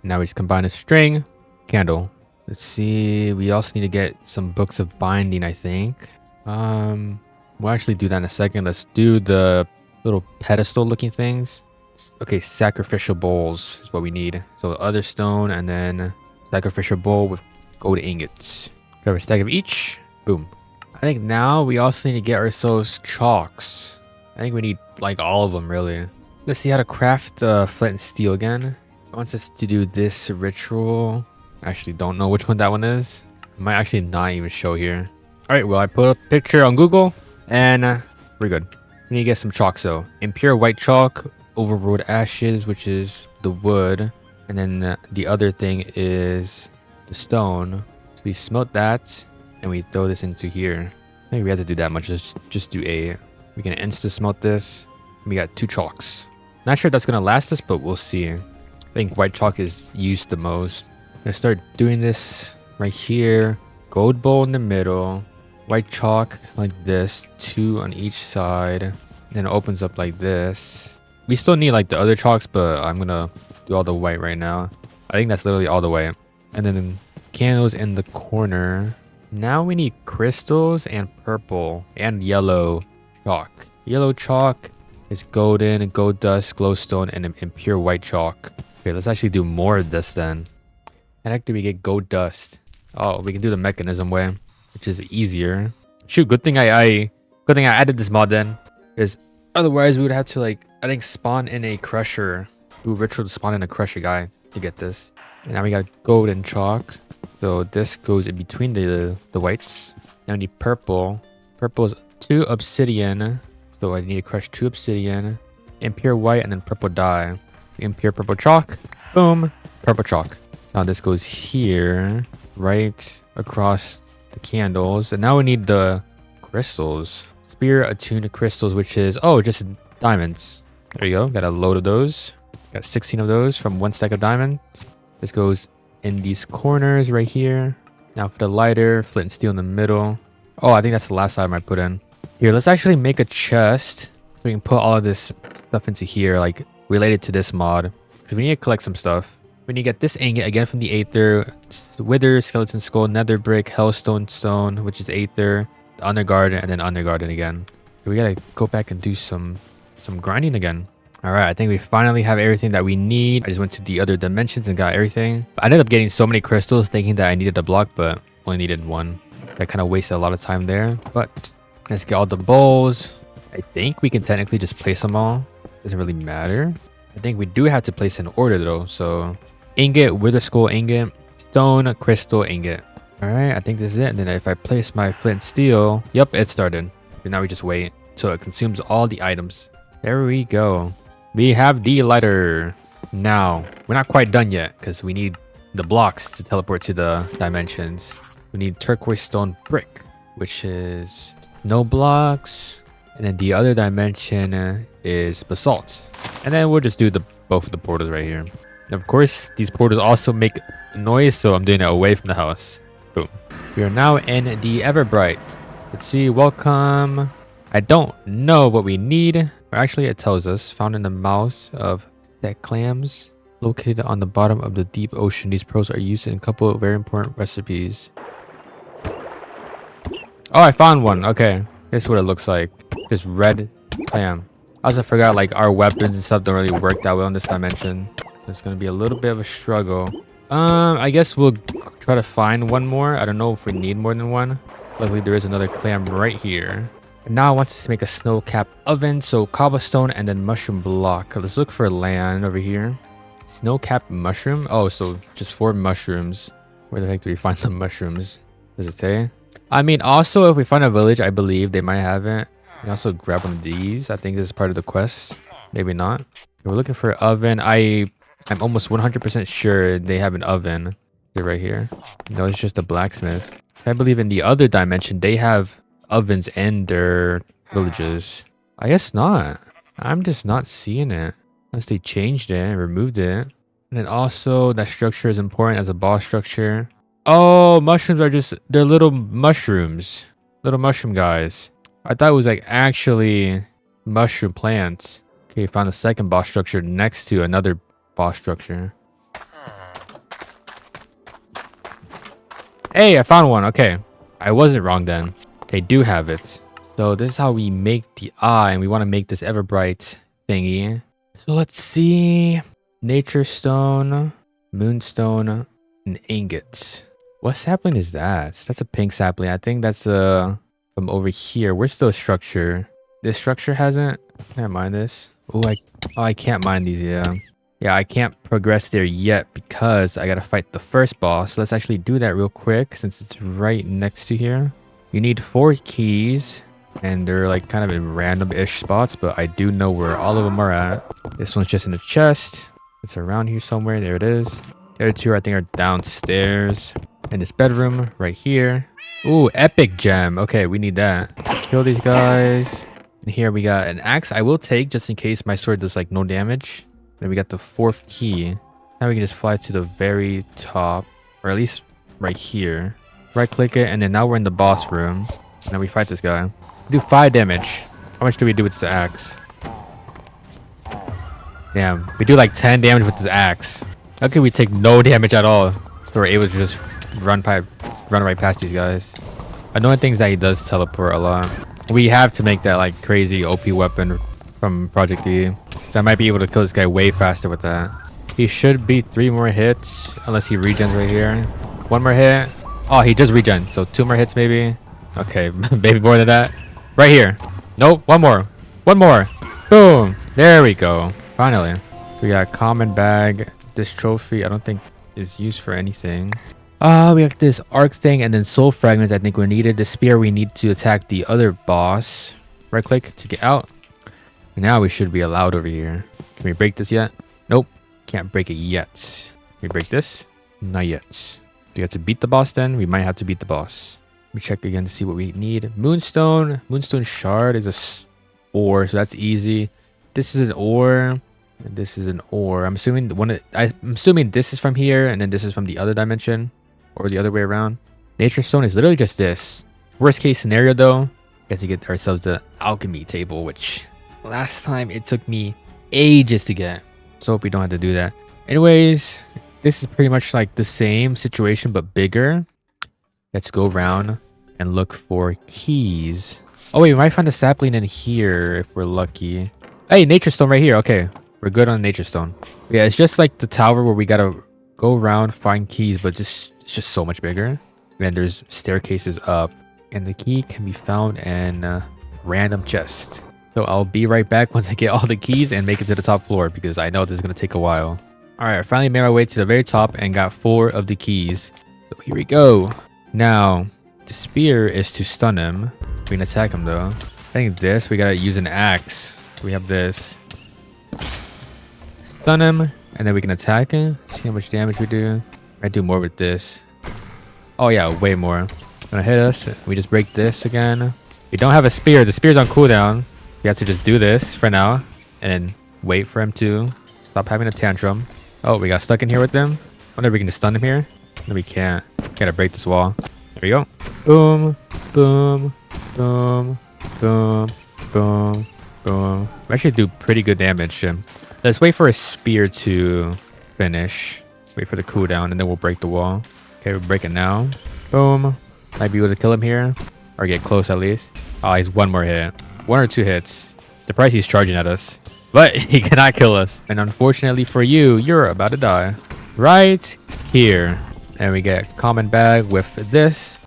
Now we just combine a string, candle. Let's see. We also need to get some books of binding, I think. We'll actually do that in a second. Let's do the little pedestal looking things. Okay, sacrificial bowls is what we need. So other stone and then sacrificial bowl with gold ingots. Grab a stack of each. Boom. I think now we also need to get ourselves chalks. I think we need like all of them really. Let's see how to craft flint and steel again. It wants us to do this ritual. I actually don't know which one that one is. It might actually not even show here. All right, well, I put a picture on Google and we're good. We need to get some chalk. So impure white chalk, overruled ashes, which is the wood. And then the other thing is the stone. So we smelt that and we throw this into here. I think we have to do that much. Just do 8. We can insta smelt this. We got 2 chalks. Not sure if that's gonna last us, but we'll see. I think white chalk is used the most. I'm gonna start doing this right here. Gold bowl in the middle. White chalk like this. 2 on each side. Then it opens up like this. We still need like the other chalks, but I'm gonna do all the white right now. I think that's literally all the way. And then candles in the corner. Now we need crystals and purple and yellow chalk. Yellow chalk is golden, gold dust, glowstone, and impure white chalk. Okay, let's actually do more of this then. And after we get gold dust. Oh, we can do the mechanism way, which is easier. Shoot, good thing I added this mod then, because otherwise we would have to like I think spawn in a crusher. Do a ritual to spawn in a crusher guy to get this. And now we got gold and chalk. So this goes in between the whites. Now we need purple. Purple is 2 obsidian. So I need to crush 2 obsidian. Impure white and then purple dye. Impure purple chalk. Boom. Purple chalk. Now this goes here. Right across the candles. And now we need the crystals. Spear attuned crystals, which is, oh, just diamonds. There you go. Got a load of those. Got 16 of those from 1 stack of diamonds. This goes in these corners right here. Now for the lighter, flint and steel in the middle. Oh, I think that's the last item I put in. Here, let's actually make a chest so we can put all of this stuff into here, like related to this mod. Because we need to collect some stuff. We need to get this ingot again from the Aether, Wither, Skeleton Skull, Nether Brick, Hellstone Stone, which is Aether, the Undergarden, and then Undergarden again. So we gotta go back and do some grinding again. All right, I think we finally have everything that we need. I just went to the other dimensions and got everything. I ended up getting so many crystals thinking that I needed a block, but only needed 1. I kind of wasted a lot of time there, but let's get all the bowls. I think we can technically just place them all. Doesn't really matter. I think we do have to place in order though. So ingot, wither skull ingot, stone, crystal ingot. All right, I think this is it. And then if I place my flint steel, yep, it started. And now we just wait till it consumes all the items. There we go. We have the lighter. Now, we're not quite done yet because we need the blocks to teleport to the dimensions. We need turquoise stone brick, which is no blocks. And then the other dimension is basalt. And then we'll just do both of the portals right here. And of course, these portals also make noise, so I'm doing it away from the house. Boom. We are now in the Everbright. Let's see, welcome. I don't know what we need. Or actually, it tells us, found in the mouths of that clams located on the bottom of the deep ocean. These pearls are used in a couple of very important recipes. Oh, I found one. Okay. This is what it looks like. This red clam. I also forgot like our weapons and stuff don't really work that well in this dimension. It's gonna be a little bit of a struggle. I guess we'll try to find one more. I don't know if we need more than one. Luckily there is another clam right here. And now I want us to make a snow cap oven. So cobblestone and then mushroom block. Let's look for land over here. Snow cap mushroom. Oh, so just 4 mushrooms. Where the heck do we find the mushrooms? Does it say? I mean, also if we find a village, I believe they might have it. We can also grab one of these. I think this is part of the quest. Maybe not. We're looking for an oven. I'm almost 100% sure they have an oven. They're right here. No, it's just a blacksmith. I believe in the other dimension, they have ovens in their villages. I guess not. I'm just not seeing it. Unless they changed it and removed it. And then also, that structure is important as a boss structure. Oh, mushrooms are just... They're little mushrooms. Little mushroom guys. I thought it was like actually mushroom plants. Okay, found a second boss structure next to another boss structure. Hey, I found one. Okay. I wasn't wrong then. They do have it. So this is how we make the eye. And we want to make this ever bright thingy. So let's see. Nature stone, moonstone, and ingots. What sapling is that? That's a pink sapling. I think that's from over here. Where's the structure? This structure hasn't. Can I mine this? Oh, I can't mine these. Yeah, I can't progress there yet because I gotta fight the first boss. Let's actually do that real quick since it's right next to here. You need 4 keys. And they're like kind of in random-ish spots, but I do know where all of them are at. This one's just in the chest. It's around here somewhere. There it is. The other 2 I think are downstairs. In this bedroom right here. Ooh, epic gem. Okay, we need that. Kill these guys. And here we got an axe I will take just in case my sword does like no damage. Then we got the 4th key. Now we can just fly to the very top. Or at least right here. Right click it and then now we're in the boss room. Now we fight this guy. Do 5 damage. How much do we do with the axe? Damn, we do like 10 damage with this axe. Okay, we take no damage at all. So we're able to just run right past these guys. Annoying thing is that he does teleport a lot. We have to make that like crazy OP weapon from ProjectE. So I might be able to kill this guy way faster with that. He should be 3 more hits unless he regens right here. 1 more hit. Oh, he just regen. So 2 more hits maybe. Okay, maybe more than that. Right here. Nope, 1 more. 1 more. Boom. There we go. Finally. So we got a common bag. This trophy I don't think is used for anything. We have this arc thing and then soul fragments I think we needed. The spear we need to attack the other boss. Right click to get out. And now we should be allowed over here. Can we break this yet? Nope. Can't break it yet. Can we break this? Not yet. Do we have to beat the boss then? We might have to beat the boss. Let me check again to see what we need. Moonstone. Moonstone shard is a ore, so that's easy. This is an ore. And this is an ore. I'm assuming this is from here, and then this is from the other dimension. Or the other way around. Nature stone is literally just this. Worst case scenario though, we have to get ourselves the alchemy table, which last time it took me ages to get. So hope we don't have to do that. Anyways, this is pretty much like the same situation but bigger. Let's go around and look for keys. Oh wait, we might find a sapling in here if we're lucky. Hey, nature stone right here. Okay, we're good on nature stone. Yeah, it's just like the tower where we gotta go around, find keys, but it's just so much bigger. And then there's staircases up. And the key can be found in a random chest. So I'll be right back once I get all the keys and make it to the top floor because I know this is gonna take a while. Alright, I finally made my way to the very top and got 4 of the keys. So here we go. Now, the spear is to stun him. We can attack him though. I think this, we gotta use an axe. So we have this. Stun him, and then we can attack him. See how much damage we do. I do more with this. Oh yeah, way more. Gonna hit us. We just break this again. We don't have a spear. The spear's on cooldown. We have to just do this for now. And then wait for him to stop having a tantrum. Oh, we got stuck in here with them. Wonder if we can just stun him here. No, we can't. Gotta break this wall. There we go. Boom, boom, boom, boom, boom, boom. We actually do pretty good damage. Let's wait for a spear to finish. Wait for the cooldown and then we'll break the wall. Okay, we'll break it now. Boom. Might be able to kill him here. Or get close at least. Oh, he's one more hit. 1 or 2 hits. The price he's charging at us. But he cannot kill us. And unfortunately for you, you're about to die. Right here. And we get common bag with this.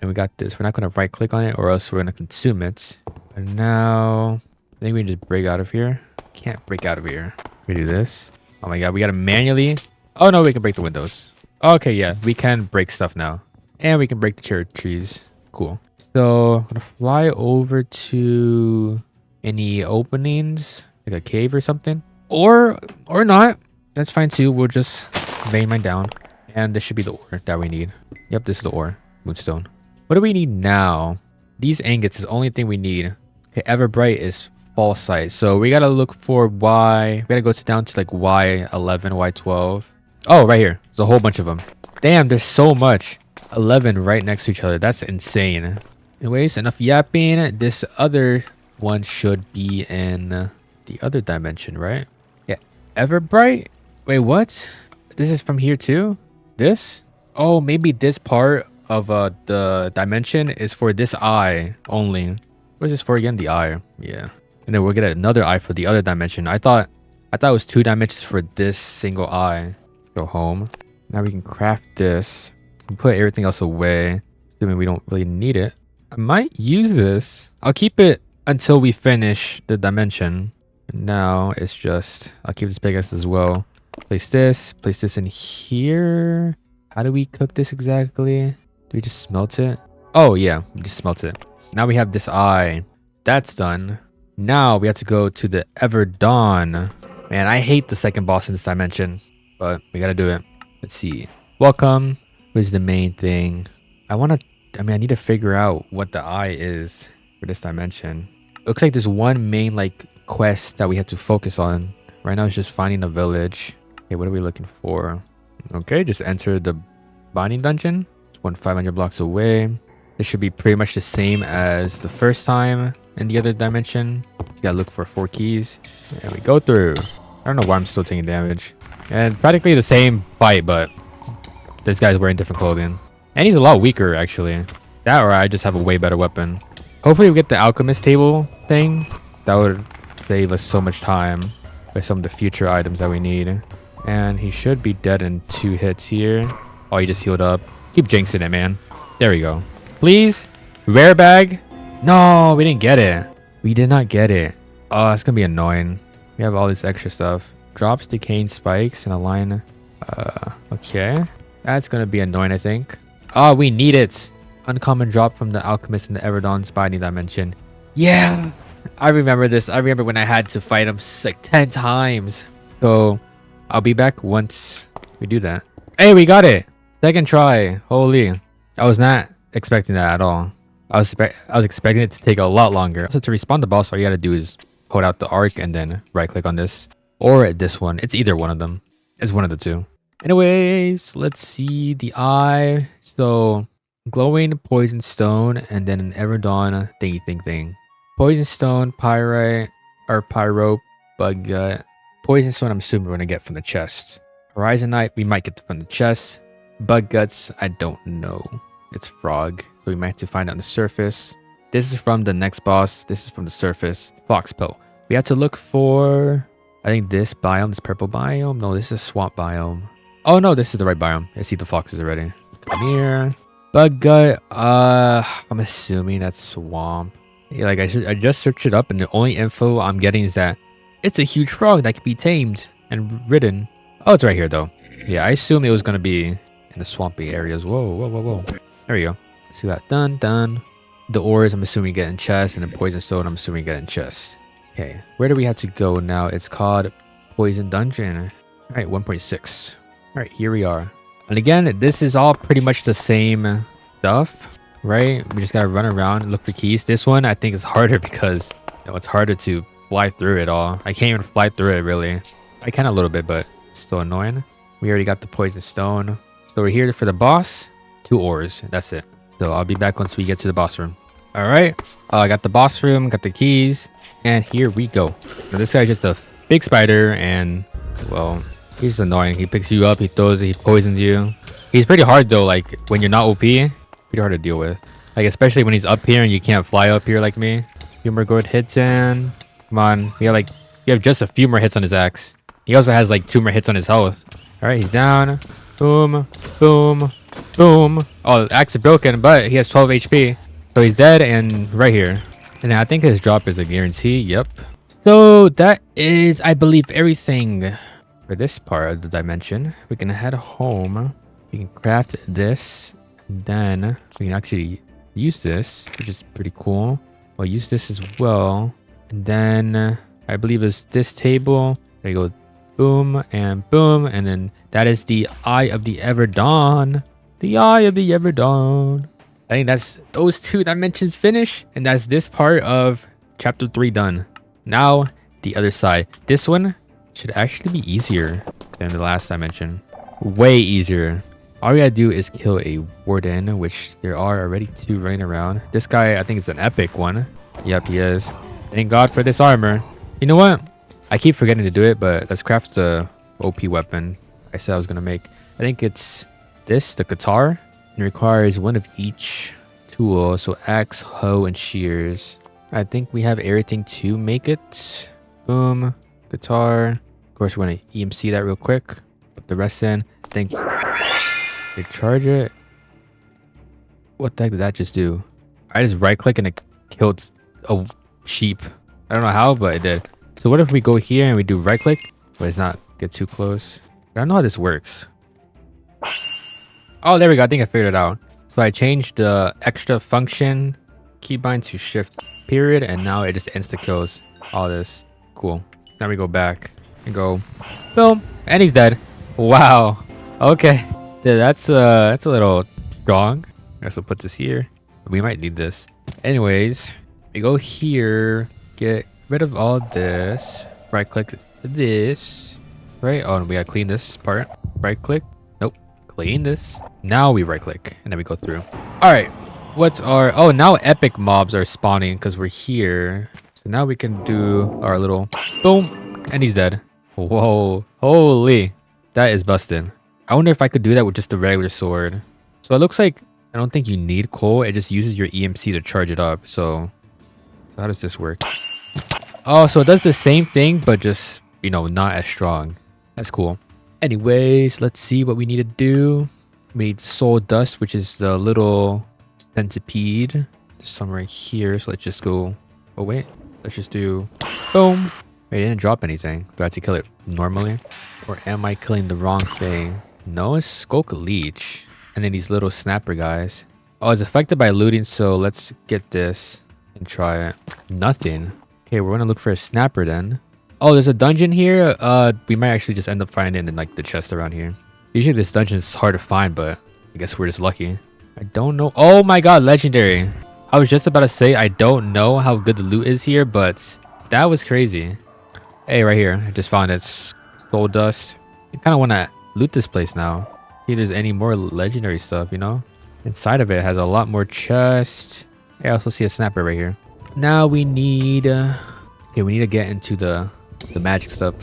And we got this. We're not going to right click on it or else we're going to consume it. And now I think we can just break out of here. Can't break out of here. We do this. Oh my god, we got to manually. Oh no, we can break the windows. Okay, yeah, we can break stuff now. And we can break the cherry trees. Cool. So I'm going to fly over to any openings, like a cave or something. Or not. That's fine too. We'll just vein mine down. And this should be the ore that we need. Yep, this is the ore. Moonstone. What do we need now? These ingots is the only thing we need. Okay, Everbright is false sight. So we gotta look for Y. We gotta go down to like Y11, Y12. Oh, right here. There's a whole bunch of them. Damn, there's so much. 11 right next to each other. That's insane. Anyways, enough yapping. This other one should be in the other dimension, right? Yeah. Everbright? Wait, what? This is from here too? This? Oh, maybe this part of the dimension is for this eye only. What is this for again? The eye. Yeah. And then we'll get another eye for the other dimension. I thought it was 2 dimensions for this single eye. Let's go home. Now we can craft this. We put everything else away, assuming we don't really need it. I might use this. I'll keep it until we finish the dimension. And now it's just, I'll keep this pickaxe as well. Place this in here. How do we cook this exactly? Do we just smelt it? Oh yeah, we just smelt it. Now we have this eye. That's done. Now we have to go to the Everdawn. Man, I hate the second boss in this dimension, but we gotta do it. Let's see. Welcome. Where's the main thing? I need to figure out what the eye is for this dimension. Looks like there's one main like quest that we have to focus on. Right now it's just finding a village. Okay, what are we looking for? Okay, just enter the binding dungeon. It's 500 blocks away. This should be pretty much the same as the first time in the other dimension. You gotta look for 4 keys. And we go through. I don't know why I'm still taking damage. And practically the same fight, but this guy's wearing different clothing. And he's a lot weaker, actually. That or I just have a way better weapon. Hopefully we get the alchemist table thing. That would save us so much time with some of the future items that we need. And he should be dead in 2 hits here. Oh, he just healed up. Keep jinxing it, man. There we go. Please. Rare bag. No, we didn't get it. We did not get it. Oh, it's gonna be annoying. We have all this extra stuff. Drops decaying spikes and a line. Okay. That's gonna be annoying, I think. Oh, we need it. Uncommon drop from the alchemist in the Everdawn's binding dimension. Yeah. I remember this. I remember when I had to fight him like 10 times. So I'll be back once we do that. Hey, we got it. Second try. Holy. I was not expecting that at all. I was expecting it to take a lot longer. So to respawn the boss, all you gotta do is hold out the arc and then right click on this. Or this one. It's either one of them. It's one of the two. Anyways, let's see the eye. So glowing poison stone and then an Everdawn thingy thing. Poison stone, pyrite, or pyro, bug gut. Poison stone, I'm assuming we're gonna get from the chest. Horizonite, we might get from the chest. Bug guts, I don't know. It's frog, so we might have to find out on the surface. This is from the next boss. This is from the surface. Foxpelt. We have to look for, I think this biome, this purple biome. No, this is a swamp biome. Oh no, this is the right biome. I see the foxes already. Come here. Bug gut. I'm assuming that's swamp. Yeah, like I just searched it up, and the only info I'm getting is that it's a huge frog that can be tamed and ridden. Oh, it's right here though. Yeah, I assumed it was gonna be in the swampy areas. Whoa. There we go. So we got done. The ores, I'm assuming get in chest, and then poison stone, I'm assuming get in chest. Okay, where do we have to go now? It's called Poison Dungeon. All right, 1.6. All right, here we are. And again, this is all pretty much the same stuff, right? We just gotta run around and look for keys. This one I think is harder because it's harder to fly through it all. I can't even fly through it really. I can a little bit, but it's still annoying. We already got the poison stone. So we're here for the boss. 2 ores. That's it. So I'll be back once we get to the boss room. All right. I got the boss room, got the keys, and here we go. So this guy's just a big spider, and well, he's annoying. He picks you up, he throws it, he poisons you. He's pretty hard though. Like when you're not OP, pretty hard to deal with. Like, especially when he's up here and you can't fly up here like me. Few more good hits in. Come on. You have just a few more hits on his axe. He also has like 2 more hits on his health. Alright, he's down. Boom. Boom. Boom. Oh, the axe is broken, but he has 12 HP. So he's dead and right here. And I think his drop is a guarantee. Yep. So that is, I believe, everything for this part of the dimension. We can head home. We can craft this. And then we can actually use this, which is pretty cool. We'll use this as well. And then I believe it's this table. There you go. Boom and boom. And then that is the Eye of the Ever Dawn. The Eye of the Ever Dawn. I think that's those 2 dimensions finished. And that's this part of chapter 3 done. Now, the other side. This one should actually be easier than the last dimension. Way easier. All we gotta do is kill a warden, which there are already 2 running around. This guy, I think, is an epic one. Yep, he is. Thank God for this armor. You know what? I keep forgetting to do it, but let's craft the OP weapon I said I was gonna make. I think it's this, the guitar. It requires 1 of each tool, so axe, hoe, and shears. I think we have everything to make it. Boom, guitar. Of course, we're gonna EMC that real quick. Put the rest in. I think they charge it. What the heck did that just do? I just right click and it killed a sheep. I don't know how, but it did. So what if we go here and we do right click, but it's not get too close? I don't know how this works. Oh, there we go. I think I figured it out. So I changed the extra function keybind to shift period, and now it just insta kills all this. Cool. Now we go back and go boom, and he's dead. Wow. Okay. Yeah, that's a little strong. I guess we'll put this here. We might need this. Anyways, we go here, get rid of all this, right click this, right? Oh, and we gotta clean this part. Right click. Nope. Clean this. Now we right click and then we go through. All right. What's our... Oh, now epic mobs are spawning because we're here. So now we can do our little boom, and he's dead. Whoa. Holy. That is busted. I wonder if I could do that with just the regular sword. So it looks like I don't think you need coal. It just uses your EMC to charge it up. So how does this work? Oh, so it does the same thing, but just, you know, not as strong. That's cool. Anyways, let's see what we need to do. We need soul dust, which is the little centipede. There's some right here. So let's just go. Oh, wait. Let's just do boom. Wait, it didn't drop anything. Do I have to kill it normally? Or am I killing the wrong thing? No, it's Skulk Leech. And then these little snapper guys. Oh, it's affected by looting. So let's get this and try it. Nothing. Okay, we're going to look for a snapper then. Oh, there's a dungeon here. We might actually just end up finding it in like the chest around here. Usually this dungeon is hard to find, but I guess we're just lucky. I don't know. Oh my god, legendary. I was just about to say I don't know how good the loot is here, but that was crazy. Hey, right here. I just found it. Soul dust. I kind of want to loot this place now. See if there's any more legendary stuff, you know? Inside of it has a lot more chest. Hey, I also see a snapper right here. Now we need... okay, we need to get into the magic stuff.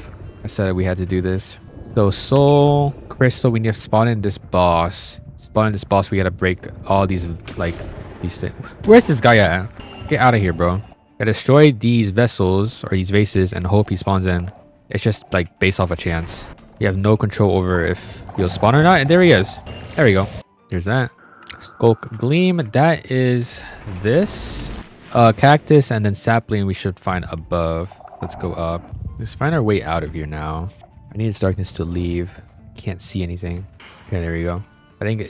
I said we had to do this. So soul crystal, we need to spawn in this boss. Spawn in this boss, we gotta break all these, like, these things. Where's this guy at? Get out of here, bro. Gotta destroy these vessels or these vases and hope he spawns in. It's just like based off a chance. You have no control over if he'll spawn or not. And there he is. There we go. Here's that. Skulk Gleam. That is this. Cactus and then sapling we should find above. Let's go up. Let's find our way out of here now. I need darkness to leave. Can't see anything. Okay, there we go. I think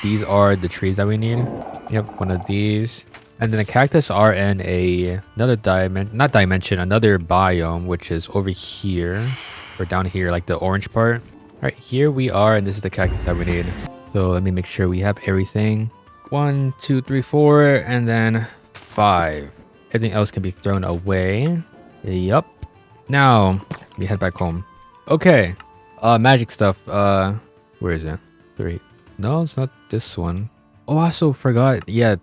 these are the trees that we need. Yep, one of these. And then the cactus are in another another biome, which is over here or down here, like the orange part. All right, here we are, and this is the cactus that we need. So let me make sure we have everything. 1, 2, 3, 4, and then 5. Everything else can be thrown away. Yup. Now we head back home. Okay. Magic stuff. Where is it? 3. No, it's not this one. Oh, I also forgot. Yeah,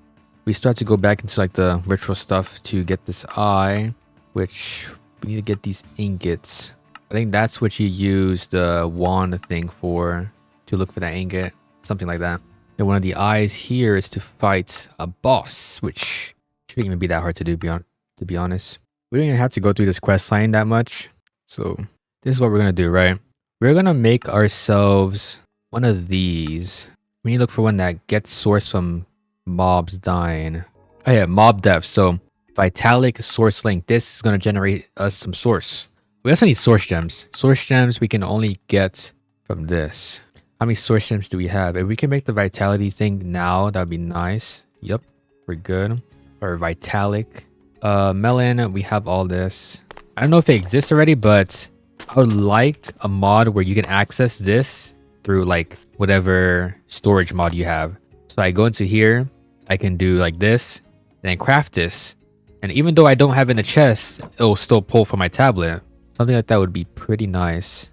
we start to go back into like the ritual stuff to get this eye, which we need to get these ingots. I think that's what you use the wand thing for, to look for that ingot, something like that. Then one of the eyes here is to fight a boss, which shouldn't even be that hard to do, to be honest. We don't even have to go through this quest line that much. So this is what we're going to do, right? We're going to make ourselves one of these. We need to look for one that gets source from mobs dying. Oh yeah, mob death. So Vitalic source link. This is going to generate us some source. We also need source gems. Source gems we can only get from this. How many source gems do we have? If we can make the vitality thing now, that would be nice. Yep, we're good. Or Vitalic. Melon, we have all this. I don't know if it exists already, but I would like a mod where you can access this through like whatever storage mod you have. So I go into here, I can do like this, then craft this. And even though I don't have it in a chest, it'll still pull from my tablet. Something like that would be pretty nice.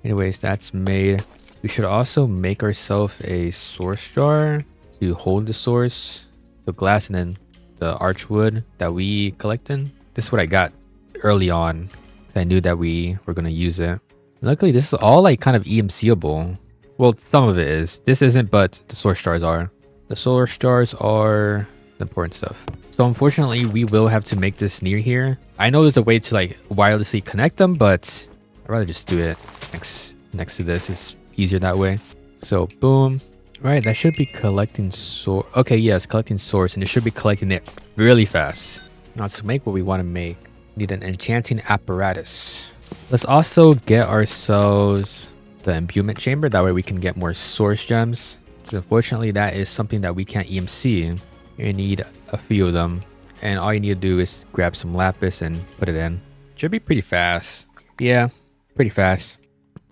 Anyways, that's made. We should also make ourselves a source jar to hold the source. So glass and then the archwood that we collected. This is what I got early on. I knew that we were going to use it. And luckily, this is all like kind of EMCable. Well, some of it is. This isn't, but the source jars are. The source jars are the important stuff. So unfortunately, we will have to make this near here. I know there's a way to like wirelessly connect them, but I'd rather just do it next to this. It's easier that way. So boom. Right, that should be collecting source. Okay, yes, collecting source, and it should be collecting it really fast. Now to make what we want to make, we need an enchanting apparatus. Let's also get ourselves the imbuement chamber. That way we can get more source gems. Unfortunately, that is something that we can't EMC. You need a few of them, and all you need to do is grab some lapis and put it in. Should be pretty fast. Yeah, pretty fast.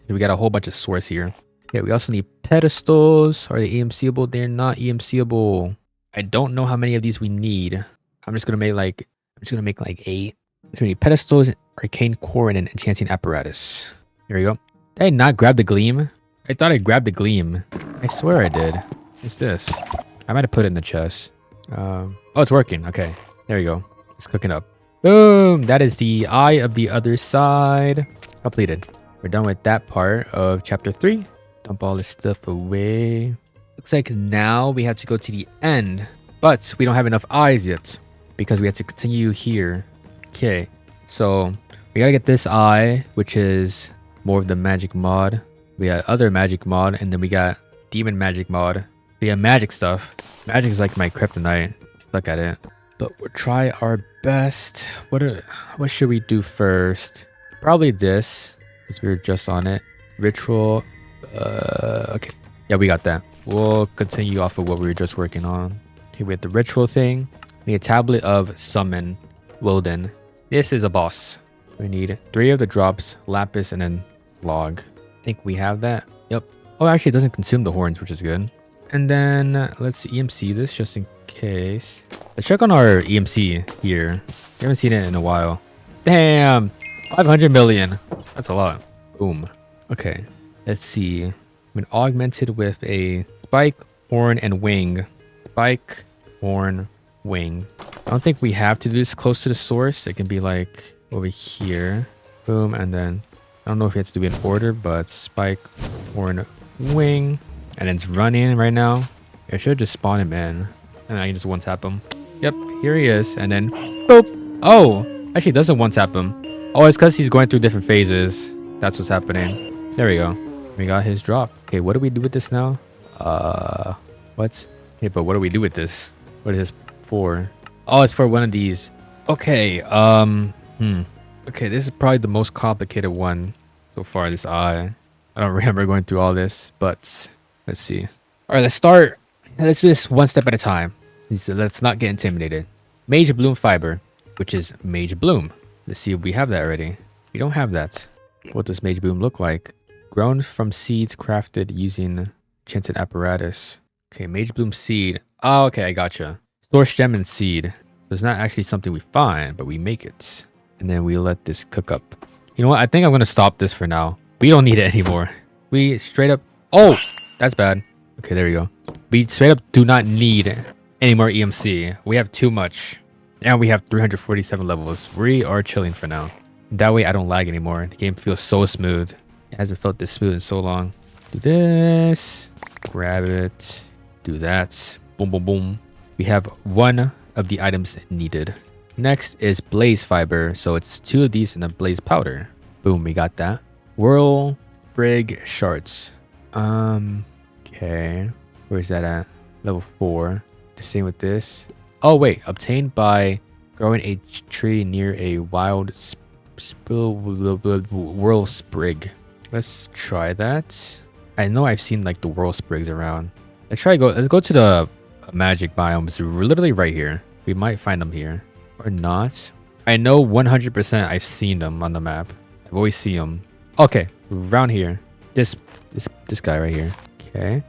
We got a whole bunch of source here. Yeah, we also need pedestals. Are they EMCable? They're not EMCable. I don't know how many of these we need. I'm just gonna make like 8. So we need pedestals, arcane core, and an enchanting apparatus. Here we go. Did I not grab the gleam? I thought I grabbed the gleam. I swear I did. What's this? I might have put it in the chest. Oh, it's working. Okay, there you go. It's cooking up. Boom! That is the eye of the other side. Completed. We're done with that part of chapter 3. Dump all this stuff away. Looks like now we have to go to the end, but we don't have enough eyes yet because we have to continue here. Okay, so we gotta get this eye, which is more of the magic mod. We got other magic mod, and then we got demon magic mod. We got magic stuff. Magic is like my kryptonite. Look at it. But we'll try our best. What should we do first? Probably this, because we were just on it. Ritual. Okay. Yeah, we got that. We'll continue off of what we were just working on. Okay, we have the ritual thing. We need a tablet of summon Wilden. This is a boss. We need 3 of the drops, lapis, and then log. I think we have that. Yep. Oh, actually, it doesn't consume the horns, which is good. And then let's EMC this just in case. Let's check on our EMC here. We haven't seen it in a while. Damn! 500 million. That's a lot. Boom. Okay. Let's see. When augmented with a spike, horn, and wing. Spike, horn, wing. I don't think we have to do this close to the source. It can be like over here. Boom. And then I don't know if we have to do it in order, but spike, horn, wing. And it's running right now. I should just spawn him in. And I can just one-tap him. Yep, here he is. And then boop. Oh, actually it doesn't one-tap him. Oh, it's because he's going through different phases. That's what's happening. There we go. We got his drop. Okay, what do we do with this now? What? Okay, but what do we do with this? What is this for? Oh, it's for one of these. Okay, okay, this is probably the most complicated one so far, this eye. I don't remember going through all this, but let's see. All right, let's start. Let's do this one step at a time. Let's not get intimidated. Mage Bloom Fiber, which is Mage Bloom. Let's see if we have that already. We don't have that. What does Mage Bloom look like? Grown from seeds crafted using enchanted apparatus. Okay, Mage Bloom seed. Oh, okay, I gotcha. Source gem and seed. So it's not actually something we find, but we make it. And then we let this cook up. You know what? I think I'm going to stop this for now. We don't need it anymore. We straight up... Oh, that's bad. Okay, there we go. We straight up do not need any more EMC. We have too much. And we have 347 levels. We are chilling for now. That way I don't lag anymore. The game feels so smooth. It hasn't felt this smooth in so long. Do this. Grab it. Do that. Boom, boom, boom. We have one of the items needed. Next is blaze fiber. So it's 2 of these and a blaze powder. Boom, we got that. Whirl sprig shards. Okay. Where's that at? Level 4. The same with this. Oh, wait. Obtained by growing a tree near a wild whirl sprig. Let's try that. I know I've seen like the whirl sprigs around. Let's go to the magic biome. It's literally right here. We might find them here or not. I know 100% I've seen them on the map. I've always seen them. Okay, around here. This guy right here. Okay.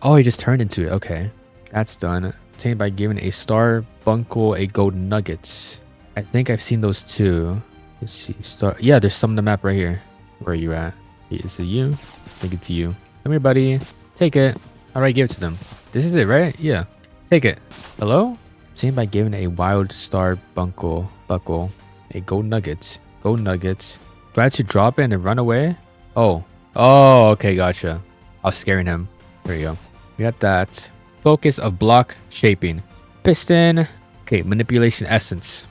Oh, he just turned into it. Okay, that's done. Obtained by giving a star bunkle a gold nuggets. I think I've seen those too. Let's see. Yeah, there's some on the map right here. Where are you at? Is it you? I think it's you. Come here, buddy. Take it. How do I give it to them? This is it, right? Yeah. Take it. Hello? Obtained by giving a wild star buckle a gold nuggets. Gold nuggets. Do I have to drop it and then run away? Oh. Oh, okay, gotcha. I was scaring him. There you go. We got that. Focus of block shaping. Piston. Okay, manipulation essence.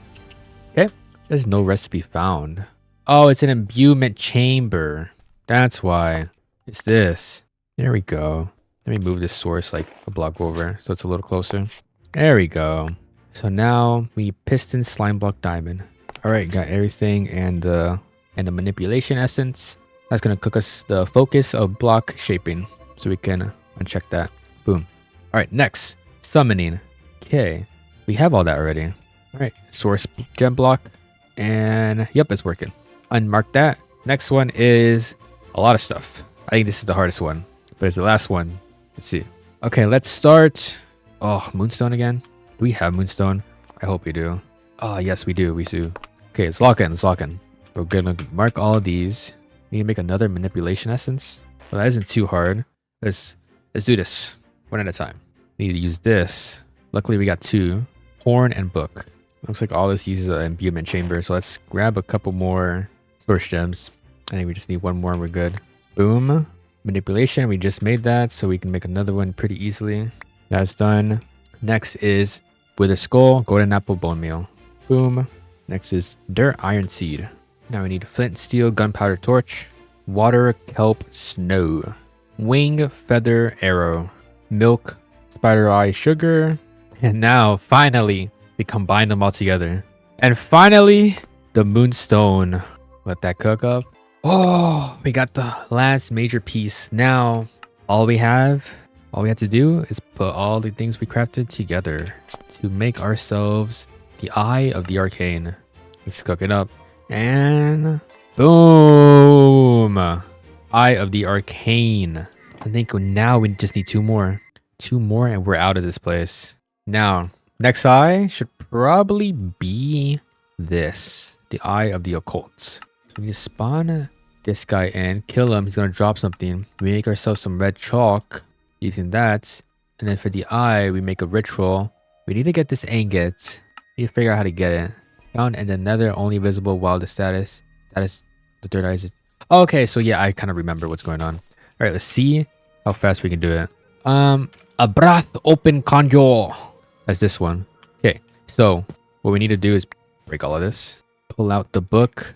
Okay. There's no recipe found. Oh, it's an imbuement chamber. That's why. It's this. There we go. Let me move this source like a block over so it's a little closer. There we go. So now we piston slime block diamond. All right, got everything and the manipulation essence. That's gonna cook us the focus of block shaping, so we can uncheck that. Boom. All right, next summoning. Okay, we have all that already. All right, source gem block, and yep, it's working. Unmark that. Next one is a lot of stuff. I think this is the hardest one, but it's the last one. Let's see. Okay, let's start. Oh, moonstone again. Do we have moonstone? I hope we do. Oh, yes, we do. We do. Okay, let's lock in. Let's lock in. We're gonna mark all of these. We can make another manipulation essence. Well, that isn't too hard. Let's do this one at a time. We need to use this. Luckily, we got 2. Horn and book. Looks like all this uses an imbuement chamber. So let's grab a couple more source gems. I think we just need 1 more and we're good. Boom. Manipulation. We just made that, so we can make another one pretty easily. That's done. Next is wither skull, golden apple, bone meal. Boom. Next is dirt, iron seed. Now we need flint, steel, gunpowder, torch, water, kelp, snow, wing, feather, arrow, milk, spider eye, sugar. And now finally we combine them all together. And finally the moonstone. Let that cook up. Oh, we got the last major piece. Now all we have to do is put all the things we crafted together to make ourselves the Eye of the Arcane. Let's cook it up. And boom! Eye of the Arcane. I think now we just need 2 more. 2 more and we're out of this place. Now, next eye should probably be this. The Eye of the Occult. So we need to spawn this guy in, kill him. He's going to drop something. We make ourselves some red chalk using that. And then for the eye, we make a ritual. We need to get this ingot. We need to figure out how to get it. Found in the nether, only visible while the status the third eye is. Okay, so yeah, I kind of remember what's going on. All right, let's see how fast we can do it. A breath open conjure. That's this one. Okay, so what we need to do is break all of this, pull out the book,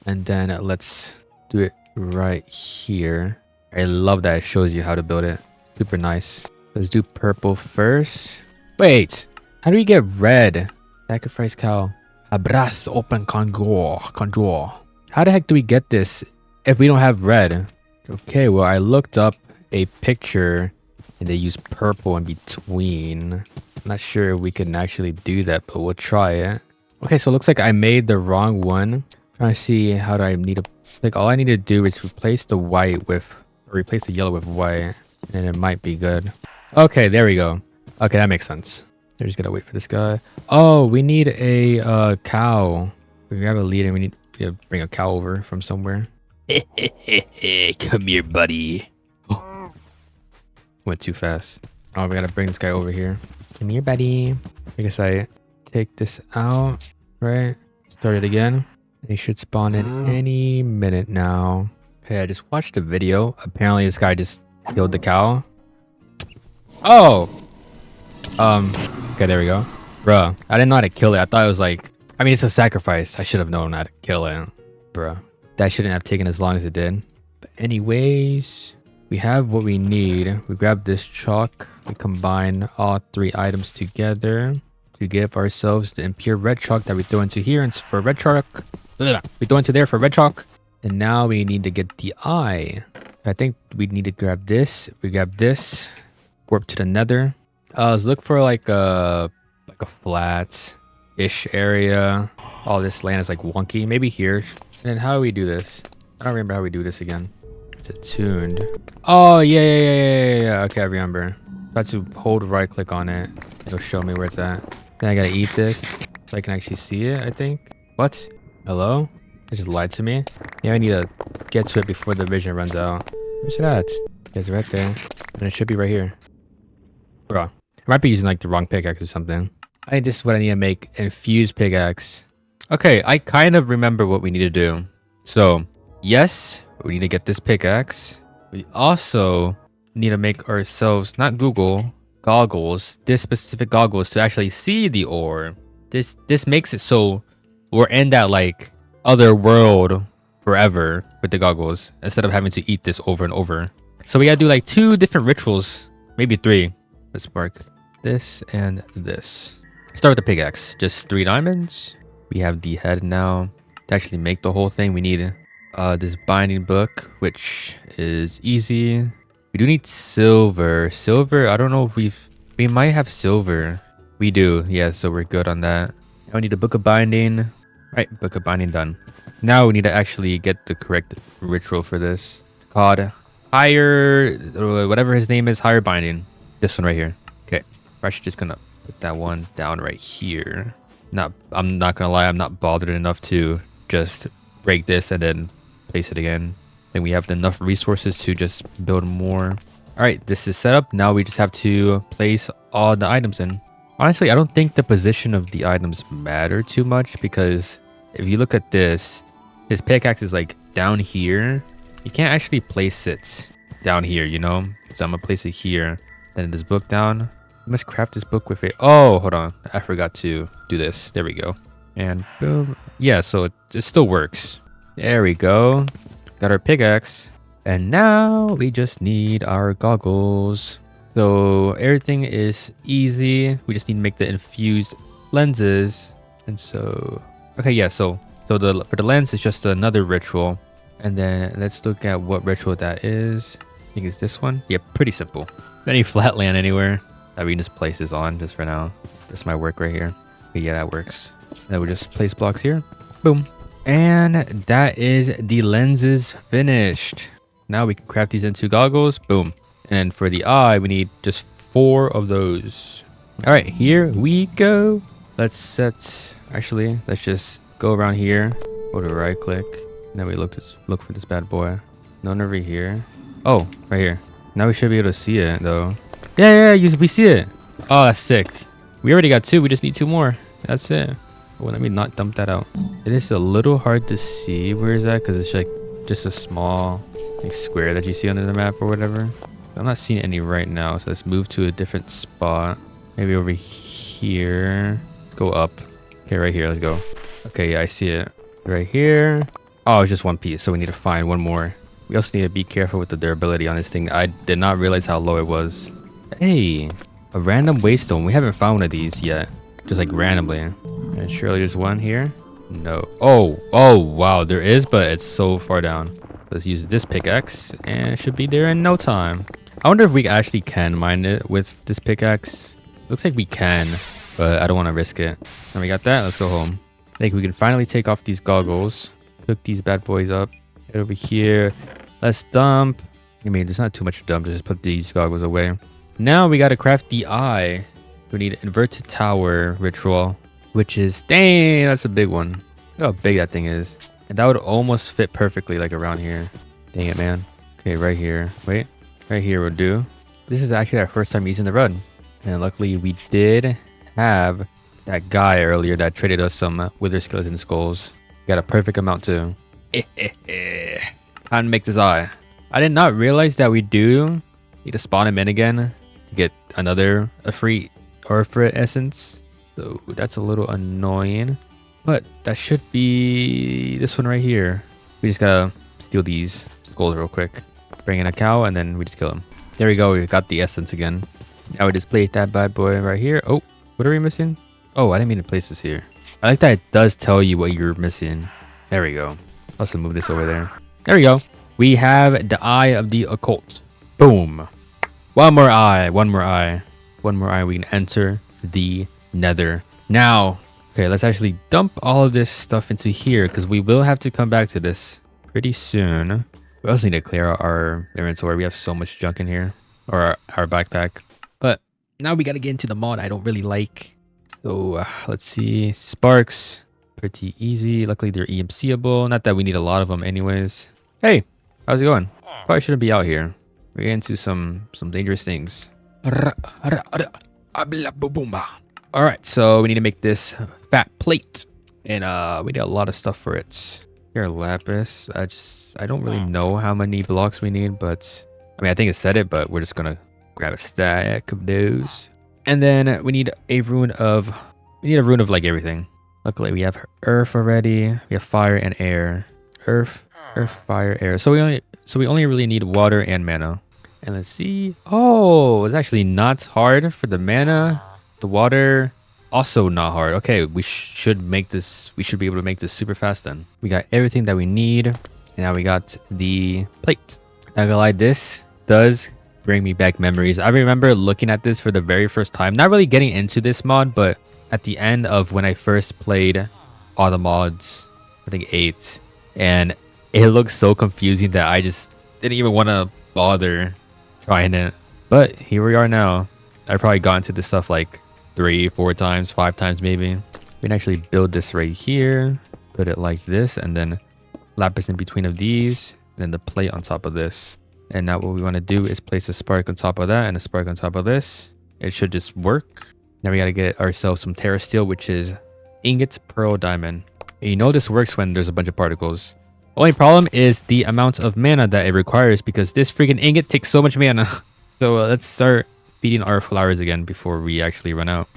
and then let's do it right here. I love that it shows you how to build it. Super nice. Let's do purple first. Wait, how do we get red? Sacrifice cow. Abras open conjure. How the heck do we get this if we don't have red? Okay, well, I looked up a picture and they use purple in between. I'm not sure if we can actually do that, but we'll try it. Okay, so it looks like I made the wrong one. Trying to see how do I need to, like, all I need to do is replace the white with, or replace the yellow with white, and it might be good. Okay, there we go. Okay, that makes sense. They're just gonna wait for this guy. Oh, we need a cow. We have a leader. We need to bring a cow over from somewhere. Come here, buddy. Oh. Went too fast. Oh, we gotta bring this guy over here. Come here, buddy. I guess I take this out, right? Start it again. They should spawn in any minute now. Okay, I just watched a video. Apparently this guy just killed the cow. Oh! Okay, there we go. Bruh, I didn't know how to kill it. I thought it was like... I mean, it's a sacrifice. I should have known how to kill it. Bruh. That shouldn't have taken as long as it did. But anyways, we have what we need. We grab this chalk. We combine all 3 items together to give ourselves the impure red chalk that we throw into here. And for red chalk, we throw into there for red chalk. And now we need to get the eye. I think we need to grab this. We grab this. Warp to the nether. Let's look for like a flat-ish area. All this land is like wonky. Maybe here. And then how do we do this? I don't remember how we do this again. It's attuned. Oh, yeah. Okay, I remember. I have to hold right click on it. It'll show me where it's at. Then I gotta eat this so I can actually see it, I think. What? Hello? It just lied to me. Yeah, I need to get to it before the vision runs out. Where's it at? It's right there. And it should be right here. Bro. I might be using like the wrong pickaxe or something. I think this is what I need to make. Infused pickaxe. Okay, I kind of remember what we need to do. So, yes, we need to get this pickaxe. We also need to make ourselves, not Google, goggles. This specific goggles to actually see the ore. This makes it so we're in that like other world forever with the goggles instead of having to eat this over and over. So we gotta do like 2 different rituals, maybe 3. Let's mark this and this. Start with the pickaxe. Just 3 diamonds. We have the head now. To actually make the whole thing, we need this binding book, which is easy. We do need silver. Silver, I don't know if we might have silver. We do, yeah, so we're good on that. Now we need the book of binding. Right, book of binding done. Now we need to actually get the correct ritual for this. It's called higher, whatever his name is, higher binding. This one right here. Okay, we're actually just gonna put that one down right here. I'm not gonna lie, I'm not bothered enough to just break this and then place it again. I think we have enough resources to just build more. All right, this is set up. Now we just have to place all the items in. Honestly, I don't think the position of the items matter too much because if you look at this, his pickaxe is like down here. You can't actually place it down here, you know? So I'm gonna place it here. Then this book down. I must craft this book with a... Oh, hold on. I forgot to do this. There we go. And boom. Yeah, so it still works. There we go. Got our pickaxe. And now we just need our goggles. So everything is easy. We just need to make the infused lenses. And so... Okay, yeah, so for the lens, it's just another ritual. And then let's look at what ritual that is. I think it's this one. Yeah, pretty simple. Any flat land anywhere that we can just place this on just for now. This might work right here. Okay, yeah, that works. And then we just place blocks here. Boom. And that is the lenses finished. Now we can craft these into goggles. Boom. And for the eye, we need just 4 of those. All right, here we go. Let's just go around here. Go to right click. And then we look for this bad boy. None over here. Oh, right here. Now we should be able to see it though. Yeah, we see it. Oh, that's sick. We already got 2. We just need 2 more. That's it. Oh, let me not dump that out. It is a little hard to see where is that because it's like just a small like square that you see under the map or whatever. I'm not seeing any right now, so let's move to a different spot. Maybe over here. Go up. Okay, right here. Let's go. Okay, yeah, I see it. Right here. Oh, it's just 1 piece, so we need to find 1 more. We also need to be careful with the durability on this thing. I did not realize how low it was. Hey, a random waystone. We haven't found one of these yet. Just like randomly. And surely there's one here. No. Oh, wow. There is, but it's so far down. Let's use this pickaxe and it should be there in no time. I wonder if we actually can mine it with this pickaxe. Looks like we can, but I don't want to risk it. And we got that. Let's go home. I think we can finally take off these goggles. Cook these bad boys up. Get over here. Let's dump. I mean, there's not too much to dump. Just put these goggles away. Now we got to craft the eye. We need an inverted tower ritual, which is... Dang, that's a big one. Look how big that thing is. And that would almost fit perfectly like around here. Dang it, man. Okay, right here. Wait. Right here will do. This is actually our first time using the run. And luckily we did have that guy earlier that traded us some wither skeleton skulls. Got a perfect amount too. Time to make this eye. I did not realize that we do need to spawn him in again to get another Efreet or Efreet essence. So that's a little annoying. But that should be this one right here. We just gotta steal these skulls real quick. Bring in a cow and then we just kill him. There we go. We got the essence again. Now we just place that bad boy right here. Oh, what are we missing? Oh, I didn't mean to place this here. I like that it does tell you what you're missing. There we go. Let's move this over there. There we go. We have the Eye of the Occult. Boom. One more eye. One more eye. One more eye. We can enter the Nether. Now, okay, let's actually dump all of this stuff into here because we will have to come back to this pretty soon. We also need to clear out our inventory. We have so much junk in here. Or our backpack. But now we got to get into the mod I don't really like. So let's see. Sparks. Pretty easy. Luckily, they're EMCable. Not that we need a lot of them anyways. Hey, how's it going? Probably shouldn't be out here. We're getting into some dangerous things. Alright, so we need to make this fat plate. And we need a lot of stuff for it. Here, lapis. I don't really know how many blocks we need, but I mean, I think it said it, but we're just gonna grab a stack of those. And then we need a rune of like everything. Luckily, we have earth already. We have fire and air. Earth, fire, air. So we only really need water and mana. And let's see. Oh, it's actually not hard for the mana. The water, also not hard. Okay, we should make this. We should be able to make this super fast then. We got everything that we need. And now we got the plate. Not gonna lie, this does bring me back memories. I remember looking at this for the very first time. Not really getting into this mod, but at the end of when I first played all the mods, I think 8, and it looked so confusing that I just didn't even want to bother trying it. But here we are now. I probably got into this stuff like 3, 4 times, 5 times maybe. We can actually build this right here, put it like this, and then lapis in between of these, and then the plate on top of this. And now what we want to do is place a spark on top of that and a spark on top of this. It should just work. Now we got to get ourselves some terra steel, which is ingot, pearl, diamond. And you know this works when there's a bunch of particles. Only problem is the amount of mana that it requires because this freaking ingot takes so much mana. So let's start feeding our flowers again before we actually run out.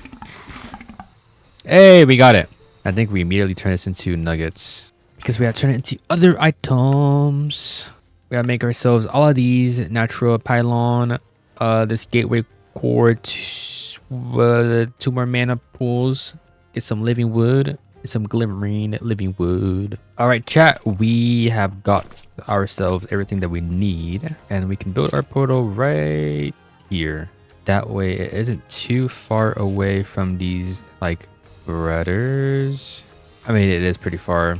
Hey, we got it. I think we immediately turn this into nuggets because we have to turn it into other items. We gotta make ourselves all of these natural pylon, this gateway core, 2 more mana pools, get some living wood, get some glimmering living wood. All right, chat, we have got ourselves everything that we need, and we can build our portal right here. That way it isn't too far away from these like breaders. I mean, it is pretty far.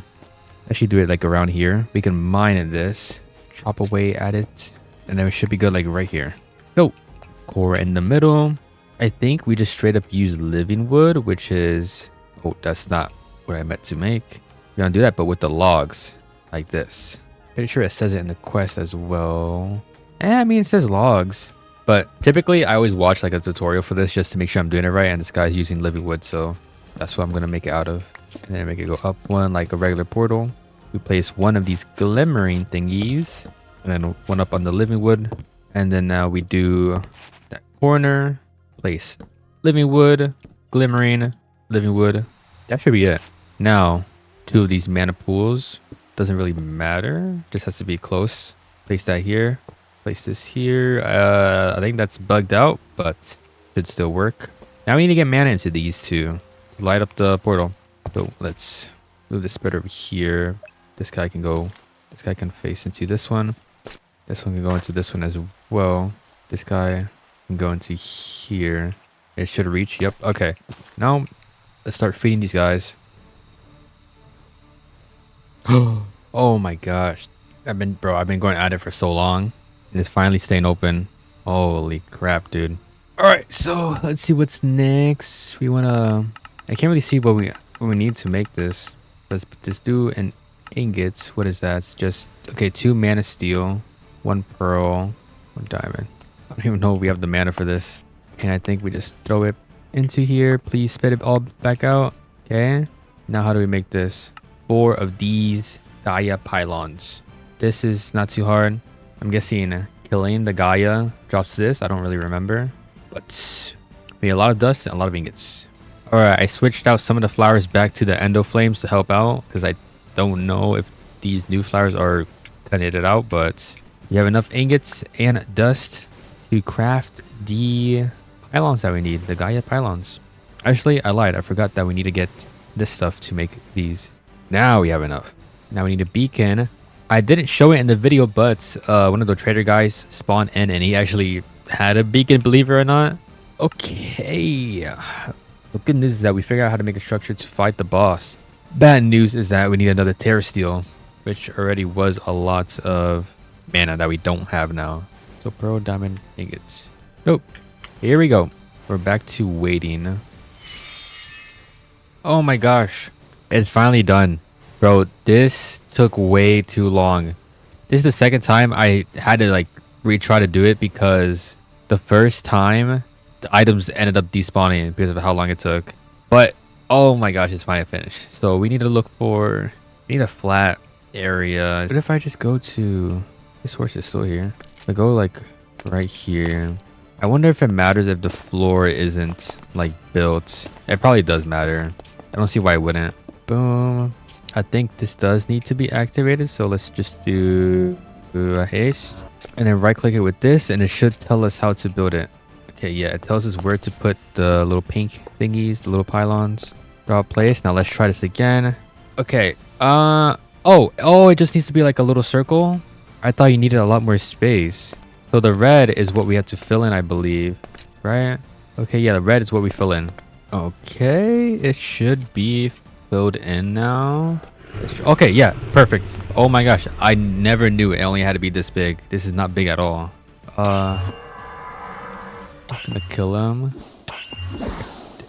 Actually do it like around here. We can mine at this, chop away at it, and then we should be good like right here. So core in the middle. I think we just straight up use living wood, which is, oh, that's not what I meant to make. We're gonna do that, but with the logs like this. Pretty sure it says it in the quest as well. I mean, it says logs, but typically I always watch like a tutorial for this just to make sure I'm doing it right. And this guy's using living wood, so that's what I'm gonna make it out of. And then make it go up one like a regular portal. We place one of these glimmering thingies, and then one up on the living wood. And then now we do that corner. Place living wood, glimmering, living wood. That should be it. Now 2 of these mana pools. Doesn't really matter, just has to be close. Place that here, place this here. I think that's bugged out, but should still work. Now we need to get mana into these 2 to light up the portal. So let's move this spread over here. This guy can face into this one. This one can go into this one as well. This guy can go into here. It should reach. Yep. Okay. Now let's start feeding these guys. Oh my gosh. I've been going at it for so long, and it's finally staying open. Holy crap, dude. All right, so let's see what's next. I can't really see what we need to make this. Let's just do an ingot. What is that? It's just, okay, 2 mana steel, 1 pearl, 1 diamond. I don't even know if we have the mana for this. And I think we just throw it into here. Please spit it all back out. Okay. Now how do we make this? 4 of these Gaia pylons. This is not too hard. I'm guessing killing the Gaia drops this. I don't really remember. But made a lot of dust and a lot of ingots. All right, I switched out some of the flowers back to the endo flames to help out because I don't know if these new flowers are cutting it out, but we have enough ingots and dust to craft the pylons that we need, the Gaia pylons. Actually, I lied. I forgot that we need to get this stuff to make these. Now we have enough. Now we need a beacon. I didn't show it in the video, but one of the trader guys spawned in and he actually had a beacon, believe it or not. Okay. So good news is that we figured out how to make a structure to fight the boss. Bad news is that we need another Terra Steel, which already was a lot of mana that we don't have now. So pearl, diamond, ingots. Oh, here we go. We're back to waiting. Oh my gosh. It's finally done. Bro, this took way too long. This is the second time I had to like retry to do it because the first time the items ended up despawning because of how long it took. But oh my gosh, it's finally finished. So we need to look for, we need a flat area. What if I just go to, this horse is still here. I go like right here. I wonder if it matters if the floor isn't like built. It probably does matter. I don't see why it wouldn't. Boom. I think this does need to be activated. So let's just do a haste and then right click it with this and it should tell us how to build it. Okay, yeah, it tells us where to put the little pink thingies, the little pylons. Draw a place. Now let's try this again. Okay. Oh, it just needs to be like a little circle. I thought you needed a lot more space. So the red is what we have to fill in, I believe. Right? Okay, yeah, the red is what we fill in. Okay, it should be filled in now. Okay, yeah, perfect. Oh my gosh, I never knew it only had to be this big. This is not big at all. I'm gonna kill him.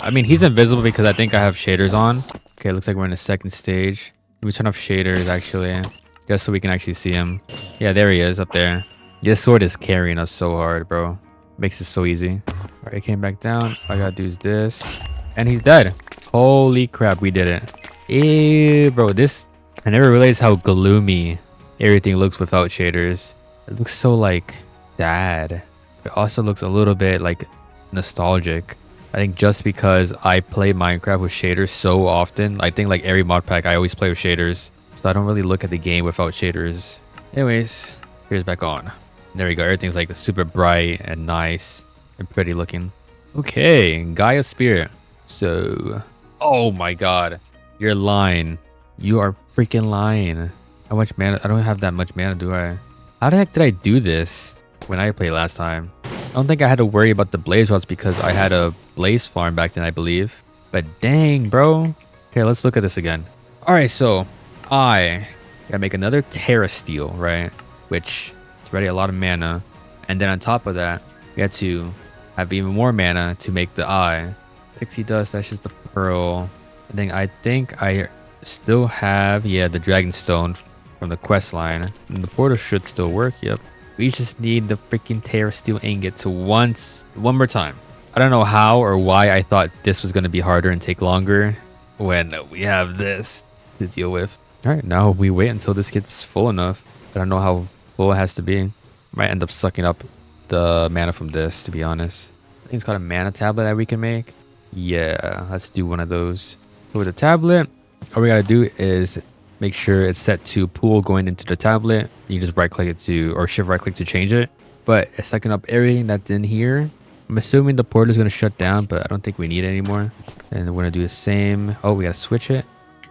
I mean, he's invisible because I think I have shaders on. Okay, looks like we're in the second stage. Let me turn off shaders actually, just so we can actually see him. Yeah, there he is up there. This sword is carrying us so hard, bro. Makes it so easy. All right, I came back down. All I gotta do is this. And he's dead. Holy crap, we did it. Ew, bro, this... I never realized how gloomy everything looks without shaders. It looks so, like, sad. It also looks a little bit, like, nostalgic. I think just because I play Minecraft with shaders so often, I think, like, every mod pack, I always play with shaders. So I don't really look at the game without shaders. Anyways, here's back on. There we go. Everything's like super bright and nice and pretty looking. Okay, Gaia Spirit. So, oh my god, you're lying. You are freaking lying. How much mana? I don't have that much mana, do I? How the heck did I do this when I played last time? I don't think I had to worry about the blaze rods because I had a blaze farm back then, I believe. But dang, bro. Okay, let's look at this again. All right, so I gotta make another Terra Steel, right? Which is already a lot of mana. And then on top of that, we had to have even more mana to make the eye. Pixie dust, that's just the pearl. And then I think I still have, yeah, the dragon stone from the quest line. And the portal should still work, yep. We just need the freaking Terra Steel ingots one more time. I don't know how or why I thought this was going to be harder and take longer when we have this to deal with. All right, now we wait until this gets full enough. I don't know how full it has to be. Might end up sucking up the mana from this, to be honest. I think it's called a mana tablet that we can make. Yeah, let's do one of those. So with the tablet, all we gotta do is make sure it's set to pool going into the tablet. You can just right click it to, or shift right click to change it. But it's sucking up everything that's in here. I'm assuming the portal is gonna shut down, but I don't think we need it anymore. And we're gonna do the same. Oh, we gotta switch it.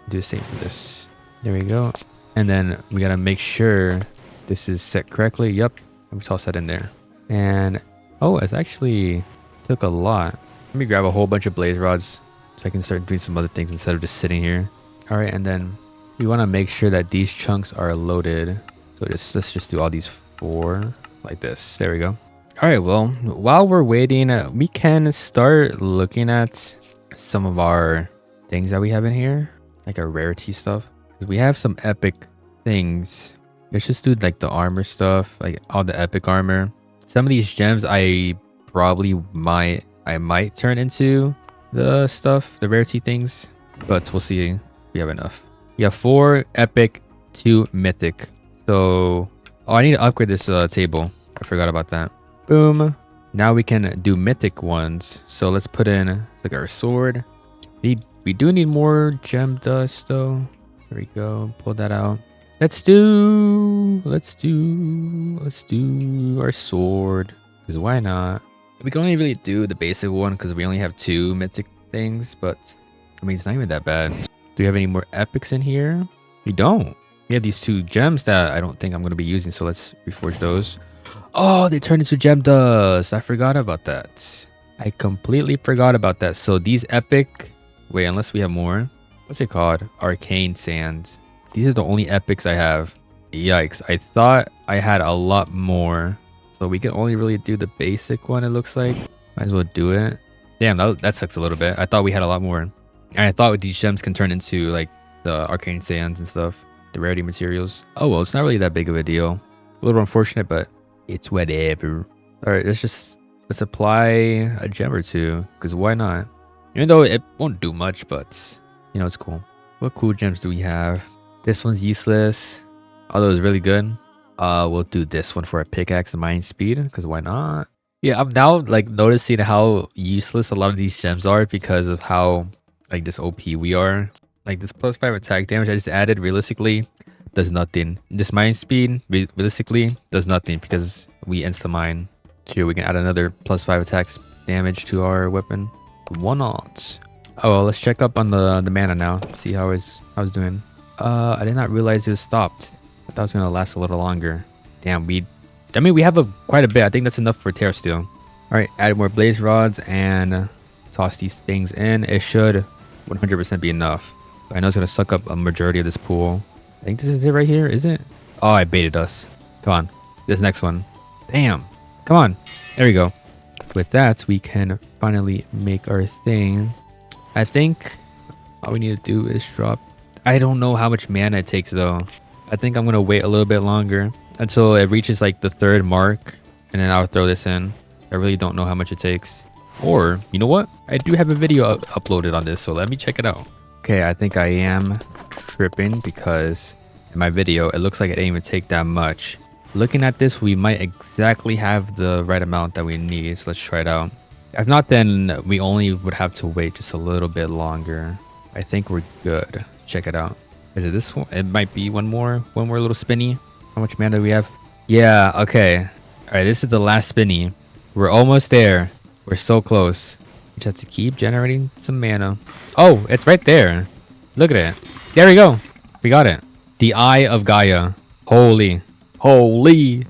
Do the same for this. There we go. And then we gotta make sure this is set correctly. Yep, we toss that in there. And oh, it's actually took a lot. Let me grab a whole bunch of blaze rods so I can start doing some other things instead of just sitting here. All right, and then we want to make sure that these chunks are loaded. So let's just do all these 4 like this. There we go. All right, well, while we're waiting, we can start looking at some of our things that we have in here, like our rarity stuff. We have some epic things. Let's just do like the armor stuff, like all the epic armor. Some of these gems I might turn into the stuff, the rarity things, but we'll see if we have enough. We have 4 epic, 2 mythic. So, oh, I need to upgrade this table. I forgot about that. Boom. Now we can do mythic ones. So let's put in like our sword. We do need more gem dust though. There we go. Pull that out. Let's do our sword. Because why not? We can only really do the basic one because we only have 2 mythic things. But I mean, it's not even that bad. Do we have any more epics in here? We don't. We have these 2 gems that I don't think I'm going to be using. So let's reforge those. Oh, they turned into gem dust. I forgot about that. I completely forgot about that. So these epic... Wait, unless we have more. What's it called? Arcane sands. These are the only epics I have. Yikes. I thought I had a lot more. So we can only really do the basic one, it looks like. Might as well do it. Damn, that sucks a little bit. I thought we had a lot more. And I thought these gems can turn into like the arcane sands and stuff. The rarity materials. Oh, well, it's not really that big of a deal. A little unfortunate, but it's whatever. All right, let's apply a gem or 2. Because why not? Even though it won't do much, but you know, it's cool. What cool gems do we have? This one's useless, although it's really good. We'll do this one for a pickaxe and mining speed, because why not? Yeah, I'm now like noticing how useless a lot of these gems are because of how like this OP we are. Like this +5 attack damage I just added realistically does nothing. This mining speed realistically does nothing because we insta mine. Here we can add another +5 attacks damage to our weapon. One odds. Oh well, let's check up on the mana now. See how it's doing. I did not realize it was stopped. I thought it was gonna last a little longer. Damn, we have quite a bit. I think that's enough for Terra Steel. All right, add more blaze rods and toss these things in. It should 100% be enough. But I know it's gonna suck up a majority of this pool. I think this is it right here. Is it? Oh, I baited us. Come on, this next one. Damn. Come on. There we go. With that, we can finally make our thing. I think all we need to do is drop. I don't know how much mana it takes though. I think I'm gonna wait a little bit longer until it reaches like the 3rd mark, and then I'll throw this in. I really don't know how much it takes. Or you know what? I do have a video uploaded on this, so let me check it out. Okay, I think I am tripping because in my video it looks like it didn't even take that much. Looking at this, we might exactly have the right amount that we need. So let's try it out. If not, then we only would have to wait just a little bit longer. I think we're good. Check it out. Is it this one? It might be one more little spinny. How much mana do we have? Yeah, okay. All right, this is the last spinny. We're almost there. We're so close. We just have to keep generating some mana. Oh, it's right there. Look at it. There we go. We got it. The Eye of Gaia. Holy.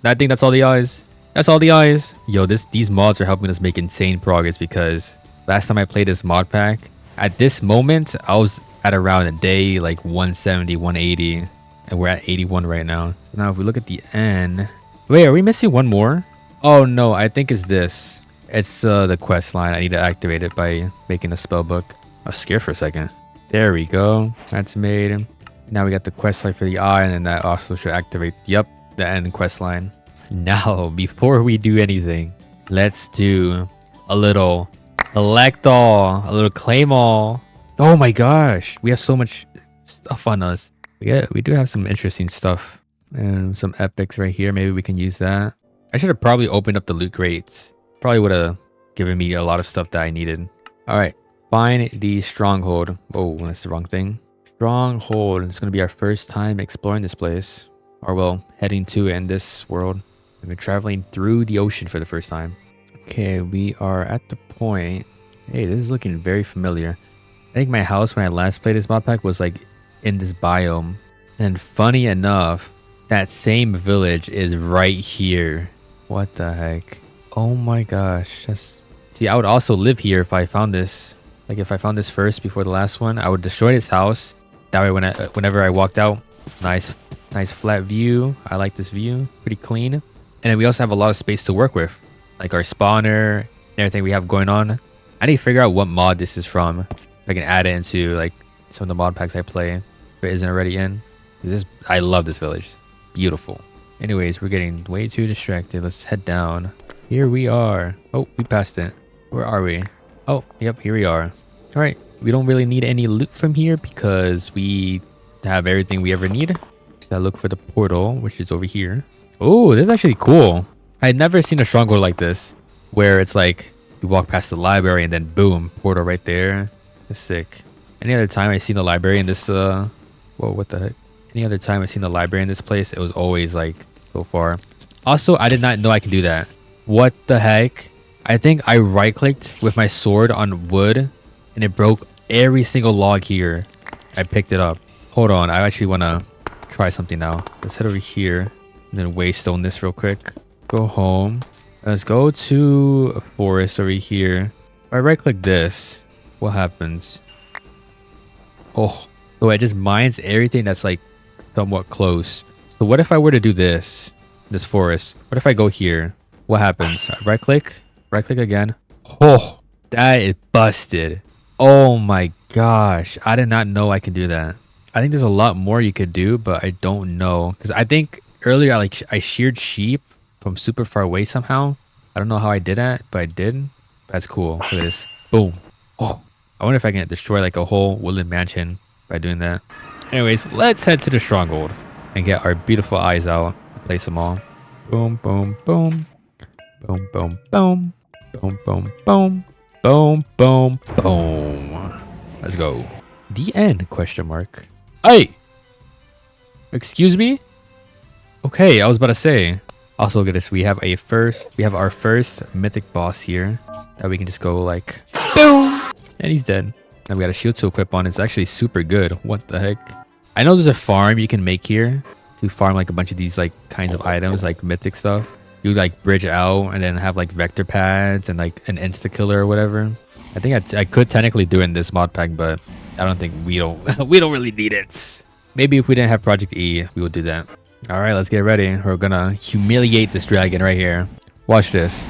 I think that's all the eyes. That's all the eyes. Yo, these mods are helping us make insane progress because last time I played this mod pack, at this moment, I was at around a day like 170, 180, and we're at 81 right now. So now if we look at the end, wait, are we missing one more? Oh no, I think it's this. It's the quest line. I need to activate it by making a spell book. I was scared for a second. There we go. That's made. Now we got the quest line for the eye, and then that also should activate. Yep. The end quest line. Now, before we do anything, let's do a little collect all, a little claim all. Oh my gosh, we have so much stuff on us. We do have some interesting stuff and some epics right here. Maybe we can use that. I should have probably opened up the loot crates. Probably would have given me a lot of stuff that I needed. All right, find the stronghold. Oh, that's the wrong thing. Stronghold. It's gonna be our first time exploring this place. Or well, heading to it in this world. We've been traveling through the ocean for the first time. Okay, we are at the point. Hey, this is looking very familiar. I think my house when I last played this mod pack was like in this biome. And funny enough, that same village is right here. What the heck? Oh my gosh. See, I would also live here if I found this. Like if I found this first before the last one, I would destroy this house. That way whenever I walked out, nice flat view. I like this view. Pretty clean. And then we also have a lot of space to work with. Like our spawner and everything we have going on. I need to figure out what mod this is from. If I can add it into like some of the mod packs I play. If it isn't already in. I love this village. Beautiful. Anyways, we're getting way too distracted. Let's head down. Here we are. Oh, we passed it. Where are we? Oh, yep, here we are. All right. We don't really need any loot from here because we have everything we ever need. So I look for the portal, which is over here. Oh, this is actually cool. I had never seen a stronghold like this. where it's like you walk past the library and then boom, portal right there. It's sick. Any other time I seen the library in this whoa, what the heck? Any other time I seen the library in this place, it was always like so far. Also, I did not know I could do that. What the heck? I think I right clicked with my sword on wood and it broke every single log here. I picked it up. Hold on, I actually want to try something now. Let's head over here and then waystone this real quick. Go home. Let's go to a forest over here. If I right click this, what happens? Oh, so it just mines everything that's like somewhat close. So what if I were to do this forest? What if I go here? What happens? Right click again. Oh, that is busted. Oh my gosh, I did not know I could do that. I think there's a lot more you could do, but I don't know, because I think earlier I sheared sheep from super far away somehow. I don't know how I did that, but I did. That's cool. Look at this. Boom. Oh, I wonder if I can destroy like a whole woodland mansion by doing that. Anyways, let's head to the stronghold and get our beautiful eyes out. Place them all. Boom, boom, boom. Boom, boom, boom. Boom, boom, boom. Boom, boom, boom. Let's go. The end, question mark. Hey! Excuse me? Okay, I was about to say. Also, look at this. We have our first mythic boss here that we can just go like boom, and he's dead. And we got a shield to equip on. It's actually super good. What the heck? I know there's a farm you can make here to farm like a bunch of these like kinds of items, like mythic stuff. You like bridge out and then have like vector pads and like an insta killer or whatever. I think I could technically do it in this mod pack, but I don't think we don't really need it. Maybe if we didn't have ProjectE, we would do that. All right, let's get ready. We're gonna humiliate this dragon right here. Watch this.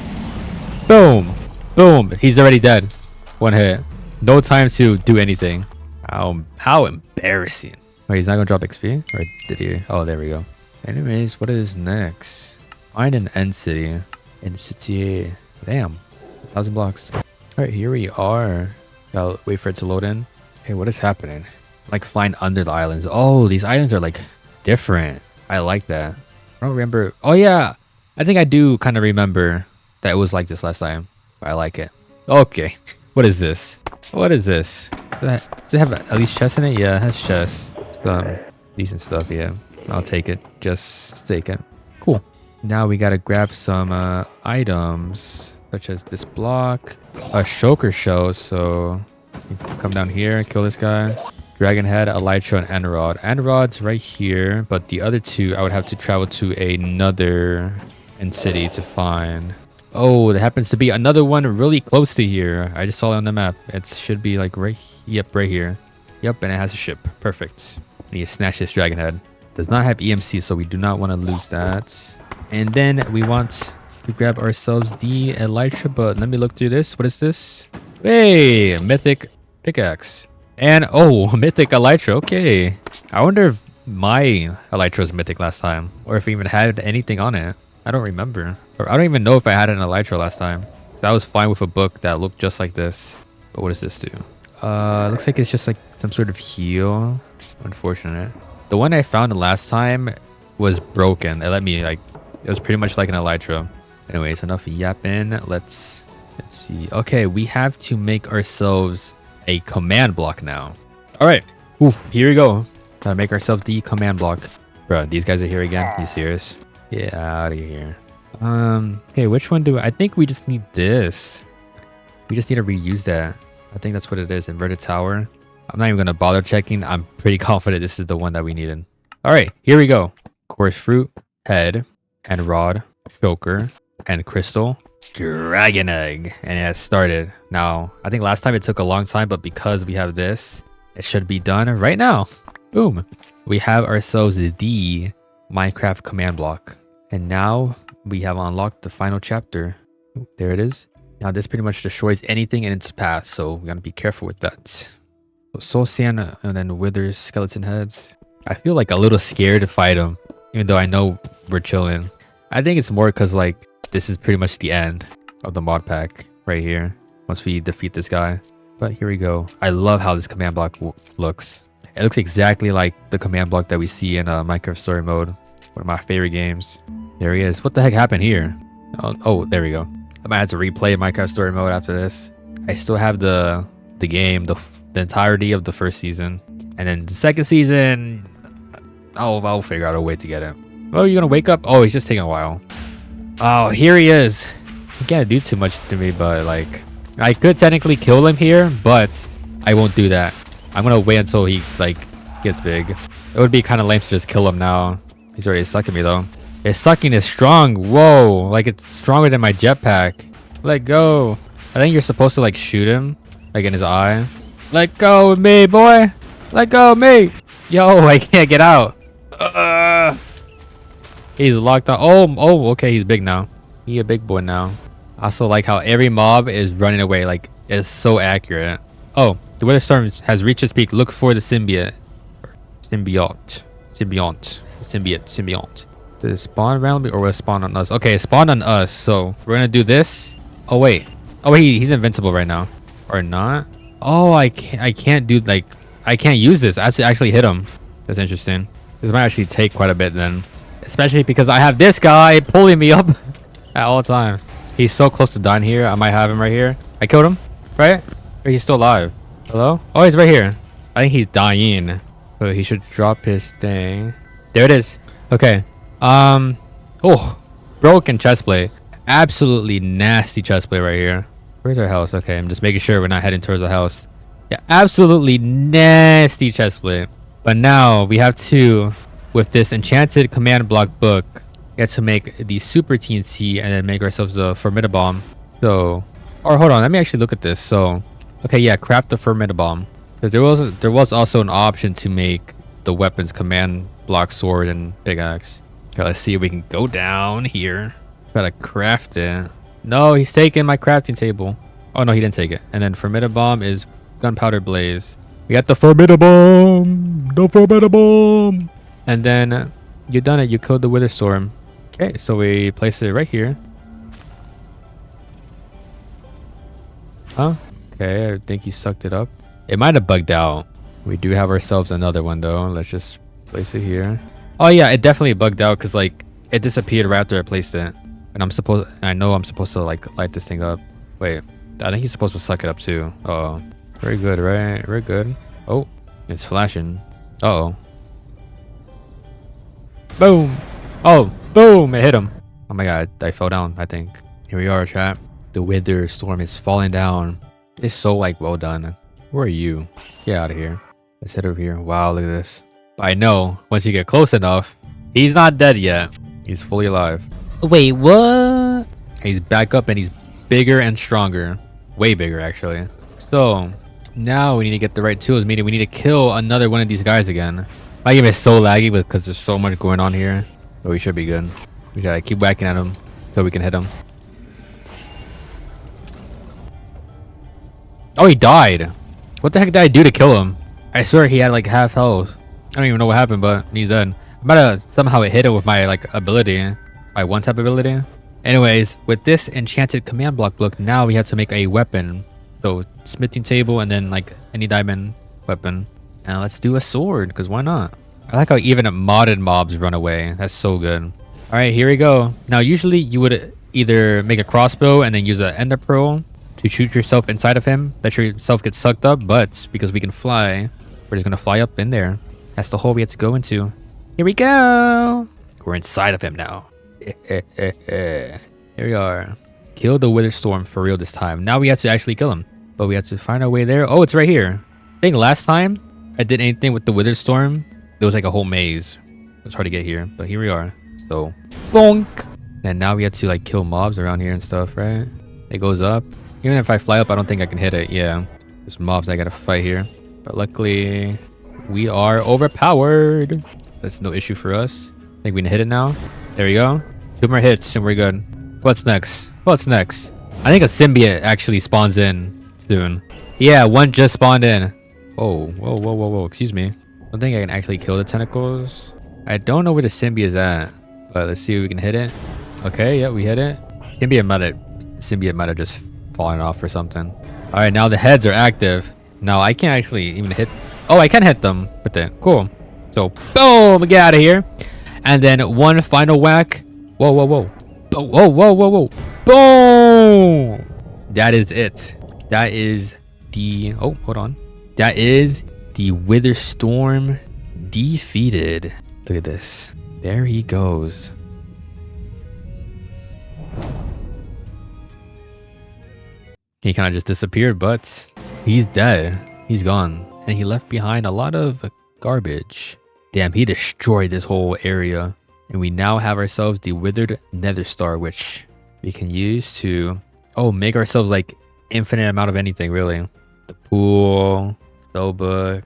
Boom, boom. He's already dead. One hit. No time to do anything. How embarrassing. Wait, he's not gonna drop XP? Or did he? Oh, there we go. Anyways, what is next? Find an end city. End city. Damn. 1,000 blocks. Alright, here we are. Gotta wait for it to load in. Hey, what is happening? I'm like flying under the islands. Oh, these islands are like different. I like that. I don't remember. Oh yeah. I think I do kind of remember that it was like this last time. But I like it. Okay. What is this? What is this? Does it have at least chests in it? Yeah, it has chests. Some decent stuff, yeah. I'll take it. Just take it. Cool. Now we gotta grab some items, such as this block, a shulker shell, so you can come down here and kill this guy. Dragon head, elytra, and anrod. Anrod's right here, but the other two I would have to travel to another end city to find. Oh, there happens to be another one really close to here. I just saw it on the map. It should be like right here. Yep, and it has a ship. Perfect. I need to snatch this dragon head. Does not have EMC, so we do not want to lose that. And then we want to grab ourselves the elytra, but let me look through this. What is this? Hey, mythic pickaxe. And oh, mythic elytra. Okay. I wonder if my elytra was mythic last time, or if we even had anything on it. I don't remember. Or I don't even know if I had an elytra last time. So I was fine with a book that looked just like this. But what does this do? Looks like it's just like some sort of heal. Unfortunate. The one I found the last time was broken. It let me like, it was pretty much like an elytra. Anyways, enough yapping. Let's see. Okay, we have to make ourselves a command block now. All right. Ooh, here we go. Gotta make ourselves the command block. Bro, these guys are here again. You serious? Get out of here. Okay, which one I think we just need this. We just need to reuse that. I think that's what it is. Inverted tower. I'm not even gonna bother checking. I'm pretty confident this is the one that we needed. All right, here we go. Course fruit, head, and rod, shulker, and crystal, dragon egg, and it has started. Now, I think last time it took a long time, but because we have this, it should be done right now. Boom. We have ourselves the Minecraft command block, and now we have unlocked the final chapter. There it is. Now this pretty much destroys anything in its path, so we gotta be careful with that. So soul sand and then withers skeleton heads. I feel like a little scared to fight them, even though I know we're chilling. I think it's more because like this is pretty much the end of the mod pack right here once we defeat this guy. But here we go. I love how this command block looks. It looks exactly like the command block that we see in Minecraft Story Mode, one of my favorite games. There he is. What the heck happened here? Oh, there we go. I might have to replay Minecraft Story Mode after this. I still have the game, the entirety of the first season. And then the second season, I'll figure out a way to get it. Oh, you're gonna wake up? Oh, he's just taking a while. Oh, here he is. He can't do too much to me, but like, I could technically kill him here, but I won't do that. I'm gonna wait until he like gets big. It would be kind of lame to just kill him now. He's already sucking me though. His sucking is strong. Whoa, like it's stronger than my jetpack. Let go. I think you're supposed to like shoot him, like in his eye. Let go of me, boy. Let go of me. Yo, I can't get out. He's locked on. Oh, okay, he's big now. He a big boy now. I also like how every mob is running away. Like, it's so accurate. Oh, the weather storm has reached its peak. Look for the symbiote. Symbiote. Did it spawn randomly or will it spawn on us? Okay, it spawned on us. So we're gonna do this. Oh wait. Oh wait, he's invincible right now. Or not? Oh, I can't do like I can't use this. I have to actually hit him. That's interesting. This might actually take quite a bit then. Especially because I have this guy pulling me up at all times. He's so close to dying here. I might have him right here. I killed him, right? Or he's still alive. Hello? Oh, he's right here. I think he's dying. So he should drop his thing. There it is. Okay. Oh, broken chestplate. Absolutely nasty chestplate right here. Where's our house? Okay, I'm just making sure we're not heading towards the house. Yeah, absolutely nasty chestplate. But now we have to, with this enchanted command block book, get to make the super TNT and then make ourselves a formidabomb. So, or hold on, let me actually look at this. So, okay, yeah, craft the formidabomb. Because there was also an option to make the weapons command block sword and big axe. Okay, let's see if we can go down here. Try to craft it. No, he's taking my crafting table. Oh no, he didn't take it. And then formidabomb is gunpowder blaze. We got the formidabomb. The formidabomb. And then you done it. You killed the wither storm. Okay, so we place it right here. Huh? Okay, I think he sucked it up. It might have bugged out. We do have ourselves another one though. Let's just place it here. Oh yeah, it definitely bugged out because like it disappeared right after I placed it. And I know I'm supposed to like light this thing up. Wait, I think he's supposed to suck it up too. Uh-oh. Very good, right? Very good. Oh, it's flashing. Uh-oh. Boom. Oh, boom, it hit him. Oh my god, I fell down, I think. Here we are, chat. The wither storm is falling down. It's so like well done. Where are you? Get out of here. Let's head over here. Wow, look at this. But I know once you get close enough, he's not dead yet. He's fully alive. Wait, what? He's back up and he's bigger and stronger. Way bigger, actually. So now we need to get the right tools, meaning we need to kill another one of these guys again. My game is so laggy because there's so much going on here. But we should be good. We gotta keep whacking at him so we can hit him. Oh, he died. What the heck did I do to kill him? I swear he had like half health. I don't even know what happened, but he's dead. I'm about to somehow hit him with my like ability. My one-tap ability. Anyways, with this enchanted command block book, now we have to make a weapon. So smithing table and then like any diamond weapon. And let's do a sword, because why not? I like how even modded mobs run away. That's so good. All right, here we go. Now, usually you would either make a crossbow and then use an ender pearl to shoot yourself inside of him. Let yourself get sucked up, but because we can fly, we're just gonna fly up in there. That's the hole we have to go into. Here we go. We're inside of him now. Here we are. Kill the wither storm for real this time. Now we have to actually kill him, but we have to find our way there. Oh, it's right here. I think last time I did anything with the wither storm, there was like a whole maze. It's hard to get here, but here we are. So bonk. And now we have to like kill mobs around here and stuff, right? It goes up. Even if I fly up, I don't think I can hit it. Yeah, there's mobs I gotta fight here, but luckily we are overpowered. That's no issue for us. I think we can hit it now. There we go. 2 more hits and we're good. What's next? What's next? I think a symbiote actually spawns in soon. Yeah, one just spawned in. Oh, whoa. Excuse me. I don't think I can actually kill the tentacles. I don't know where the symbiote is at, but let's see if we can hit it. Okay, yeah, we hit it. Symbiote might have just fallen off or something. All right, now the heads are active. Now I can't actually even hit. Oh, I can hit them with it. Cool. So boom, get out of here. And then one final whack. Whoa. Boom! No! That is it. That is the... Oh, hold on. That is the Wither Storm defeated. Look at this. There he goes. He kind of just disappeared, but he's dead. He's gone. And he left behind a lot of garbage. Damn, he destroyed this whole area. And we now have ourselves the Withered Nether Star, which we can use to, make ourselves like infinite amount of anything, really. The pool, spellbook,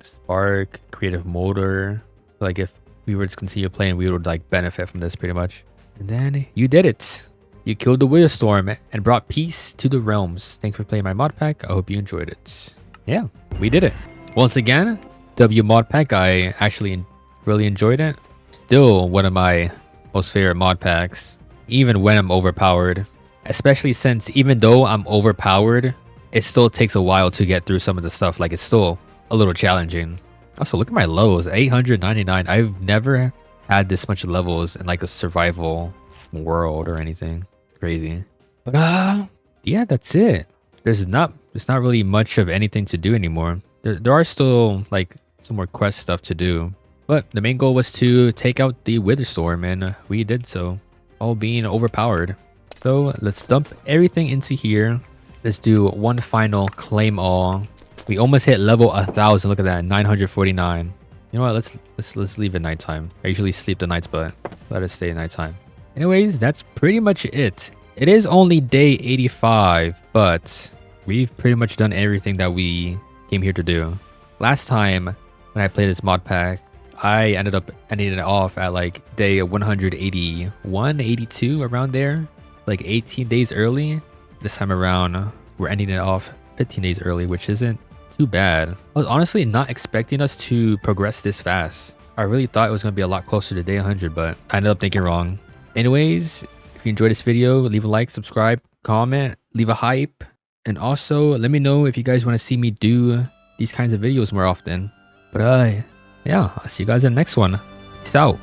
spark, creative motor. Like if we were to continue playing, we would like benefit from this pretty much. And then you did it. You killed the Wither Storm and brought peace to the realms. Thanks for playing my mod pack. I hope you enjoyed it. Yeah, we did it. Once again, W mod pack. I actually really enjoyed it. Still one of my most favorite mod packs, even when I'm overpowered. Especially since even though I'm overpowered, it still takes a while to get through some of the stuff. Like it's still a little challenging. Also, look at my levels, 899. I've never had this much levels in like a survival world or anything crazy. But yeah, that's it. There's not really much of anything to do anymore. There are still like some more quest stuff to do, but the main goal was to take out the Wither Storm, and we did so, all being overpowered. So let's dump everything into here. Let's do one final claim all. We almost hit level 1000. Look at that, 949. You know what? Let's leave it nighttime. I usually sleep the nights, but let us stay at nighttime. Anyways, that's pretty much it. It is only day 85, but we've pretty much done everything that we came here to do. Last time when I played this mod pack, I ended up ending it off at like day 181, 82, around there, like 18 days early. This time around, we're ending it off 15 days early, which isn't too bad. I was honestly not expecting us to progress this fast. I really thought it was going to be a lot closer to day 100, but I ended up thinking wrong. Anyways, if you enjoyed this video, leave a like, subscribe, comment, leave a hype, and also let me know if you guys want to see me do these kinds of videos more often. But yeah, I'll see you guys in the next one. Peace out.